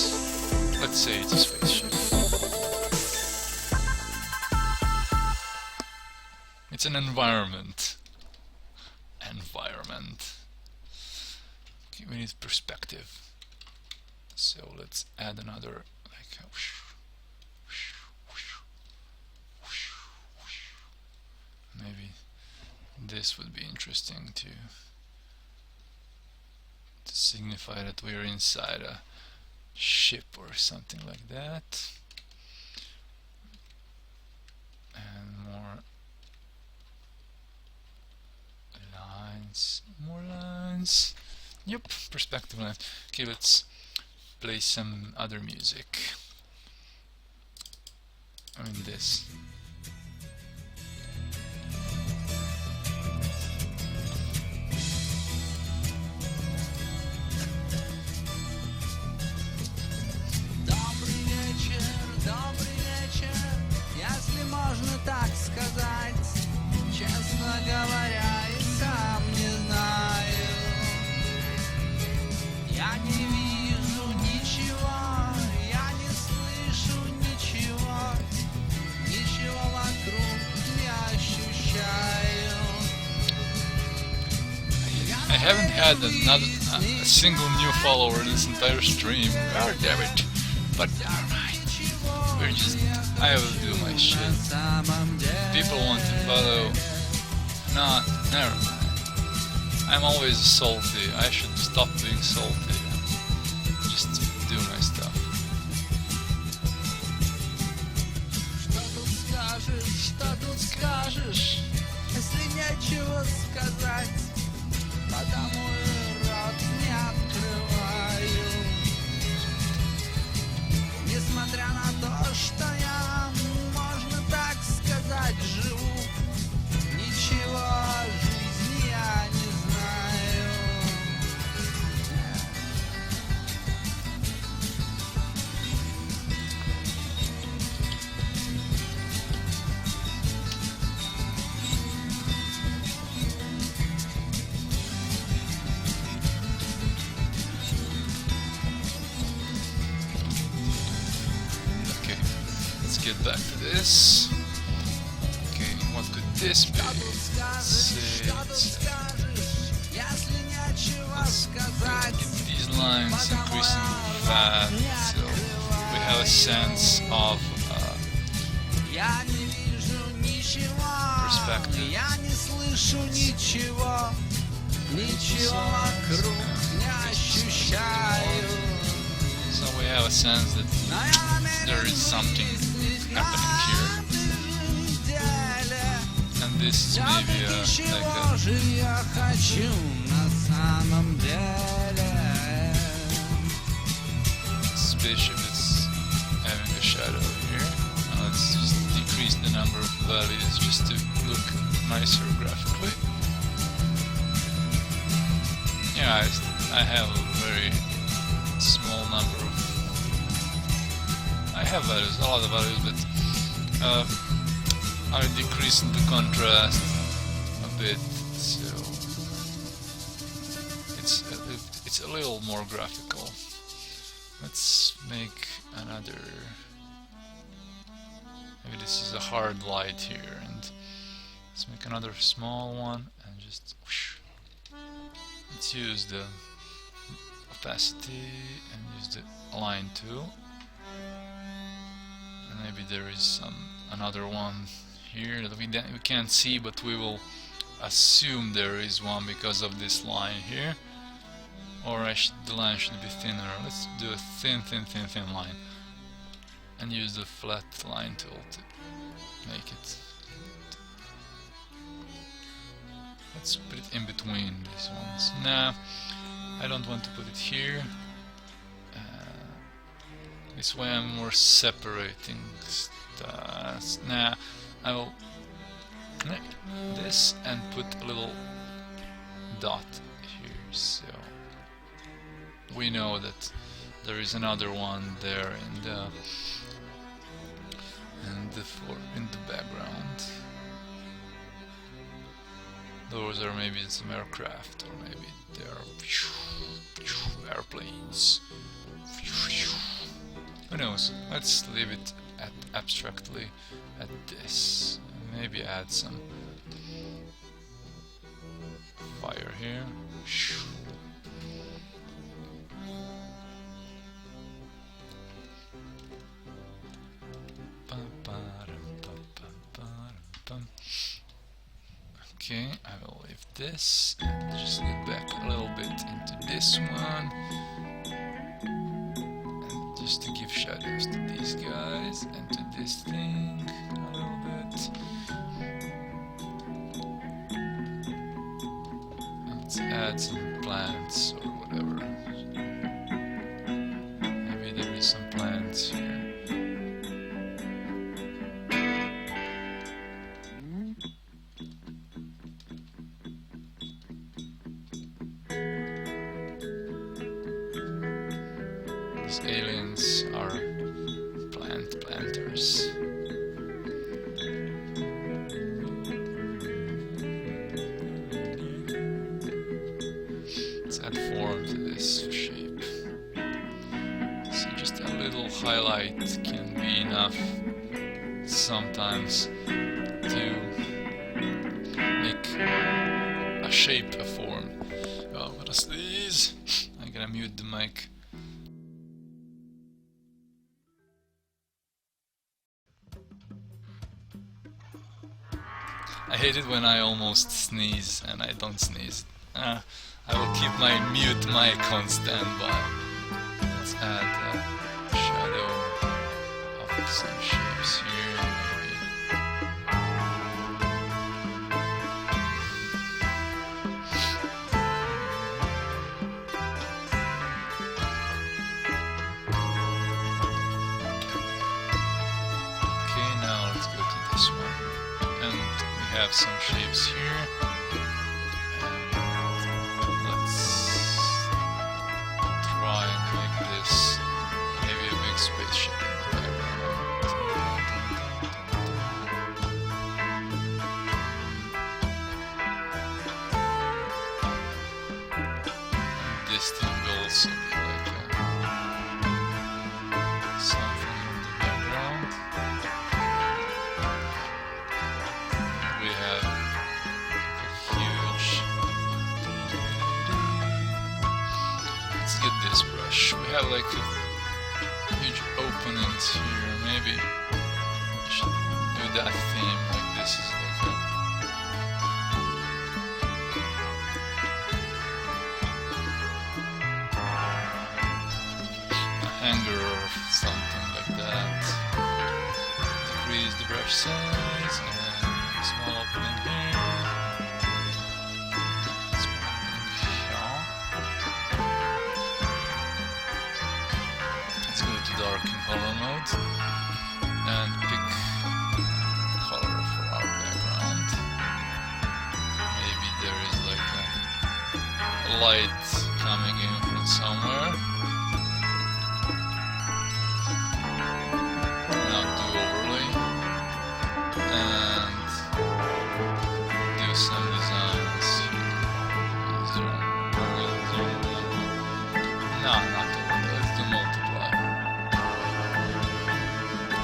Let's say it's a spaceship. It's an environment. Environment. Okay, we need perspective. So let's add another like maybe this would be interesting to signify that we're inside a ship or something like that. And more lines, more lines. Yep, perspective line. Okay, let's play some other music. I mean this. Добрый вечер, если можно так сказать. Честно говоря, и сам не знаю. Я не вижу ничего, я не слышу ничего, ничего вокруг не ощущаю. I haven't had a single new follower this entire stream. God damn it. But we're just, I will do my shit. People want to follow. Not, never mind. I'm always salty. I should stop being salty. Just do my stuff. Что тут скажешь, если нечего сказать, потому и рот не открываю. Несмотря на get back to this. Okay, what could this be? Let's say, get these lines increasingly fat, so we have a sense of perspective. So we have a sense that there is something happening here, and this is maybe like a spaceship is having a shadow here. Let's just decrease the number of values just to look nicer graphically. Yeah, I have a very small number of... I have values, a lot of values, but I'm decreasing the contrast a bit, so it's a little more graphical. Let's make another... Maybe this is a hard light here, and let's make another small one and just... Let's use the opacity and use the align tool. And maybe there is another one here that we can't see, but we will assume there is one because of this line here. Or the line should be thinner. Let's do a thin line and use the flat line tool to make it. Let's put it in between these ones. Nah, I don't want to put it here. This way I'm more separating stuff. Nah, I will connect this and put a little dot here, so we know that there is another one there in the background. Those are maybe some aircraft, or maybe they are airplanes. Who knows? Let's leave it at abstractly at this. Maybe add some fire here. Okay, I will leave this and just get back a little bit into this one, and just to give shadows to these guys and to this thing a little bit. Let's add some plants or whatever. Maybe there is some plants here. These aliens are planters. Let's add form to this shape. So just a little highlight can be enough sometimes to make a shape, a form. Oh, what is this? I'm gonna mute the mic. I hate it when I almost sneeze and I don't sneeze. I will keep my mute mic on standby. Let's add a shadow of some shapes here, maybe. Okay, now let's go to this one. And we have some shapes here, and let's try and make this maybe a big spaceship in the background. And this thing will also be like something in the background. brush. We have like a huge openings here. Maybe I should do that theme. Like this is like a hanger or something like that. Decrease the brush size and a small opening here. Let's go to dark in color mode and pick color for our background. Maybe there is like a light coming in from somewhere. Now do overlay and do some designs here. Is there no, not overlay. Let's do multiply.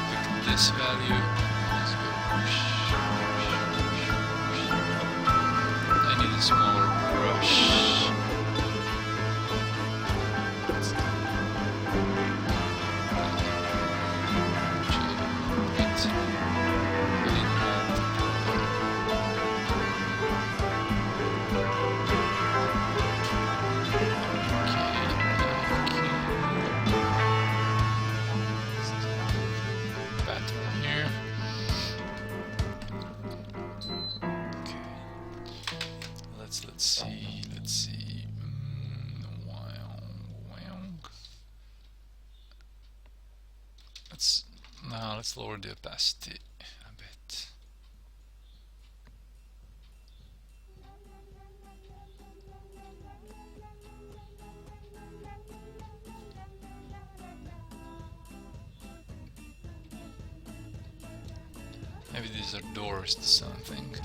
Pick this value. Let's go. I need a smaller brush. Let's see. Let's lower the opacity a bit. Maybe these are doors to something.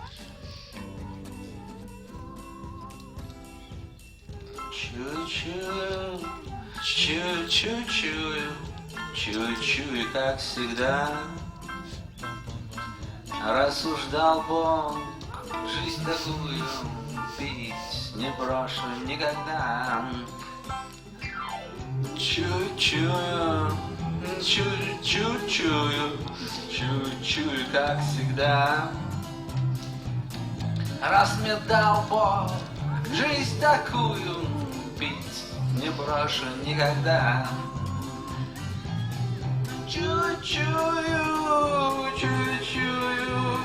Чую, чую, чую, чую, чую, чую, как всегда. Рассуждал Бог, жизнь такую пить не брошу никогда. Чую, чую, чую, чую, чую, чую, чую, как всегда. Раз мне дал Бог жизнь такую пить не брошу никогда. Чую, чую, чую, чую,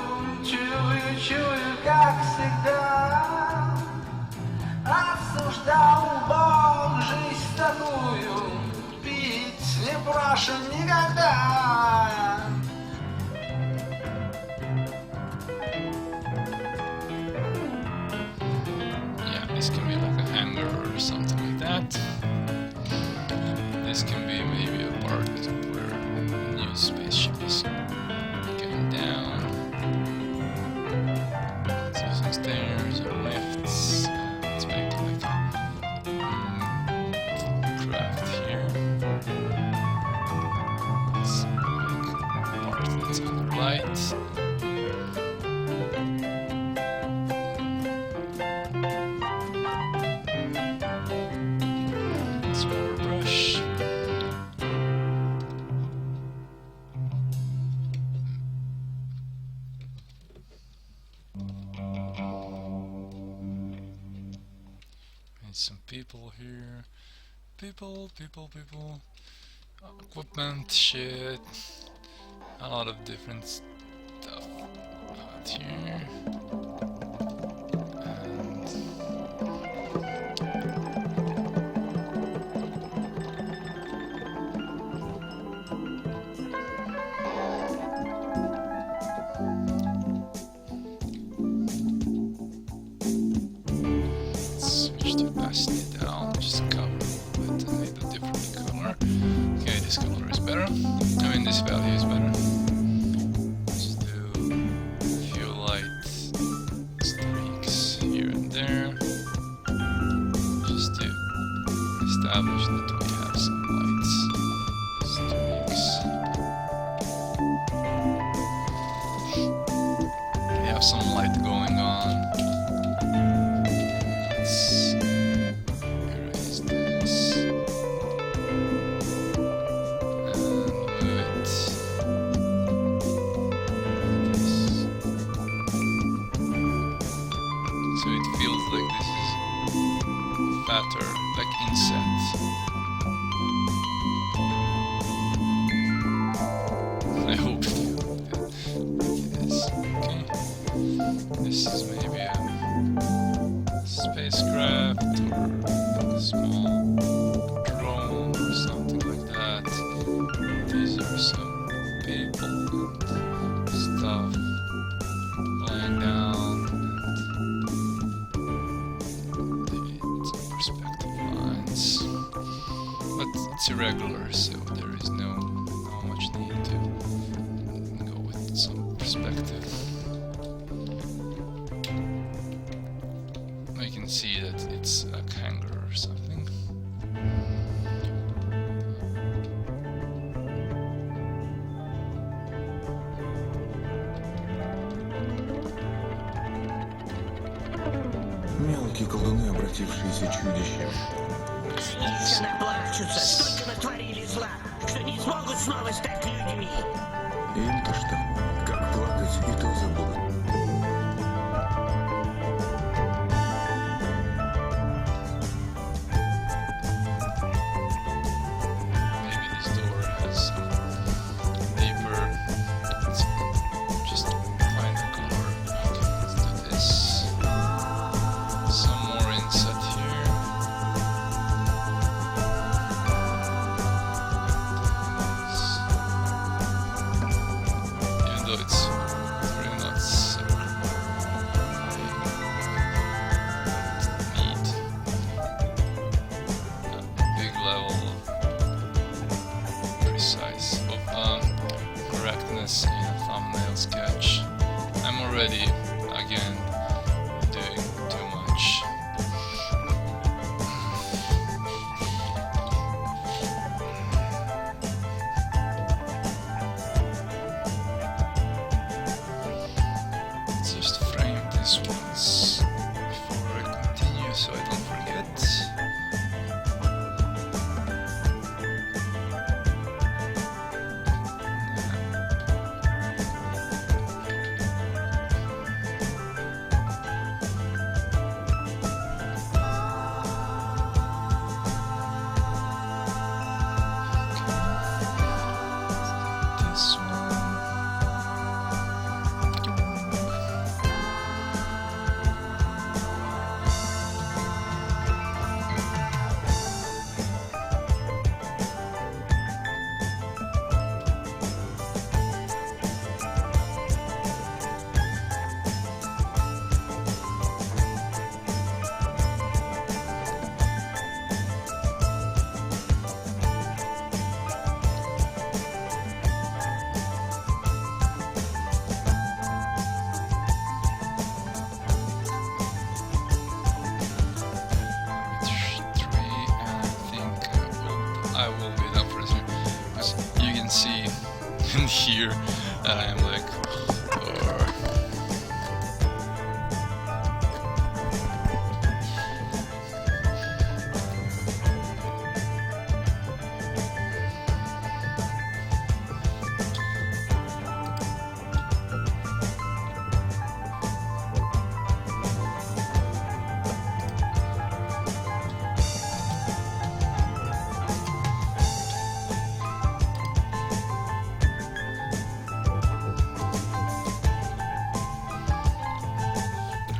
чую, чую, как всегда. Рассуждал Бог жизнь такую пить не брошу никогда. This can be like a hanger or something like that. This can be maybe a part where a new spaceship is going down. Let's do some stairs or lifts. Let's make like a craft here. Let's make a part that's under light. Some people here. People. Equipment, shit. A lot of different stuff out here. Down, just cover it and make a different color. Okay, this color is better. I mean, this value is better. Let's do a few light streaks here and there, just to establish that we have some light streaks. We have some light going on. spatter, like inset. I hope it is. Okay. This is maybe a spacecraft or a small drone or something like that. These are some people and stuff lying down. Some perspective lines. But it's irregular, so there is no much need to go with some perspective. I can see that it's a kangaroo or something. Мелкие колдуны, обратившиеся чудищем. Истинно плачутся, столько натворили зла, что не смогут снова стать людьми. Им-то что? Как плакать, и то забудут. Maybe this door has deeper. Let's just find the color. Okay, let's do this. Some more inset here. Even though it's really not circular, I need a big level precise of correctness in a thumbnail sketch. I'm already again doing too much. Let's just frame this once before I continue so I don't forget. This one. I will be done for this one because you can see and hear that I am like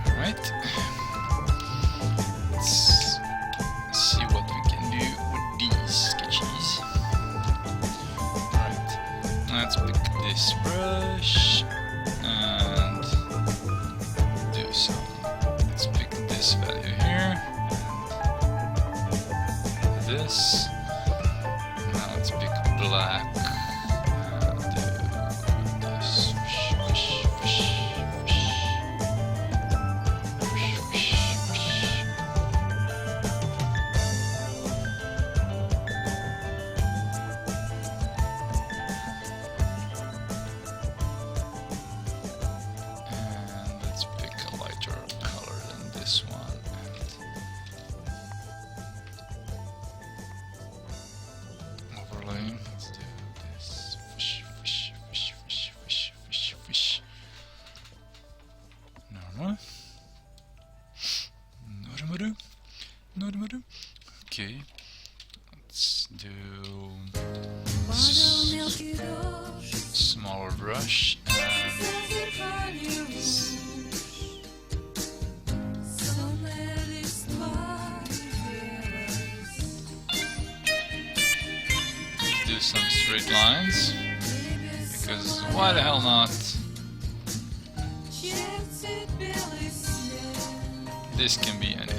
Alright. Let's see what we can do with these sketches. Alright. Let's pick this brush and do some. Let's pick this value here and this. Now let's pick black and do this. And let's pick a lighter color than this one. And overlaying. Let's do Okay, let's do smaller brush and do some straight lines, because why the hell not? This can be anything.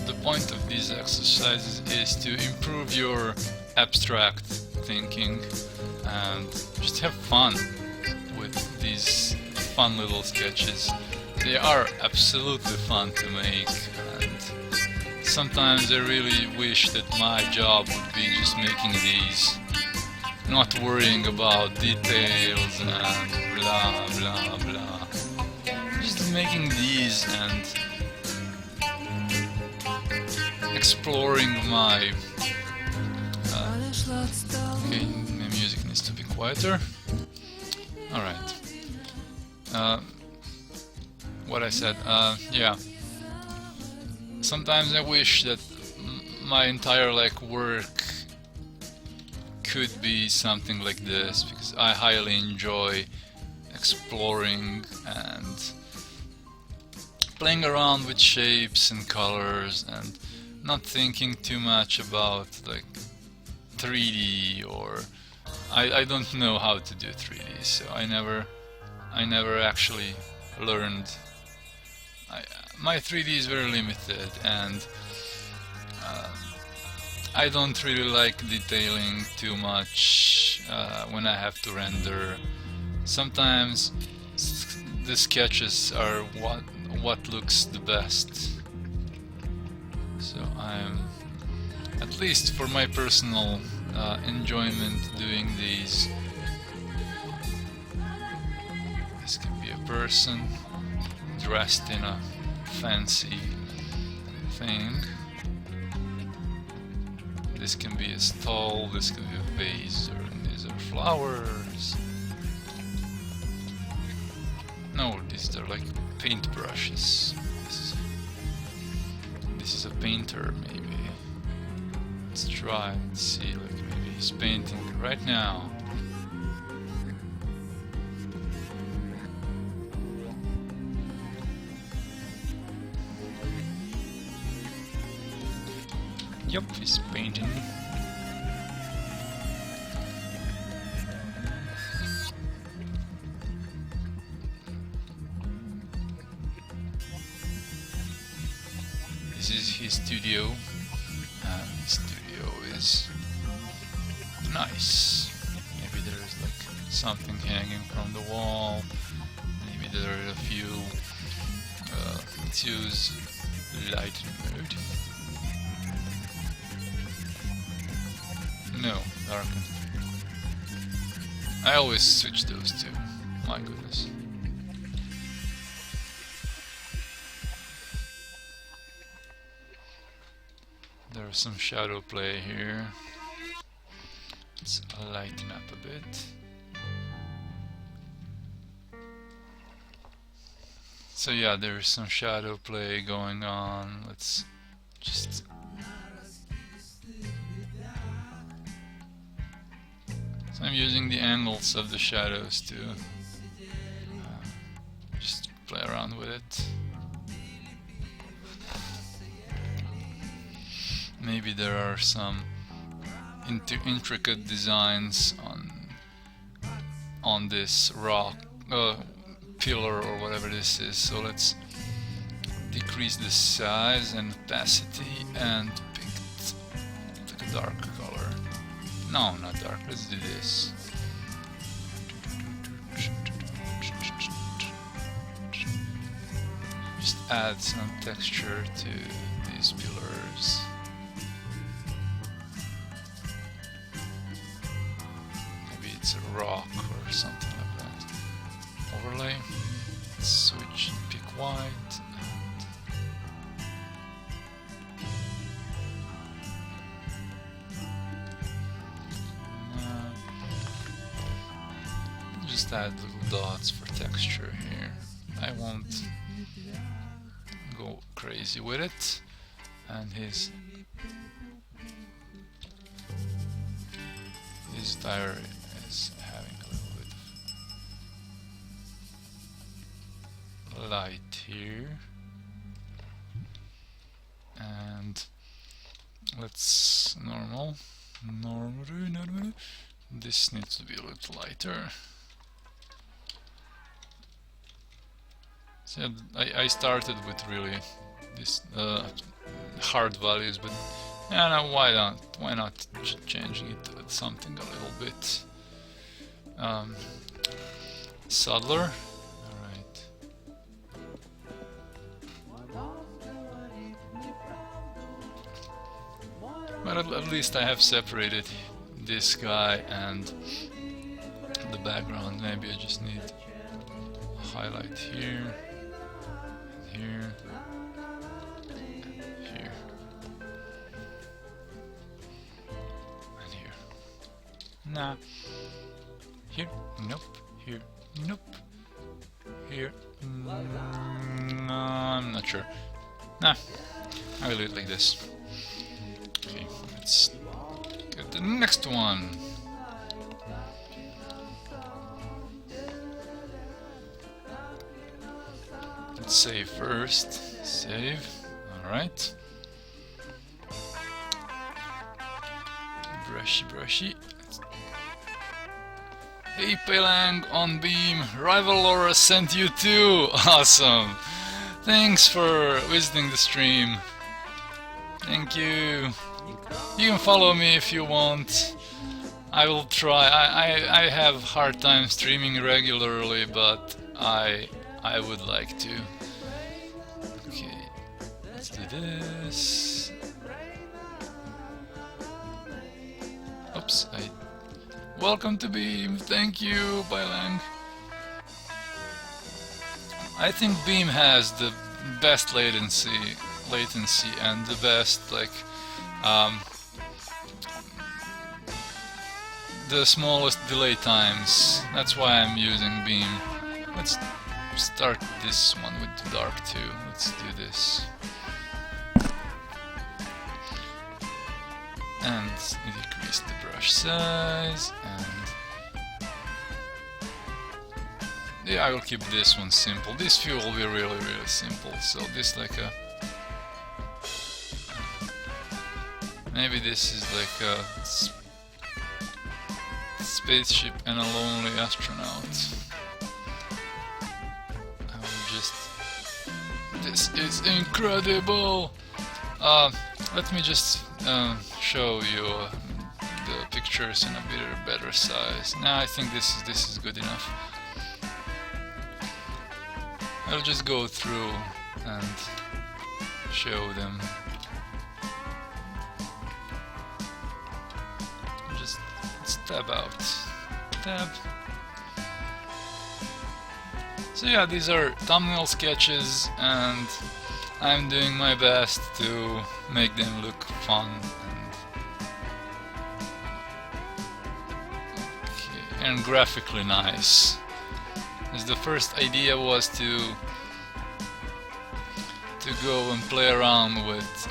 The point of these exercises is to improve your abstract thinking and just have fun with these fun little sketches. They are absolutely fun to make, and sometimes I really wish that my job would be just making these, not worrying about details and blah blah blah. Just making these and exploring my okay, my music needs to be quieter. Alright. What I said, yeah. Sometimes I wish that my entire work could be something like this, because I highly enjoy exploring and playing around with shapes and colors and not thinking too much about 3D, or I don't know how to do 3D, so I never actually learned. My 3D is very limited, and I don't really like detailing too much when I have to render. Sometimes the sketches are what looks the best. So I'm, at least for my personal enjoyment, doing these. This can be a person dressed in a fancy thing. This can be a stall, this can be a vase, or these are flowers. No, these are like paintbrushes. This is a painter, maybe. Let's try and see, maybe he's painting right now. Yup, he's painting. This is his studio, and his studio is nice. Maybe there is something hanging from the wall. Maybe there are a few. Let's use light mode. No, darken. I always switch those two. My goodness. There's some shadow play here. Let's lighten up a bit. So yeah, there's some shadow play going on. Let's just I'm using the angles of the shadows to just play around with it. Maybe there are some intricate designs on this rock pillar or whatever this is. So let's decrease the size and opacity and pick a dark color. No, not dark. Let's do this. Just add some texture to these pillars. Maybe it's a rock or something like that. Overlay. Let's switch, pick white. Just add little dots for texture here. I won't crazy with it, and his tire is having a little bit of light here. And let's normal. This needs to be a little lighter. So I started with really this hard values, but yeah, no, why not? Why not changing it to something a little bit subtler? All right. But at least I have separated this guy and the background. Maybe I just need a highlight here, here, here, and here. Nah. Here, nope. Here, nope. Here, no, I'm not sure. Nah, I will do it like this. Okay, let's get the next one. Let's save first. Save. Alright. Brushy, brushy. Hey Pelang on Beam, Rival Laura sent you too! Awesome! Thanks for visiting the stream. Thank you. You can follow me if you want. I will try. I have hard time streaming regularly, but I would like to. Okay, let's do this. Oops, welcome to Beam. Thank you, Bailang. I think Beam has the best latency and the best the smallest delay times. That's why I'm using Beam. Let's start this one with the dark too. Let's do this. And decrease the brush size, and yeah, I will keep this one simple. This few will be really simple. So this maybe this is like a spaceship and a lonely astronaut. I will just... This is incredible! Let me just show you the pictures in a bit better size. Now I think this is good enough. I'll just go through and show them. Just let's tab out. Tab. So yeah, these are thumbnail sketches, and I'm doing my best to make them look fun and graphically nice. As the first idea was to go and play around with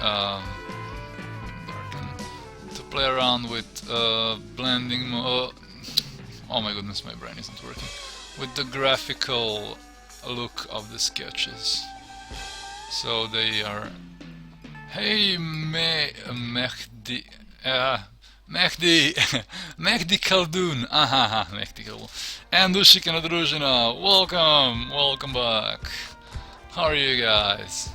blending. Oh my goodness, my brain isn't working. With the graphical look of the sketches. So they are. Hey, Mehdi. Mehdi Khaldun, Mehdi Khaldun, and Ushikana Druzhina, welcome back. How are you guys?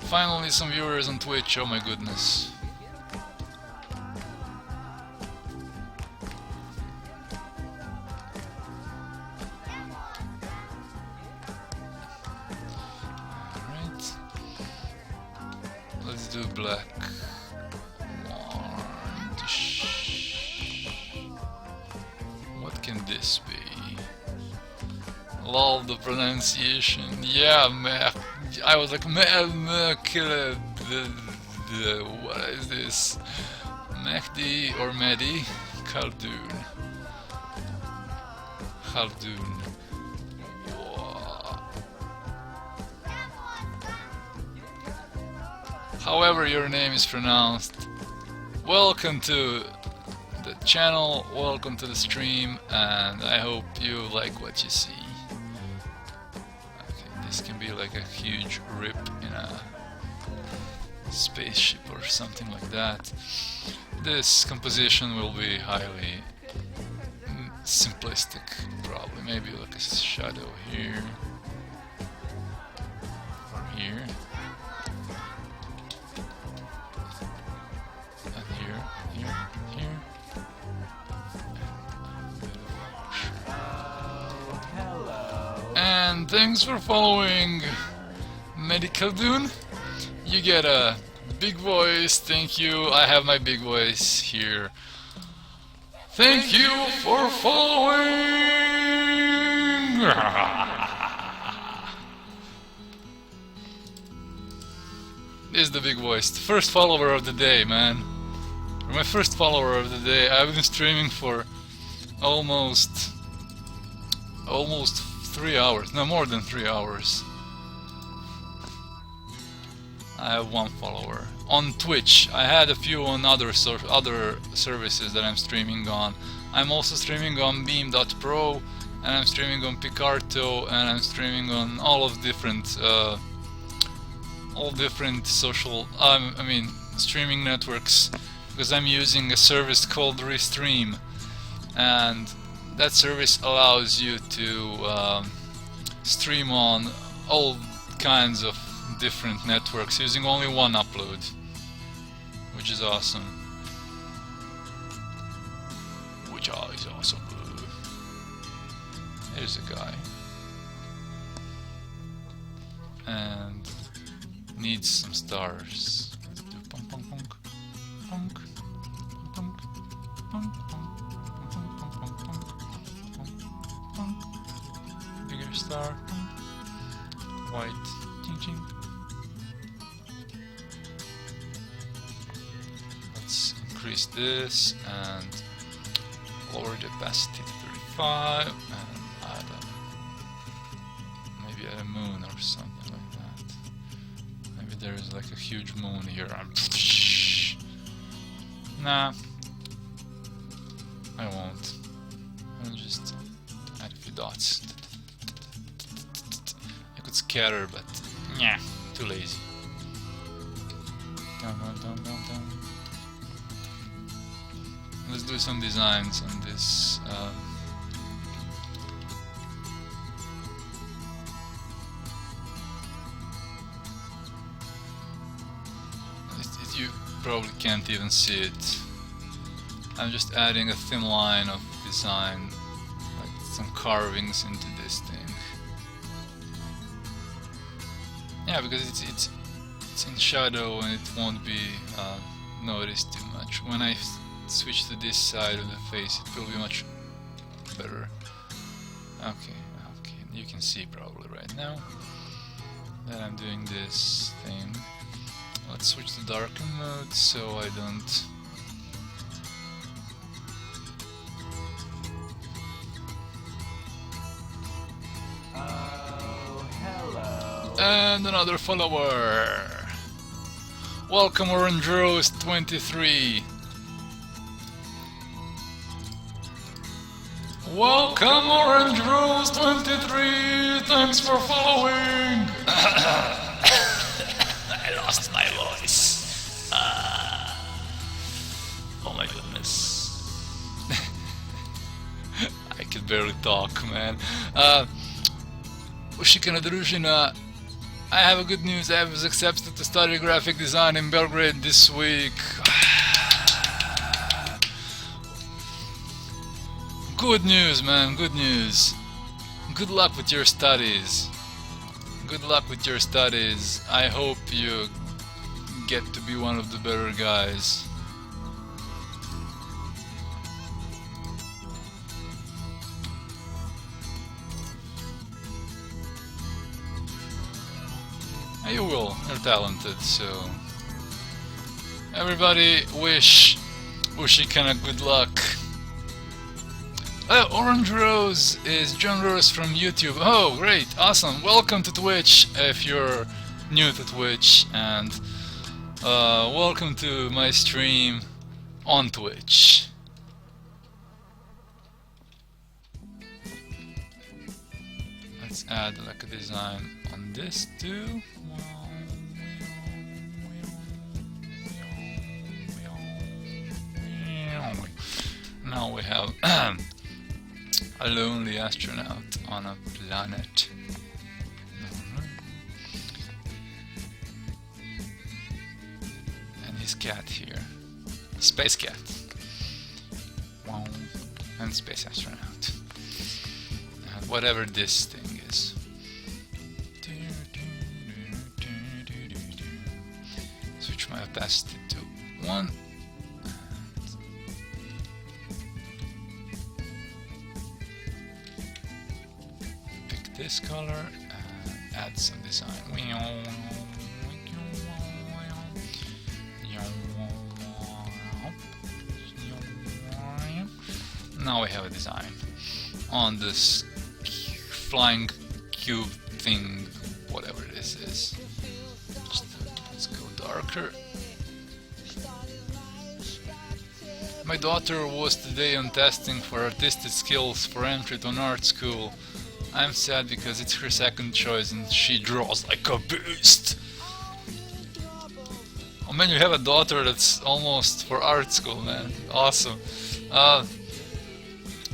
Finally some viewers on Twitch, oh my goodness. Do black. What can this be? Lol, the pronunciation. Yeah, I was like, what is this? Mehdi or Mehdi Khaldun. Khaldun. However your name is pronounced. Welcome to the channel, welcome to the stream, and I hope you like what you see. Okay, this can be like a huge rip in a spaceship or something like that. This composition will be highly simplistic, probably. Maybe like a shadow here or here. And thanks for following Medical Dune. You get a big voice, thank you. I have my big voice here. Thank you for following! This is the big voice. The first follower of the day, man. Or my first follower of the day. I've been streaming for almost 3 hours. No, more than 3 hours. I have 1 follower. On Twitch, I had a few on other services that I'm streaming on. I'm also streaming on Beam.pro, and I'm streaming on Picarto, and I'm streaming on all different social, streaming networks, because I'm using a service called Restream, and that service allows you to stream on all kinds of different networks using only 1 upload, which is awesome. Here's a guy, and needs some stars. Let's do punk punk punk punk punk punk punk punk. Bigger star. White. Ching ching. Let's increase this and lower the opacity to 35 and add maybe add a moon or something like that. Maybe there is like a huge moon here. Nah, I won't. I'll just add a few dots. I could scatter, but yeah, too lazy. Down, down, down, down, down. Let's do some designs on this. You probably can't even see it. I'm just adding a thin line of design, like some carvings into this thing. Yeah, because it's in shadow and it won't be noticed too much. When I switch to this side of the face, it will be much better. Okay, you can see probably right now that I'm doing this thing. Let's switch to darken mode so I don't. Oh, hello. And another follower. Welcome Orange Rose 23. Welcome Orange Rose 23. Thanks for following. I lost my voice. Oh my goodness. I can barely talk, man. Ushikana Družina, I have a good news. I was accepted to study graphic design in Belgrade this week. Good news, man, good news. Good luck with your studies. Good luck with your studies. I hope you get to be one of the better guys. You will, you're talented, so everybody wish Ushikana good luck. Oh, Orange Rose is John Rose from YouTube. Oh, great, awesome. Welcome to Twitch if you're new to Twitch, and welcome to my stream on Twitch. Let's add like a design on this too. Now we have a lonely astronaut on a planet. And his cat here. Space cat. And space astronaut. And whatever this thing is. Switch my opacity to 1. This color and add some design. Now we have a design on this flying cube thing, whatever this is. Let's go darker. My daughter was today on testing for artistic skills for entry to an art school. I'm sad because it's her second choice and she draws like a beast. Oh man, you have a daughter that's almost for art school, man. Awesome.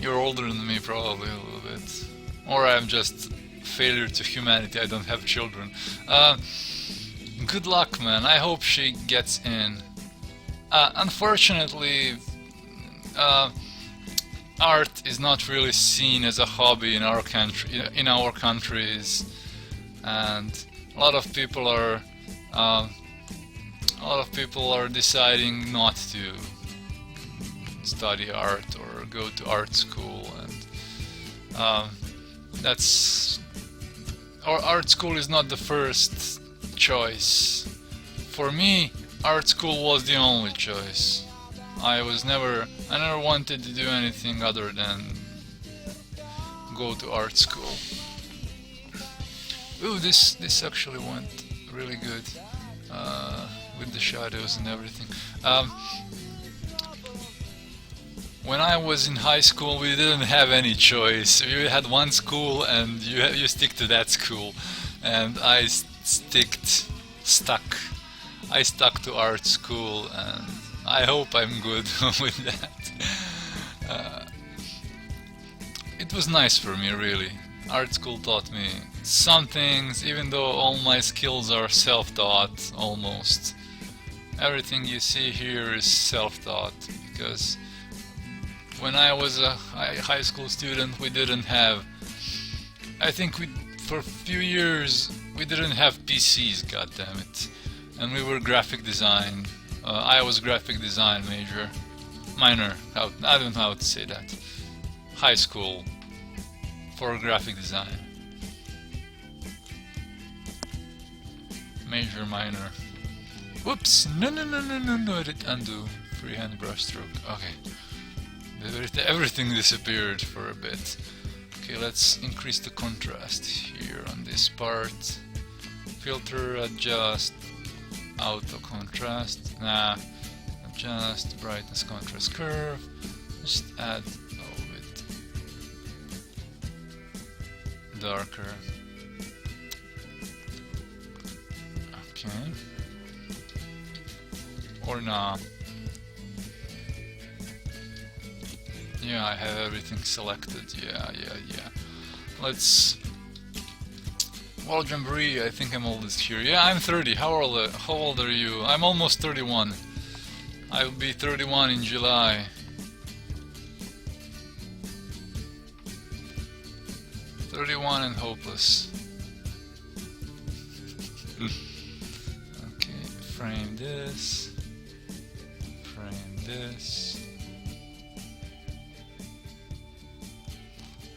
You're older than me probably a little bit. Or I'm just failure to humanity, I don't have children. Good luck, man. I hope she gets in. Unfortunately, art is not really seen as a hobby in our country, in our countries, and a lot of people are deciding not to study art or go to art school, and art school is not the first choice. For me, art school was the only choice. I never wanted to do anything other than go to art school. Ooh, this actually went really good with the shadows and everything. When I was in high school, we didn't have any choice. You had one school and you stick to that school, and I stuck to art school, and I hope I'm good with that. It was nice for me, really. Art school taught me some things, even though all my skills are self-taught, almost. Everything you see here is self-taught, because when I was a high school student, we didn't have... I think for a few years, we didn't have PCs, goddammit. And we were graphic design. I was graphic design minor, I don't know how to say that. High school for graphic design. Major, minor. Whoops! No, I did undo. Freehand brushstroke. Okay. Everything disappeared for a bit. Okay, let's increase the contrast here on this part. Filter, adjust. Auto contrast, adjust brightness contrast curve, just add a little bit darker. Okay, or not. Yeah, I have everything selected. Yeah. Let's... Well, Jamboree, I think I'm oldest here. Yeah, I'm 30. How old are you? I'm almost 31. I'll be 31 in July. .31 and hopeless. Okay, frame this. Frame this.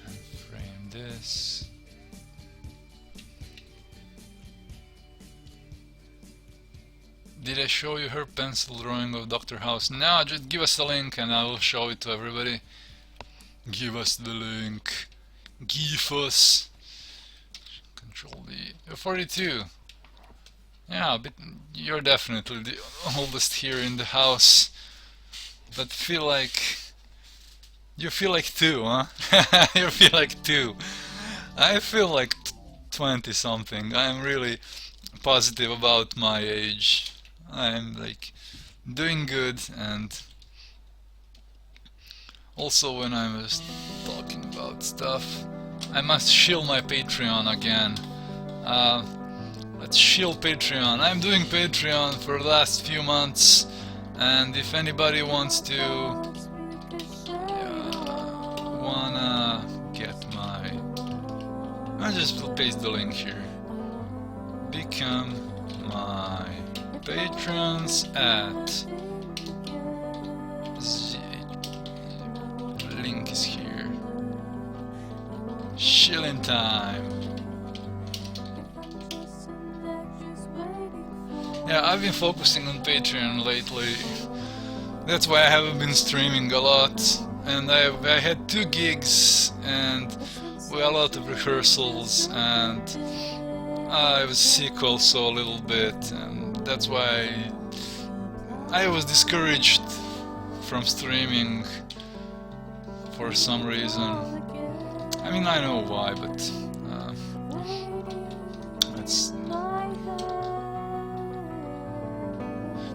And frame this. Did I show you her pencil drawing of Dr. House? No, just give us a link and I will show it to everybody. Give us the link. Give us. Control D. 42. Yeah, but you're definitely the oldest here in the house. But you feel like 2, huh? You feel like 2. I feel like 20 something. I'm really positive about my age. I'm like doing good, and also when I was talking about stuff, I must shill my Patreon again. Let's shill Patreon. I'm doing Patreon for the last few months, and if anybody wants to wanna get my, I just will paste the link here. Become my patrons at link is here. Shilling time. Yeah, I've been focusing on Patreon lately. That's why I haven't been streaming a lot. And I had 2 gigs and a lot of rehearsals, and I was sick also a little bit, and that's why I was discouraged from streaming for some reason. I mean, I know why, but it's...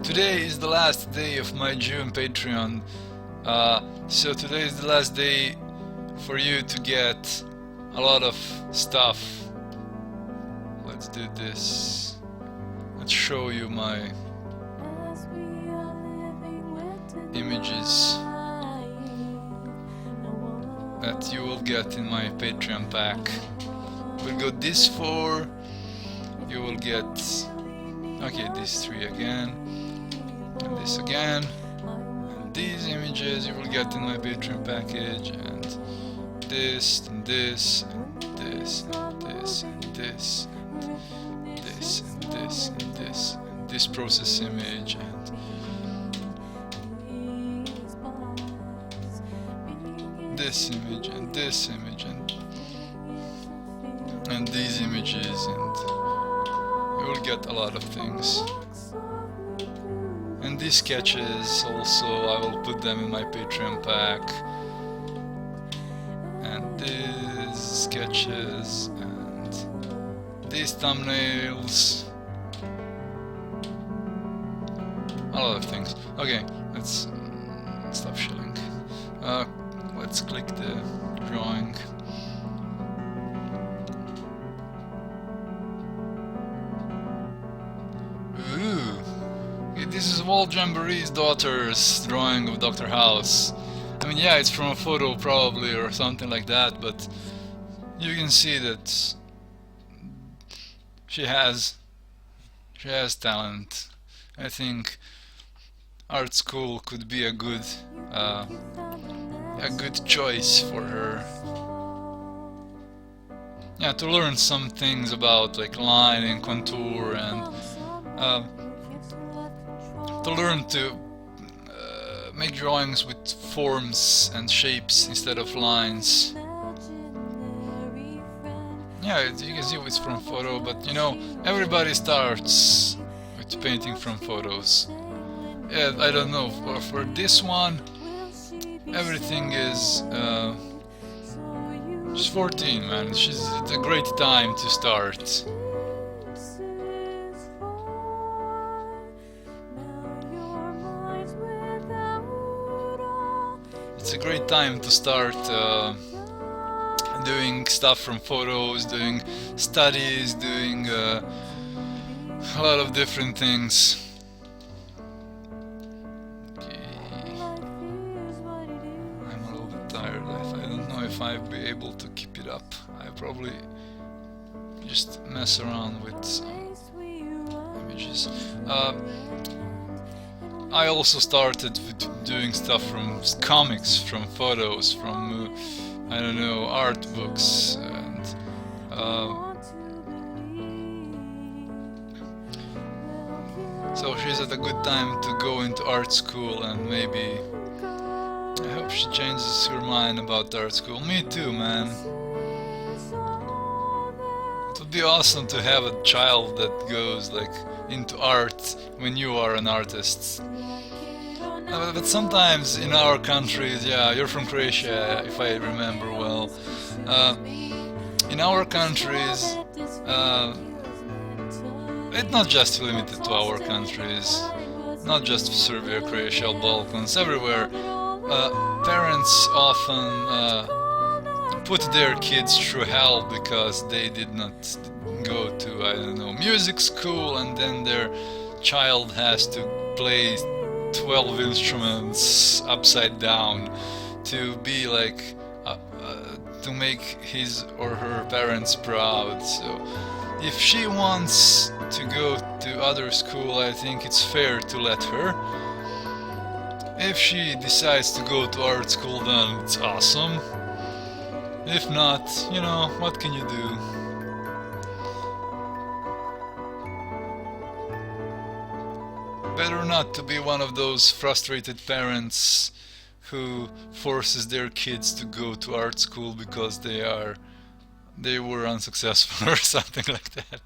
Today is the last day of my June Patreon, so today is the last day for you to get a lot of stuff. Let's do this. Let's show you my images that you will get in my Patreon pack. We'll go this 4, you will get, okay, these 3 again, and this again, and these images you will get in my Patreon package, and this, and this, and this, and this, and this, and this, and this, and this, and this process image, and this image, and this image, and these images, and you will get a lot of things. And these sketches also, I will put them in my Patreon pack. And these sketches, and these thumbnails. A lot of things. Okay, let's stop shilling. Let's click the drawing. Ooh! Okay, this is Walt Jamboree's daughter's drawing of Dr. House. I mean, yeah, it's from a photo probably or something like that, but you can see that she has talent. I think art school could be a good choice for her. Yeah, to learn some things about like line and contour, and to learn to make drawings with forms and shapes instead of lines. Yeah, you can see it's from photo, but you know, everybody starts with painting from photos. Yeah, I don't know, for this one, everything is she's 14, man. It's a great time to start. It's a great time to start doing stuff from photos, doing studies, doing a lot of different things. If I'd be able to keep it up. I probably just mess around with some images. I also started with doing stuff from comics, from photos, from I don't know, art books, and so she's at a good time to go into art school, and maybe hope she changes her mind about art school. Me too, man. It would be awesome to have a child that goes like into art when you are an artist. But sometimes in our countries, yeah, you're from Croatia, if I remember well. In our countries, it's not just limited to our countries, not just Serbia, Croatia, Balkans, everywhere. Parents often put their kids through hell because they did not go to, I don't know, music school, and then their child has to play 12 instruments upside down to be like to make his or her parents proud. So if she wants to go to other school, I think it's fair to let her. If she decides to go to art school, then it's awesome. If not, you know, what can you do? Better not to be one of those frustrated parents who forces their kids to go to art school because they were unsuccessful or something like that.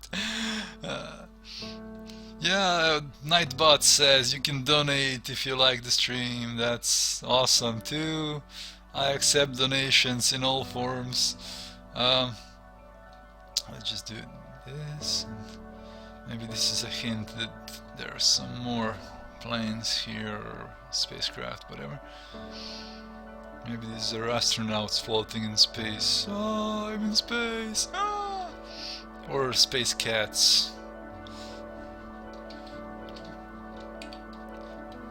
Yeah, Nightbot says you can donate if you like the stream. That's awesome too. I accept donations in all forms. Let's just do this. Maybe this is a hint that there are some more planes here, or spacecraft, whatever. Maybe these are astronauts floating in space. Oh, I'm in space! Ah! Or space cats.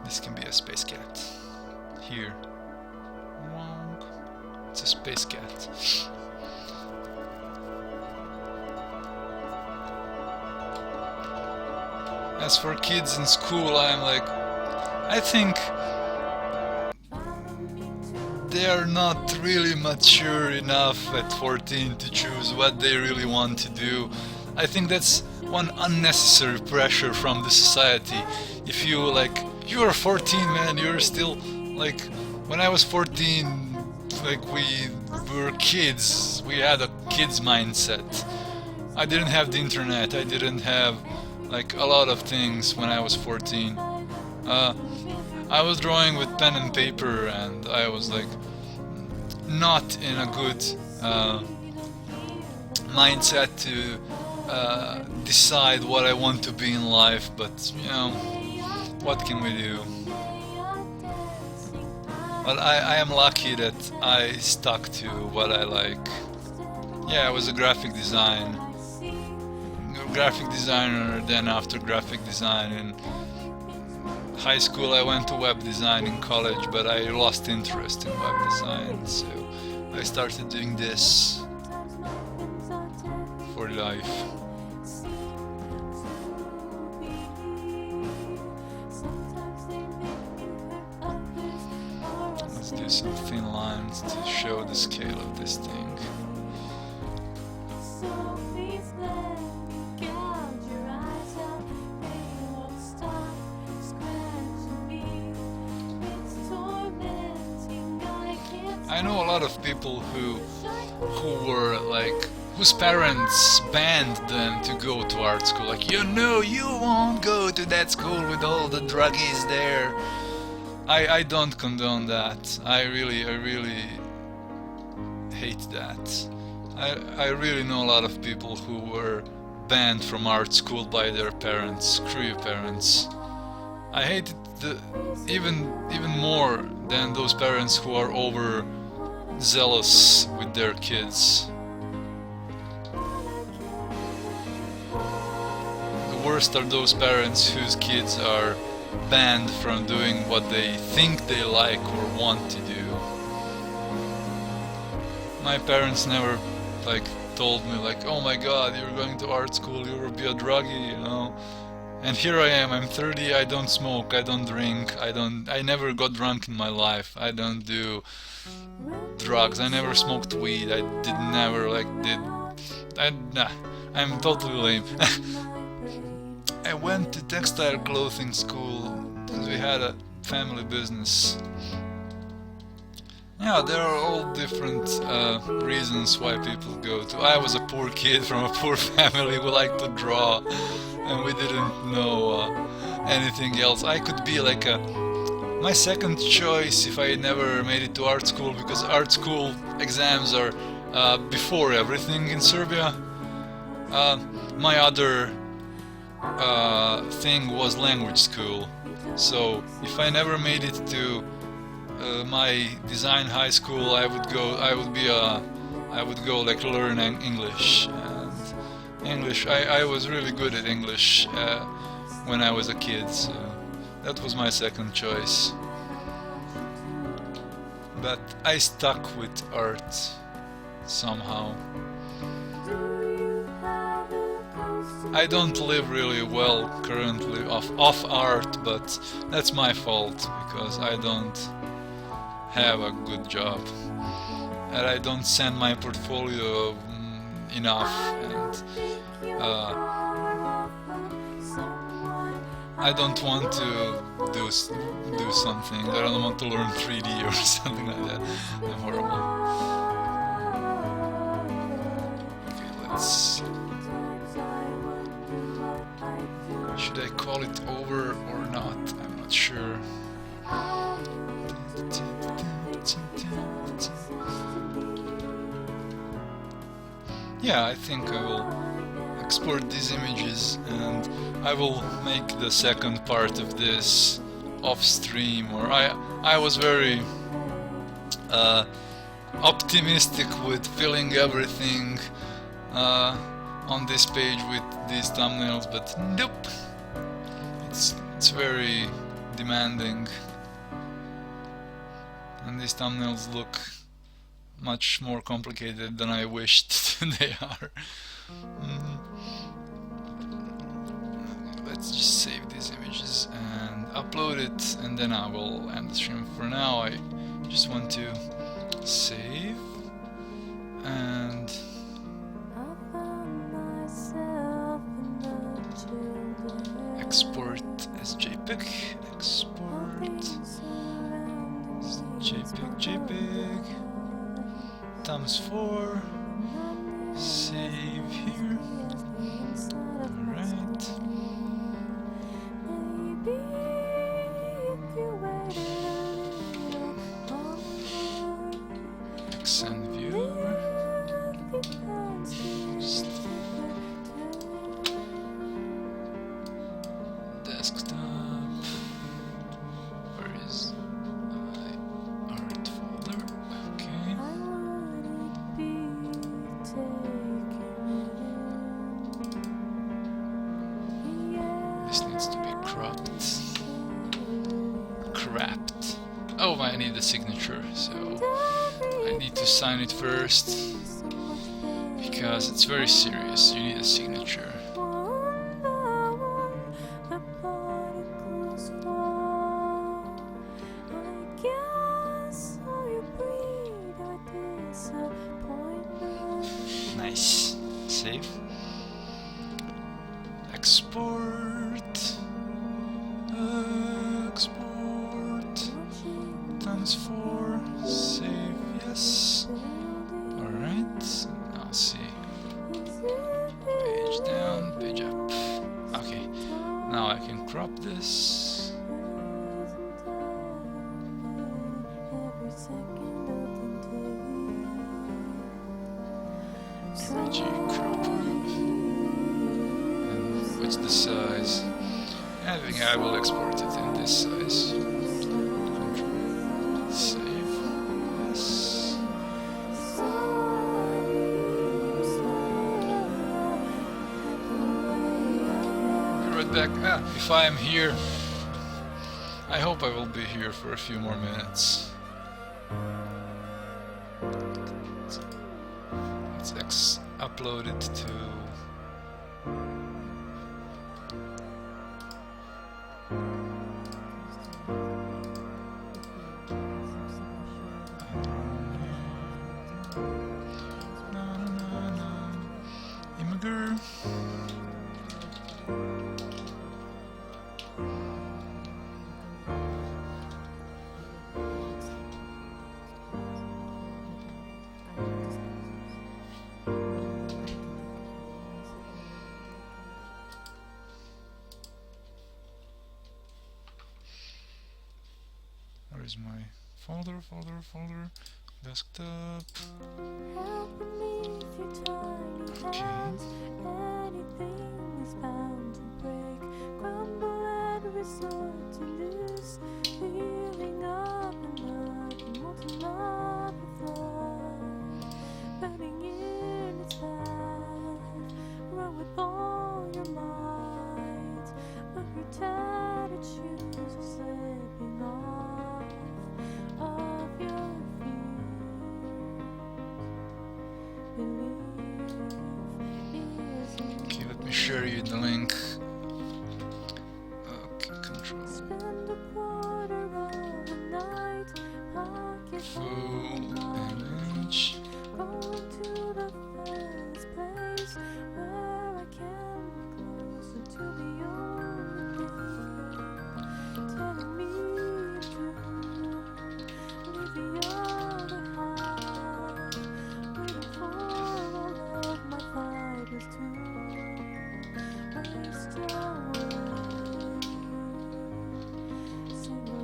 This can be a space cat. Here. Wonk. It's a space cat. As for kids in school, I'm like, I think they are not really mature enough at 14 to choose what they really want to do. I think that's one unnecessary pressure from the society. If you like, you are 14, man, you're still like, when I was 14, like we were kids, we had a kid's mindset. I didn't have the internet, I didn't have like a lot of things when I was 14. I was drawing with pen and paper, and I was like not in a good mindset to decide what I want to be in life, but you know, what can we do? But I am lucky that I stuck to what I like. Yeah, I was a graphic designer, then after graphic design. In high school I went to web design, in college, but I lost interest in web design, so I started doing this for life. Let's do some thin lines to show the scale of this thing. I know a lot of people who were like, whose parents banned them to go to art school. Like, you know, you won't go to that school with all the druggies there. I don't condone that. I really hate that. I really know a lot of people who were banned from art school by their parents. Screw you, parents. I hate it even more than those parents who are over zealous with their kids. The worst are those parents whose kids are banned from doing what they think they like or want to do. My parents never like told me like, oh my god, you're going to art school, you will be a druggie, you know. And here I am, I'm 30, I don't smoke, I don't drink, I never got drunk in my life, I don't do drugs, I never smoked weed, I'm totally lame. I went to textile clothing school because we had a family business. Yeah, there are all different reasons why people go to. I was a poor kid from a poor family who liked to draw, and we didn't know anything else. I could be like my second choice if I never made it to art school, because art school exams are before everything in Serbia. My other thing was language school, so if I never made it to my design high school, I would go like learn English. And English, I was really good at English when I was a kid, so that was my second choice. But I stuck with art somehow. I don't live really well currently off art, but that's my fault because I don't have a good job and I don't send my portfolio enough, and I don't want to do something. I don't want to learn 3D or something like that. I'm horrible. Okay, let's. Should I call it over or not? I'm not sure. Yeah, I think I will export these images and I will make the second part of this off stream. Or I was very optimistic with filling everything on this page with these thumbnails, but nope. It's very demanding, and these thumbnails look much more complicated than I wished they are. Let's just save these images and upload it, and then I will end the stream. For now, I just want to save and export as JPEG. Export JPEG. Thumbs 4. Save here. Alright. Extend viewer. Desktop. Where is my art folder? Okay. This needs to be cropped. Oh, I need a signature, so I need to sign it first because it's very serious. You need a signature. Nice. Save. Export. Export. Times 4. Save. Yes. Alright. Now see. Page down, page up. Okay. Now I can crop this. Image crop. And what's the size? I think I will export it in this size. Control save. Yes. Be right back. If I am here, I hope I will be here for a few more minutes. Let's upload it to Imgur. Where's my folder, desktop. Okay. Anything is bound to break, crumble and resort to loose, healing up another molten lava floor, burning in its path. Run with all your might, but your tattered shoes are slipping off of your feet. Okay, let me share you the link. Okay, control. Full image. Going to the first place where I can be closer to the only thing telling me to leave the other half, waiting for all of my fibers to waste away. Sing a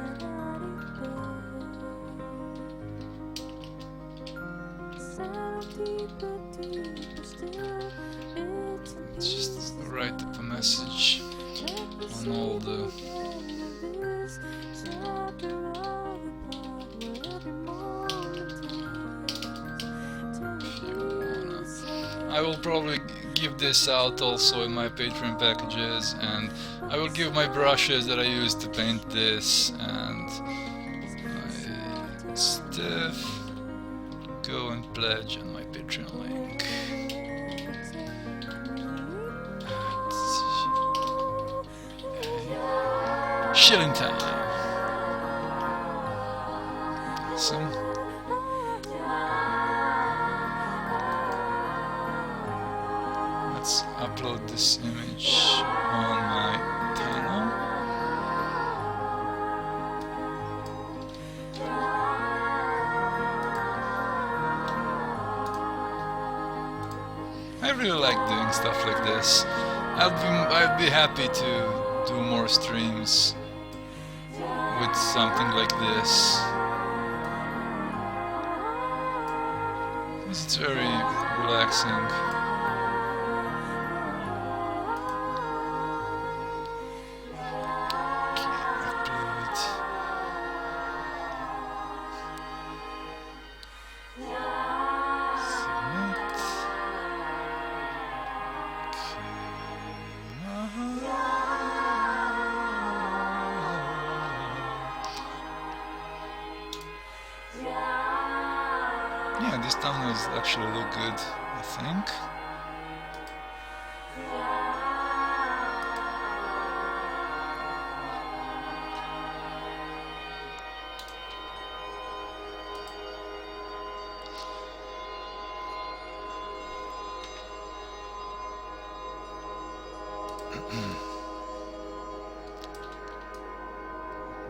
la la la la settle deeper, deeper still. It's Let's just write up a message on all the. this chapter of the plot where every moment is. I will probably give this out also in my Patreon packages, and I will give my brushes that I used to paint this and my stuff. Go and pledge on my Patreon link. Shilling time. Awesome. Let's upload this image on my channel. I really like doing stuff like this. I'd be happy to do more streams with something like this. It's very relaxing. Upload. Submit. Yeah, this thumbnails actually look good, I think.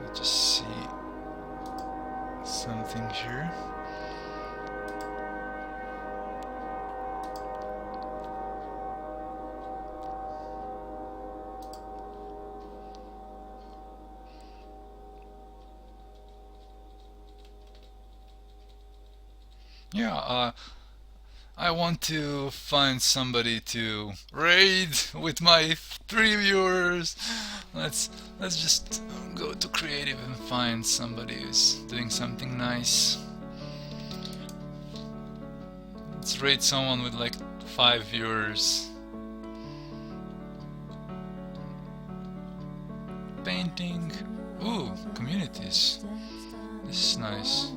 Let's just see something here. Yeah, I want to find somebody to raid with my 3 viewers. Let's just go to creative and find somebody who's doing something nice. Let's raid someone with like 5 viewers. Painting. Ooh, communities. This is nice.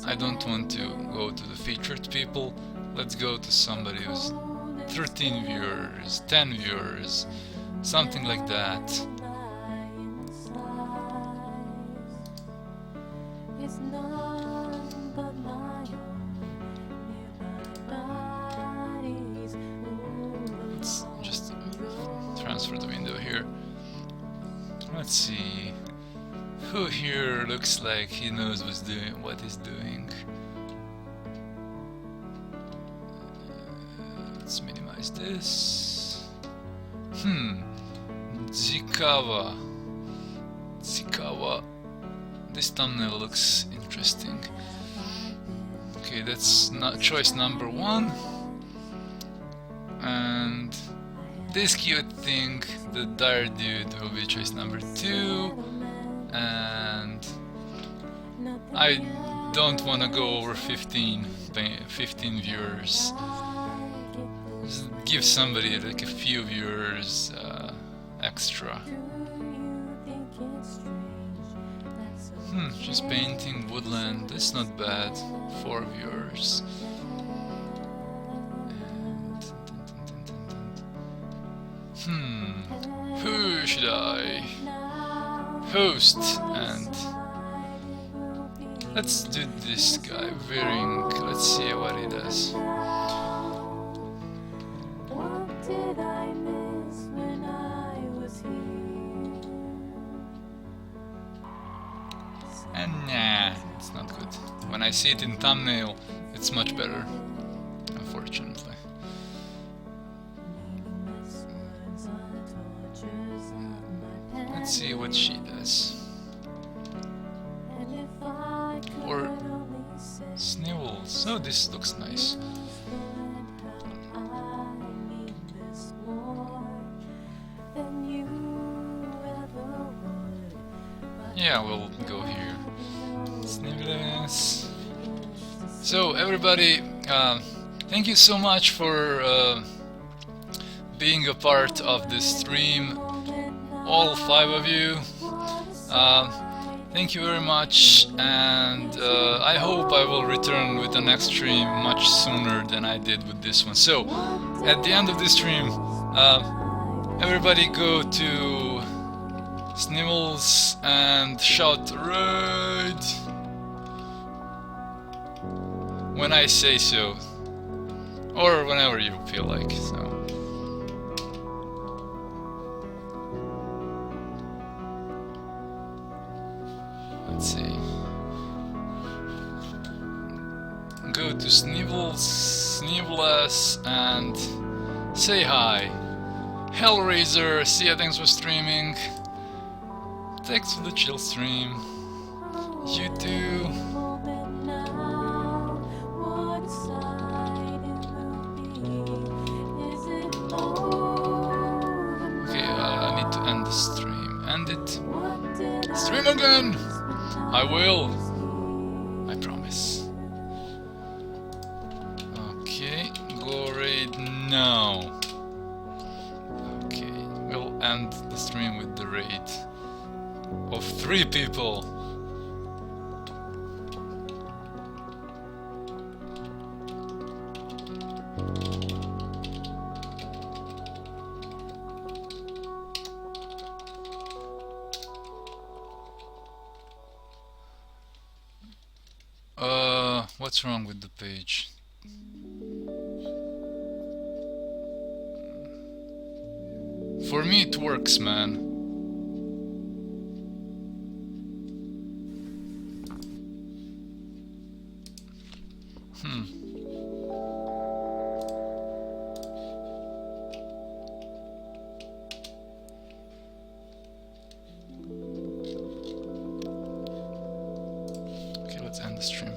I don't want to go to the featured people. Let's go to somebody who's 13 viewers, 10 viewers, something like that. It's none but my own nearby bodies. Let's just transfer the window here. Let's see. Who here looks like he knows what he's doing? this? Zikawa. Zikawa. This thumbnail looks interesting. Okay, that's not choice number 1. And this cute thing, the dire dude, will be choice number 2. And I don't want to go over 15 viewers. Just give somebody like a few viewers extra. She's painting woodland. That's not bad. 4 viewers. Who should I host? And let's do this guy wearing. Let's see what he does. What did I miss when I was here? And nah, it's not good. When I see it in thumbnail, it's much better. Unfortunately. Let's see what she does. Or Snivels. Oh, this looks nice. Yeah, we'll go here. Snivels. So everybody, thank you so much for being a part of this stream. All 5 of you. Thank you very much, and I hope I will return with the next stream much sooner than I did with this one. So, at the end of this stream, everybody go to Snivels and shout raid when I say so, or whenever you feel like. So. Let's see. Go to Snivels and say hi. Hellraiser, see ya, thanks for streaming. Thanks for the chill stream. You too. Okay, I need to end the stream. End it. Stream again! I will. I promise. Okay, go raid now. Okay, we'll end the stream with the raid of 3 people. What's wrong with the page? For me it works, man. Okay, let's end the stream.